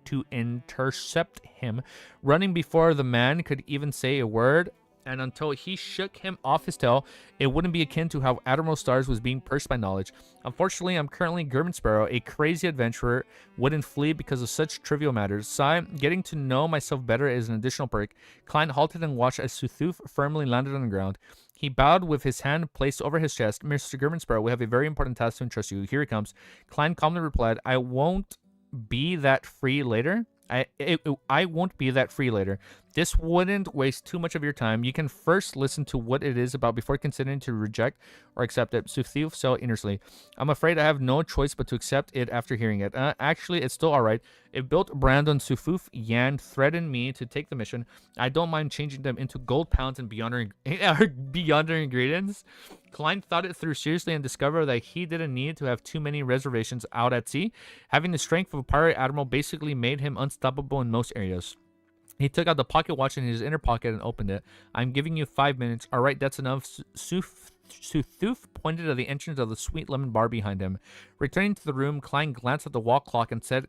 to intercept him. Running before the man could even say a word, and until he shook him off his tail, it wouldn't be akin to how Admiral Stars was being pursed by knowledge. Unfortunately, I'm currently German Sparrow, a crazy adventurer, wouldn't flee because of such trivial matters. Sigh, getting to know myself better is an additional perk. Klein halted and watched as Suthuf firmly landed on the ground. He bowed with his hand placed over his chest. Mr. German Sparrow, we have a very important task to entrust you. Here it comes. Klein calmly replied, I won't be that free later. I won't be that free later. This wouldn't waste too much of your time. You can first listen to what it is about before considering to reject or accept it. Suthuf said earnestly, I'm afraid I have no choice but to accept it after hearing it. Actually, it's still alright. If built Brandon Sufuf Yan threatened me to take the mission, I don't mind changing them into gold pounds and beyond their ingredients. Klein thought it through seriously and discovered that he didn't need to have too many reservations out at sea. Having the strength of a pirate admiral basically made him unstoppable in most areas. He took out the pocket watch in his inner pocket and opened it. I'm giving you 5 minutes. All right, that's enough. Suthuf pointed at the entrance of the sweet lemon bar behind him. Returning to the room, Klein glanced at the wall clock and said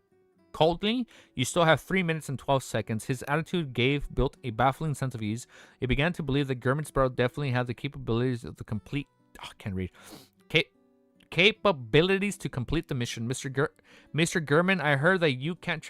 coldly, you still have 3 minutes and 12 seconds. His attitude gave Built a baffling sense of ease. He began to believe that German Sparrow definitely had the capabilities of the complete... Oh, I can't read. Capabilities to complete the mission. Mr. German, I heard that you can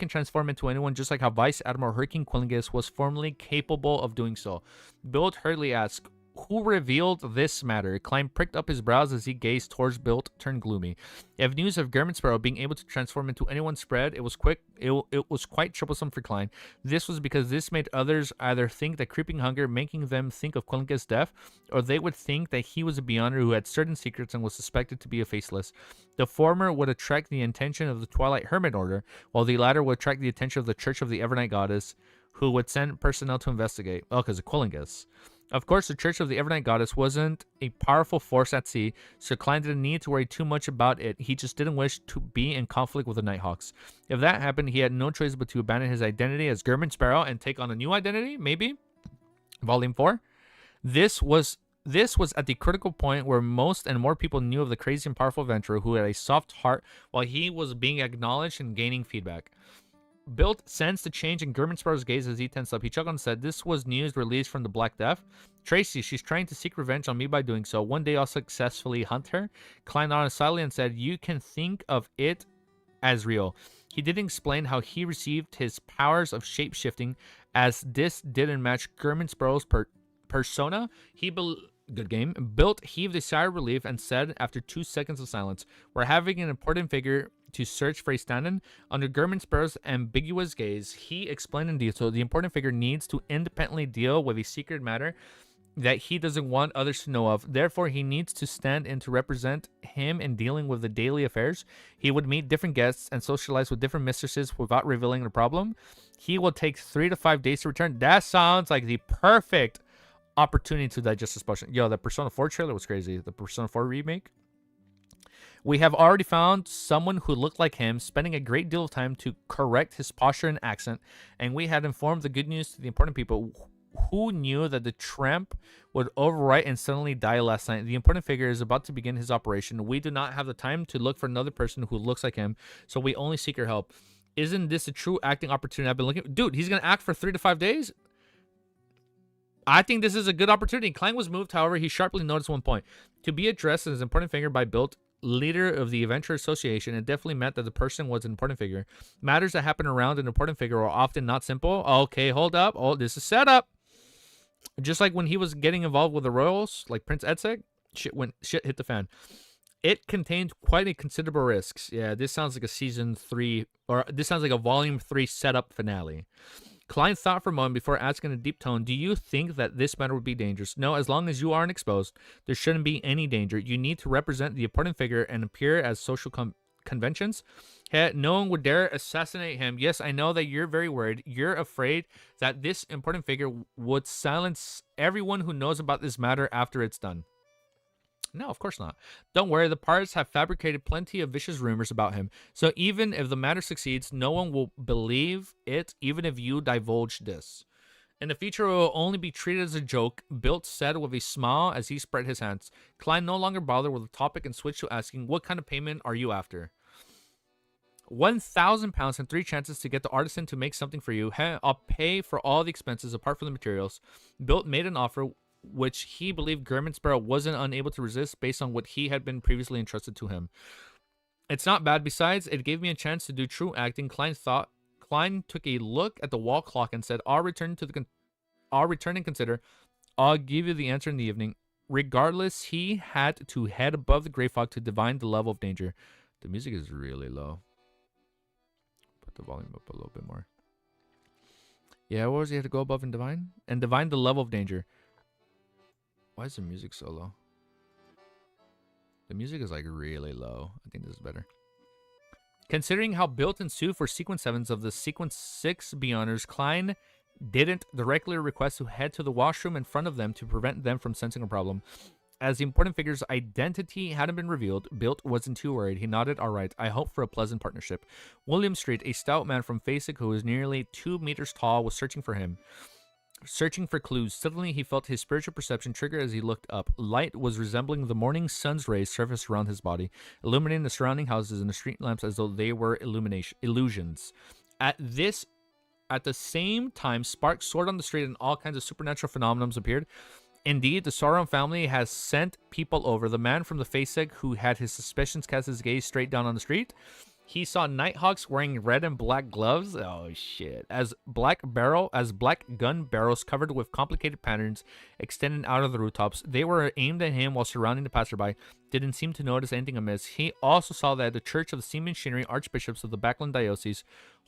transform into anyone, just like how Vice Admiral Hurricane Quillingus was formerly capable of doing so. Built hurriedly asked, who revealed this matter? Klein pricked up his brows as he gazed towards Built, turned gloomy. If news of German Sparrow being able to transform into anyone spread, it was quite troublesome for Klein. This was because this made others either think that creeping hunger making them think of Quillingus' death, or they would think that he was a Beyonder who had certain secrets and was suspected to be a faceless. The former would attract the attention of the Twilight Hermit Order, while the latter would attract the attention of the Church of the Evernight Goddess, who would send personnel to investigate. Oh, because of Quillingus. Of course, the Church of the Evernight Goddess wasn't a powerful force at sea, so Klein didn't need to worry too much about it. He just didn't wish to be in conflict with the Nighthawks. If that happened, he had no choice but to abandon his identity as German Sparrow and take on a new identity, maybe? Volume 4? This was at the critical point where most and more people knew of the crazy and powerful adventurer who had a soft heart while he was being acknowledged and gaining feedback. Built sensed the change in German Sparrow's gaze as he tensed up. He chuckled and said, this was news released from the Black Death. Tracy, she's trying to seek revenge on me by doing so. One day I'll successfully hunt her. Klein nodded silently and said, you can think of it as real. He didn't explain how he received his powers of shape-shifting, as this didn't match German Sparrow's persona. Good game. Built heaved a sigh of relief and said, after 2 seconds of silence, we're having an important figure to search for a stand-in. Under German Sparrow's ambiguous gaze, he explained in detail the important figure needs to independently deal with a secret matter that he doesn't want others to know of. Therefore, he needs to stand in to represent him in dealing with the daily affairs. He would meet different guests and socialize with different mistresses without revealing the problem. He will take 3 to 5 days to return. That sounds like the perfect opportunity to digest this potion. Yo, the Persona 4 trailer was crazy. The Persona 4 remake. We have already found someone who looked like him, spending a great deal of time to correct his posture and accent, and we had informed the good news to the important people. Who knew that the tramp would overwrite and suddenly die last night? The important figure is about to begin his operation. We do not have the time to look for another person who looks like him, so we only seek your help. Isn't this a true acting opportunity I've been looking for? Dude, he's going to act for 3 to 5 days? I think this is a good opportunity. Klein was moved, however, he sharply noticed one point. To be addressed as an important figure by Built, leader of the Adventure Association, it definitely meant that the person was an important figure. Matters that happen around an important figure are often not simple. Okay, hold up. Oh, this is set up. Just like when he was getting involved with the royals, like Prince Edseg, shit hit the fan. It contained quite a considerable risks. Yeah, this sounds like a season 3, or this sounds like a volume 3 setup finale. Klein thought for a moment before asking in a deep tone, do you think that this matter would be dangerous? No, as long as you aren't exposed, there shouldn't be any danger. You need to represent the important figure and appear as social conventions. No one would dare assassinate him. Yes, I know that you're very worried. You're afraid that this important figure would silence everyone who knows about this matter after it's done. No, of course not. Don't worry, the pirates have fabricated plenty of vicious rumors about him. So even if the matter succeeds, no one will believe it, even if you divulge this. In the future, it will only be treated as a joke, Built said with a smile as he spread his hands. Klein no longer bothered with the topic and switched to asking, what kind of payment are you after? 1,000 pounds and 3 chances to get the artisan to make something for you. I'll pay for all the expenses apart from the materials. Bilt made an offer which he believed German Sparrow wasn't unable to resist based on what he had been previously entrusted to him. It's not bad. Besides, it gave me a chance to do true acting. Klein took a look at the wall clock and said, I'll return and consider. I'll give you the answer in the evening. Regardless, he had to head above the gray fog to divine the level of danger. The music is really low. Put the volume up a little bit more. Yeah, what was he had to go above and divine? And divine the level of danger. Why is the music so low? The music is like really low. I think this is better. Considering how built and Sue for Sequence 7s of the Sequence 6 Beyonders, Klein didn't directly request to head to the washroom in front of them to prevent them from sensing a problem. As the important figure's identity hadn't been revealed, Bilt wasn't too worried. He nodded, all right, I hope for a pleasant partnership. William Street, a stout man from Fasig who was nearly 2 meters tall, was searching for him. Searching for clues. Suddenly, he felt his spiritual perception trigger as he looked up. Light was resembling the morning sun's rays surfaced around his body, illuminating the surrounding houses and the street lamps as though they were illusions. At the same time, sparks soared on the street and all kinds of supernatural phenomena appeared. Indeed, the Sauron family has sent people over. The man from the Faseg who had his suspicions cast his gaze straight down on the street. He saw Nighthawks wearing red and black gloves. Oh shit! As black gun barrels covered with complicated patterns extending out of the rooftops. They were aimed at him while surrounding the passerby. Didn't seem to notice anything amiss. He also saw that the Church of the Sea Missionary Archbishops of the Backland Diocese,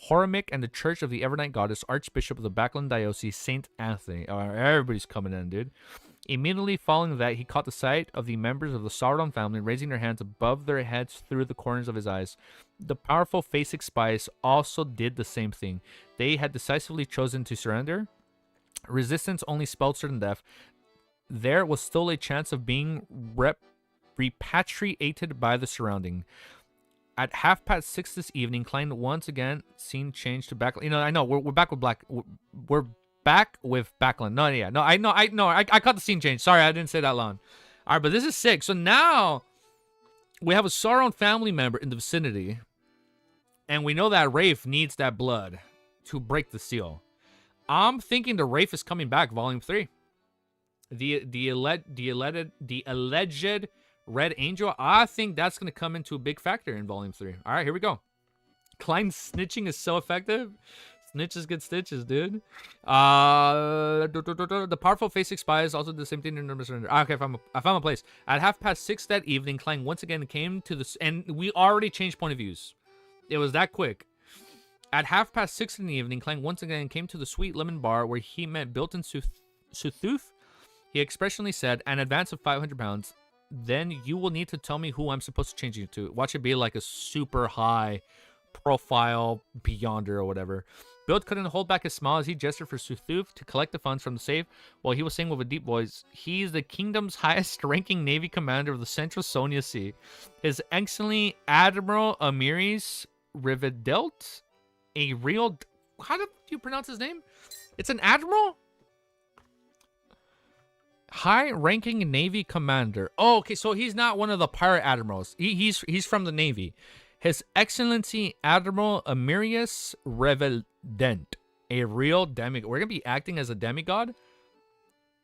Horimic, and the Church of the Evernight Goddess, Archbishop of the Backland Diocese, Saint Anthony. Oh, everybody's coming in, dude. Immediately following that, he caught the sight of the members of the Sauron family raising their hands above their heads through the corners of his eyes. The powerful Fasig spies also did the same thing. They had decisively chosen to surrender. Resistance only spelled certain death. There was still a chance of being repatriated by the surrounding. At 6:30 this evening, Klein once again seen change to Backland. You know, I know we're back with Black. We're back with Backland. No, yeah, no, I know, I caught the scene change. Sorry, I didn't say that loud. All right, but this is sick. So now we have a Sauron family member in the vicinity, and we know that Rafe needs that blood to break the seal. I'm thinking the Rafe is coming back, Volume 3. The alleged Red Angel. I think that's gonna come into a big factor in Volume 3. All right, here we go. Klein's snitching is so effective. Snitches get stitches, dude. The powerful Fasig spies also did the same thing in surrender. Okay, I found a place. At 6:30 that evening, Klein once again came to the... And we already changed point of views. It was that quick. At 6:30 in the evening, Klein once again came to the Sweet Lemon Bar where he met Bilton Suthuth. He expressionally said, an advance of 500 pounds. Then you will need to tell me who I'm supposed to change you to. Watch it be like a super high profile Beyonder or whatever. Bill couldn't hold back his smile as he gestured for Suthuth to collect the funds from the safe while he was saying with a deep voice, he's the kingdom's highest ranking Navy commander of the Central Sonia Sea. His Excellency Admiral Amiris Rivedelt, a real... How do you pronounce his name? It's an admiral? High-ranking Navy commander. Oh, okay, so he's not one of the pirate admirals. He's from the Navy. His Excellency Admiral Amirius Revedent, a real demigod. We're going to be acting as a demigod?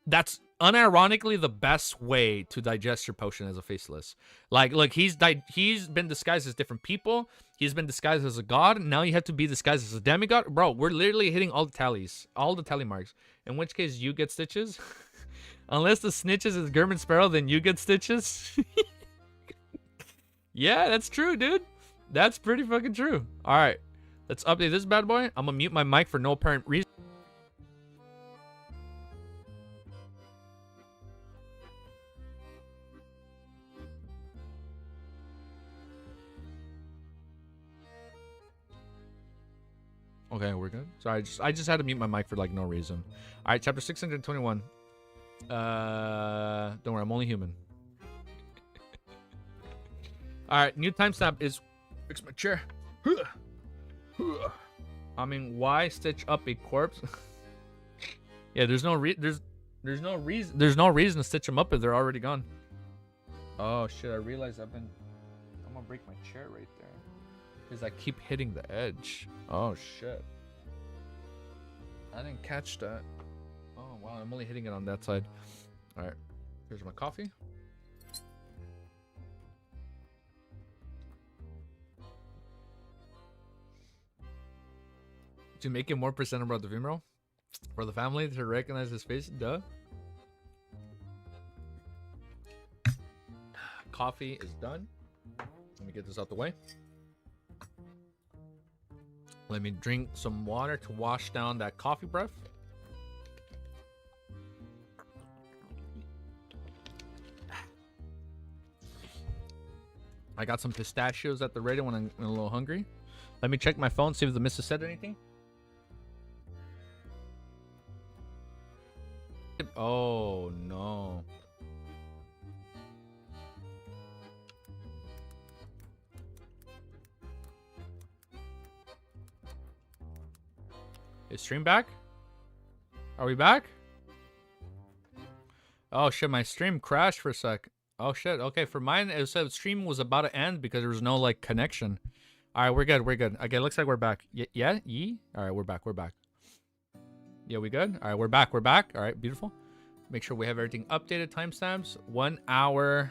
That's unironically the best way to digest your potion as a faceless. Like, look, he's been disguised as different people. He's been disguised as a god. Now you have to be disguised as a demigod. Bro, we're literally hitting all the tallies. All the tally marks. In which case, you get stitches. Unless the snitches is German Sparrow, then you get stitches. Yeah, that's true, dude. That's pretty fucking true. All right, let's update this bad boy. I'm gonna mute my mic for no apparent reason. Okay, we're good. Sorry, I just had to mute my mic for like no reason. All right, chapter 621. Don't worry, I'm only human. All right, new timestamp is... Fix my chair. I mean, why stitch up a corpse? Yeah, there's no reason to stitch them up if they're already gone. Oh shit! I realized I'm gonna break my chair right there. Because I keep hitting the edge. Oh, shit. I didn't catch that. Oh, wow. I'm only hitting it on that side. All right. Here's my coffee. To make it more presentable at the funeral? For the family to recognize his face? Duh. Coffee is done. Let me get this out the way. Let me drink some water to wash down that coffee breath. I got some pistachios at the ready when I'm a little hungry. Let me check my phone, see if the missus said anything. Oh, no. Is stream back? Are we back? Oh shit, my stream crashed for a sec. Oh shit, okay, for mine it said stream was about to end because there was no like connection. Alright, we're good, we're good. Okay, looks like we're back. Yeah? Yee? Alright, we're back, we're back. Yeah, we good? Alright, we're back, we're back. Alright, beautiful. Make sure we have everything updated. Timestamps. 1 hour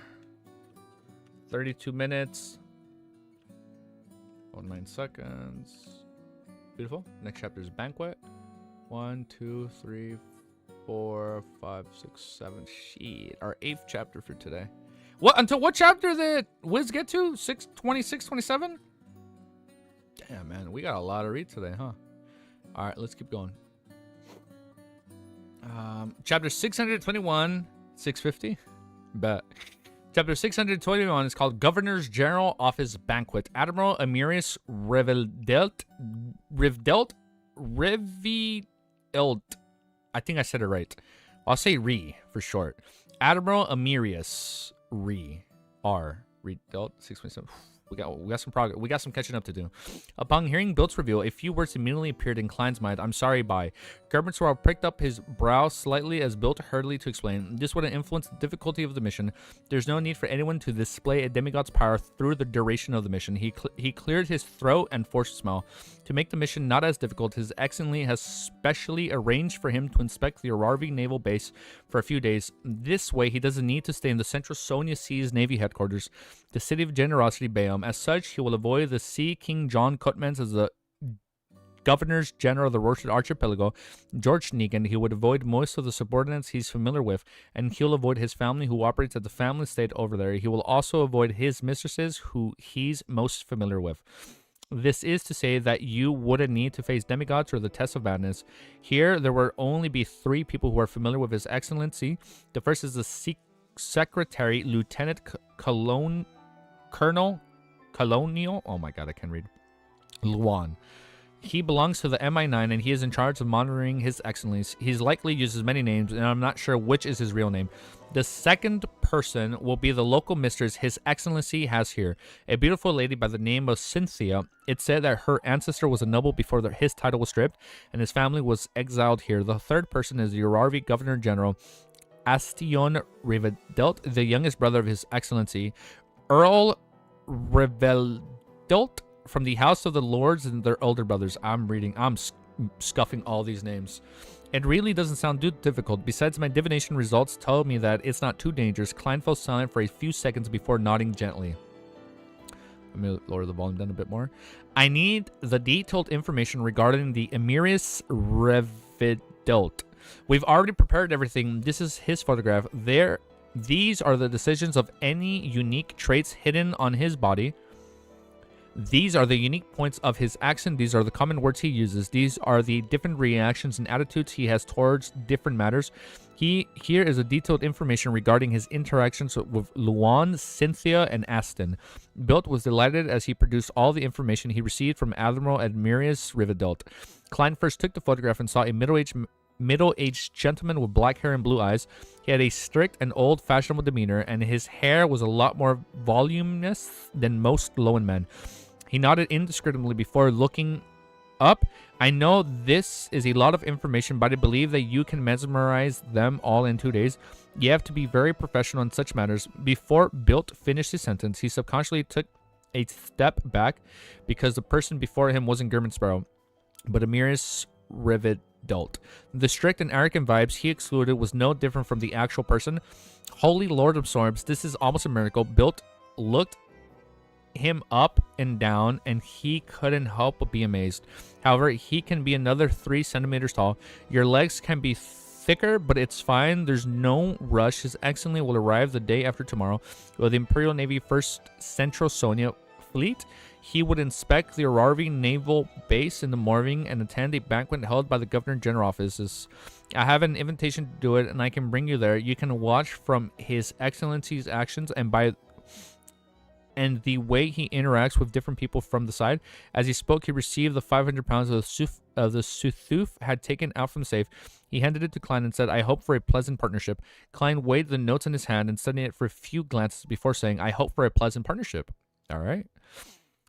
32 minutes. 9 seconds. Beautiful. Next chapter is banquet. 1, 2, 3, 4, 5, 6, 7. Shit. Our 8th chapter for today. What? Until what chapter did Wiz get to? 6, 26, 27? Damn, man. We got a lot to read today, huh? All right, let's keep going. Chapter 621, 650. Bet. Chapter 621 is called Governor's General Office Banquet. Admiral Amirius Rivdelt. I think I said it right. I'll say Re for short. Admiral Amirius R. Revdelt 627. We got some progress. We got some catching up to do. Upon hearing Bilt's reveal, a few words immediately appeared in Klein's mind. I'm sorry, bye. Gerbensorrel pricked up his brow slightly as Bilt hurriedly to explain. This wouldn't influence the difficulty of the mission. There's no need for anyone to display a demigod's power through the duration of the mission. He cleared his throat and forced a smile. To make the mission not as difficult, His Excellency has specially arranged for him to inspect the Ararvi Naval Base for a few days. This way, he doesn't need to stay in the Central Sonia Seas Navy headquarters, the City of Generosity, Bayam. As such, he will avoid the Sea King John Cutmans as the Governors General of the Rorschach Archipelago, George Negan. He would avoid most of the subordinates he's familiar with, and he'll avoid his family who operates at the family estate over there. He will also avoid his mistresses who he's most familiar with. This is to say that you wouldn't need to face demigods or the test of madness. Here, there will only be 3 people who are familiar with His Excellency. The first is the Secretary, Lieutenant Colonial, oh my god, I can't read, Luan. He belongs to the MI9 and he is in charge of monitoring His Excellency. He's likely uses many names and I'm not sure which is his real name. The second person will be the local mistress His Excellency has here, a beautiful lady by the name of Cynthia. It's said that her ancestor was a noble before his title was stripped and his family was exiled here. The third person is the Ararvi Governor General Astion Rivdelt, the youngest brother of His Excellency, Earl Rivdelt, from the House of the Lords and their older brothers. I'm scuffing all these names. It really doesn't sound too difficult. Besides, my divination results tell me that it's not too dangerous. Klein fell silent for a few seconds before nodding gently. Let me lower the volume down a bit more. I need the detailed information regarding the Amirius Revdelt. We've already prepared everything. This is his photograph. These are the decisions of any unique traits hidden on his body. These are the unique points of his accent. These are the common words he uses. These are the different reactions and attitudes he has towards different matters. Here is a detailed information regarding his interactions with Luan, Cynthia, and Aston. Bilt was delighted as he produced all the information he received from Admiral Admirius Rivdelt. Klein first took the photograph and saw a middle-aged gentleman with black hair and blue eyes. He had a strict and old-fashionable demeanor, and his hair was a lot more voluminous than most Loan men. He nodded indiscriminately before looking up. I know this is a lot of information, but I believe that you can mesmerize them all in 2 days. You have to be very professional in such matters. Before Bilt finished his sentence, he subconsciously took a step back because the person before him wasn't German Sparrow, but Amiris Rividalt. The strict and arrogant vibes he excluded was no different from the actual person. Holy Lord absorbs. This is almost a miracle. Looked him up and down, and he couldn't help but be amazed. However, he can be another 3 centimeters tall. Your legs can be thicker, but it's fine. There's no rush. His Excellency will arrive the day after tomorrow with the Imperial Navy 1st Central Sonia Fleet. He would inspect the Ararvi Naval Base in the morning and attend a banquet held by the Governor General offices. I have an invitation to do it, and I can bring you there. You can watch from His Excellency's actions and the way he interacts with different people from the side. As he spoke, he received the 500 pounds of the Suthuf had taken out from the safe. He handed it to Klein and said, I hope for a pleasant partnership. Klein weighed the notes in his hand and studied it for a few glances before saying, I hope for a pleasant partnership. All right.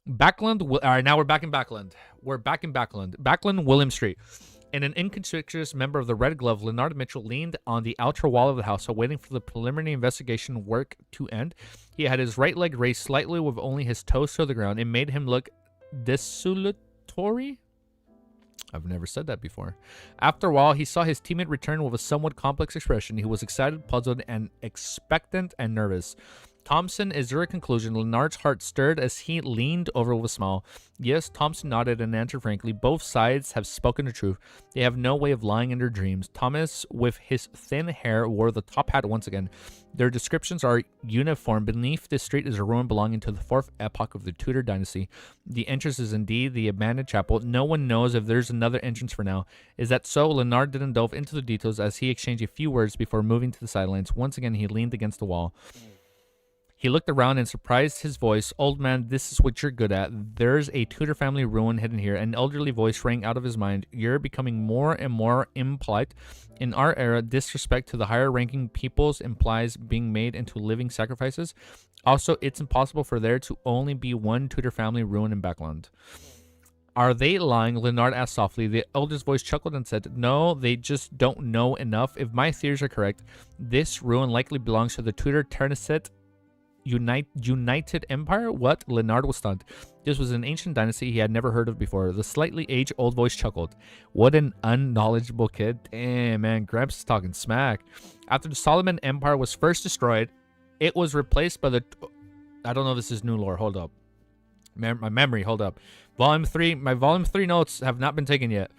Backland. All right, now we're back in Backland. Backland, William Street. And an inconspicuous member of the Red Glove, Leonard Mitchell, leaned on the outer wall of the house, waiting for the preliminary investigation work to end. He had his right leg raised slightly with only his toes to the ground. It made him look desultory. I've never said that before. After a while, he saw his teammate return with a somewhat complex expression. He was excited, puzzled, and expectant and nervous. Thompson, is there a conclusion? Leonard's heart stirred as he leaned over with a smile. Yes, Thompson nodded and answered frankly. Both sides have spoken the truth. They have no way of lying in their dreams. Thomas, with his thin hair, wore the top hat once again. Their descriptions are uniform. Beneath this street is a ruin belonging to the 4th epoch of the Tudor dynasty. The entrance is indeed the abandoned chapel. No one knows if there's another entrance for now. Is that so? Leonard didn't delve into the details as he exchanged a few words before moving to the sidelines. Once again, he leaned against the wall. He looked around and surprised his voice. Old man, this is what you're good at. There's a Tudor family ruin hidden here. An elderly voice rang out of his mind. You're becoming more and more impolite. In our era, disrespect to the higher ranking peoples implies being made into living sacrifices. Also, it's impossible for there to only be one Tudor family ruin in Backland. Are they lying? Leonard asked softly. The elder's voice chuckled and said, no, they just don't know enough. If my theories are correct, this ruin likely belongs to the Tudor Terneset United Empire? What? Leonard was stunned. This was an ancient dynasty he had never heard of before. The slightly aged old voice chuckled. What an unknowledgeable kid. Damn, man. Gramps is talking smack. After the Solomon Empire was first destroyed, it was replaced by the... I don't know if this is new lore. Hold up. My memory. Hold up. Volume 3. My Volume 3 notes have not been taken yet.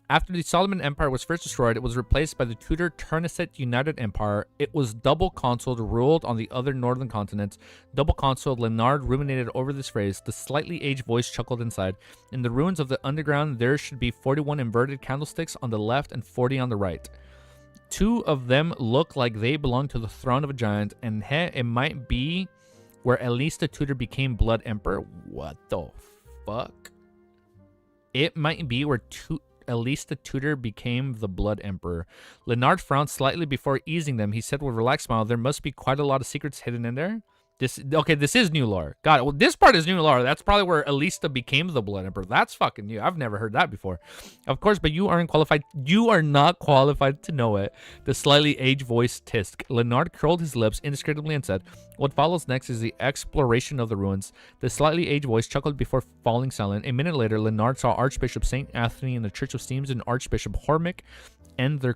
After the Solomon Empire was first destroyed, it was replaced by the Tudor Terneset United Empire. It was double-consoled, ruled on the other northern continents. Double-consoled, Leonard ruminated over this phrase. The slightly aged voice chuckled inside. In the ruins of the underground, there should be 41 inverted candlesticks on the left and 40 on the right. 2 of them look like they belong to the throne of a giant, and it might be where at least the Tudor became Blood Emperor. What the fuck? It might be where at least the Tudor became the Blood Emperor. Leonard frowned slightly before easing them. He said with a relaxed smile, there must be quite a lot of secrets hidden in there. This is new lore. Got it. Well, this part is new lore. That's probably where Alista became the Blood Emperor. That's fucking new. I've never heard that before. Of course, but you aren't qualified. You are not qualified to know it. The slightly aged voice tisk. Leonard curled his lips indiscriminately and said, what follows next is the exploration of the ruins. The slightly aged voice chuckled before falling silent. A minute later, Leonard saw Archbishop St. Anthony in the Church of Steams and Archbishop Hormick and their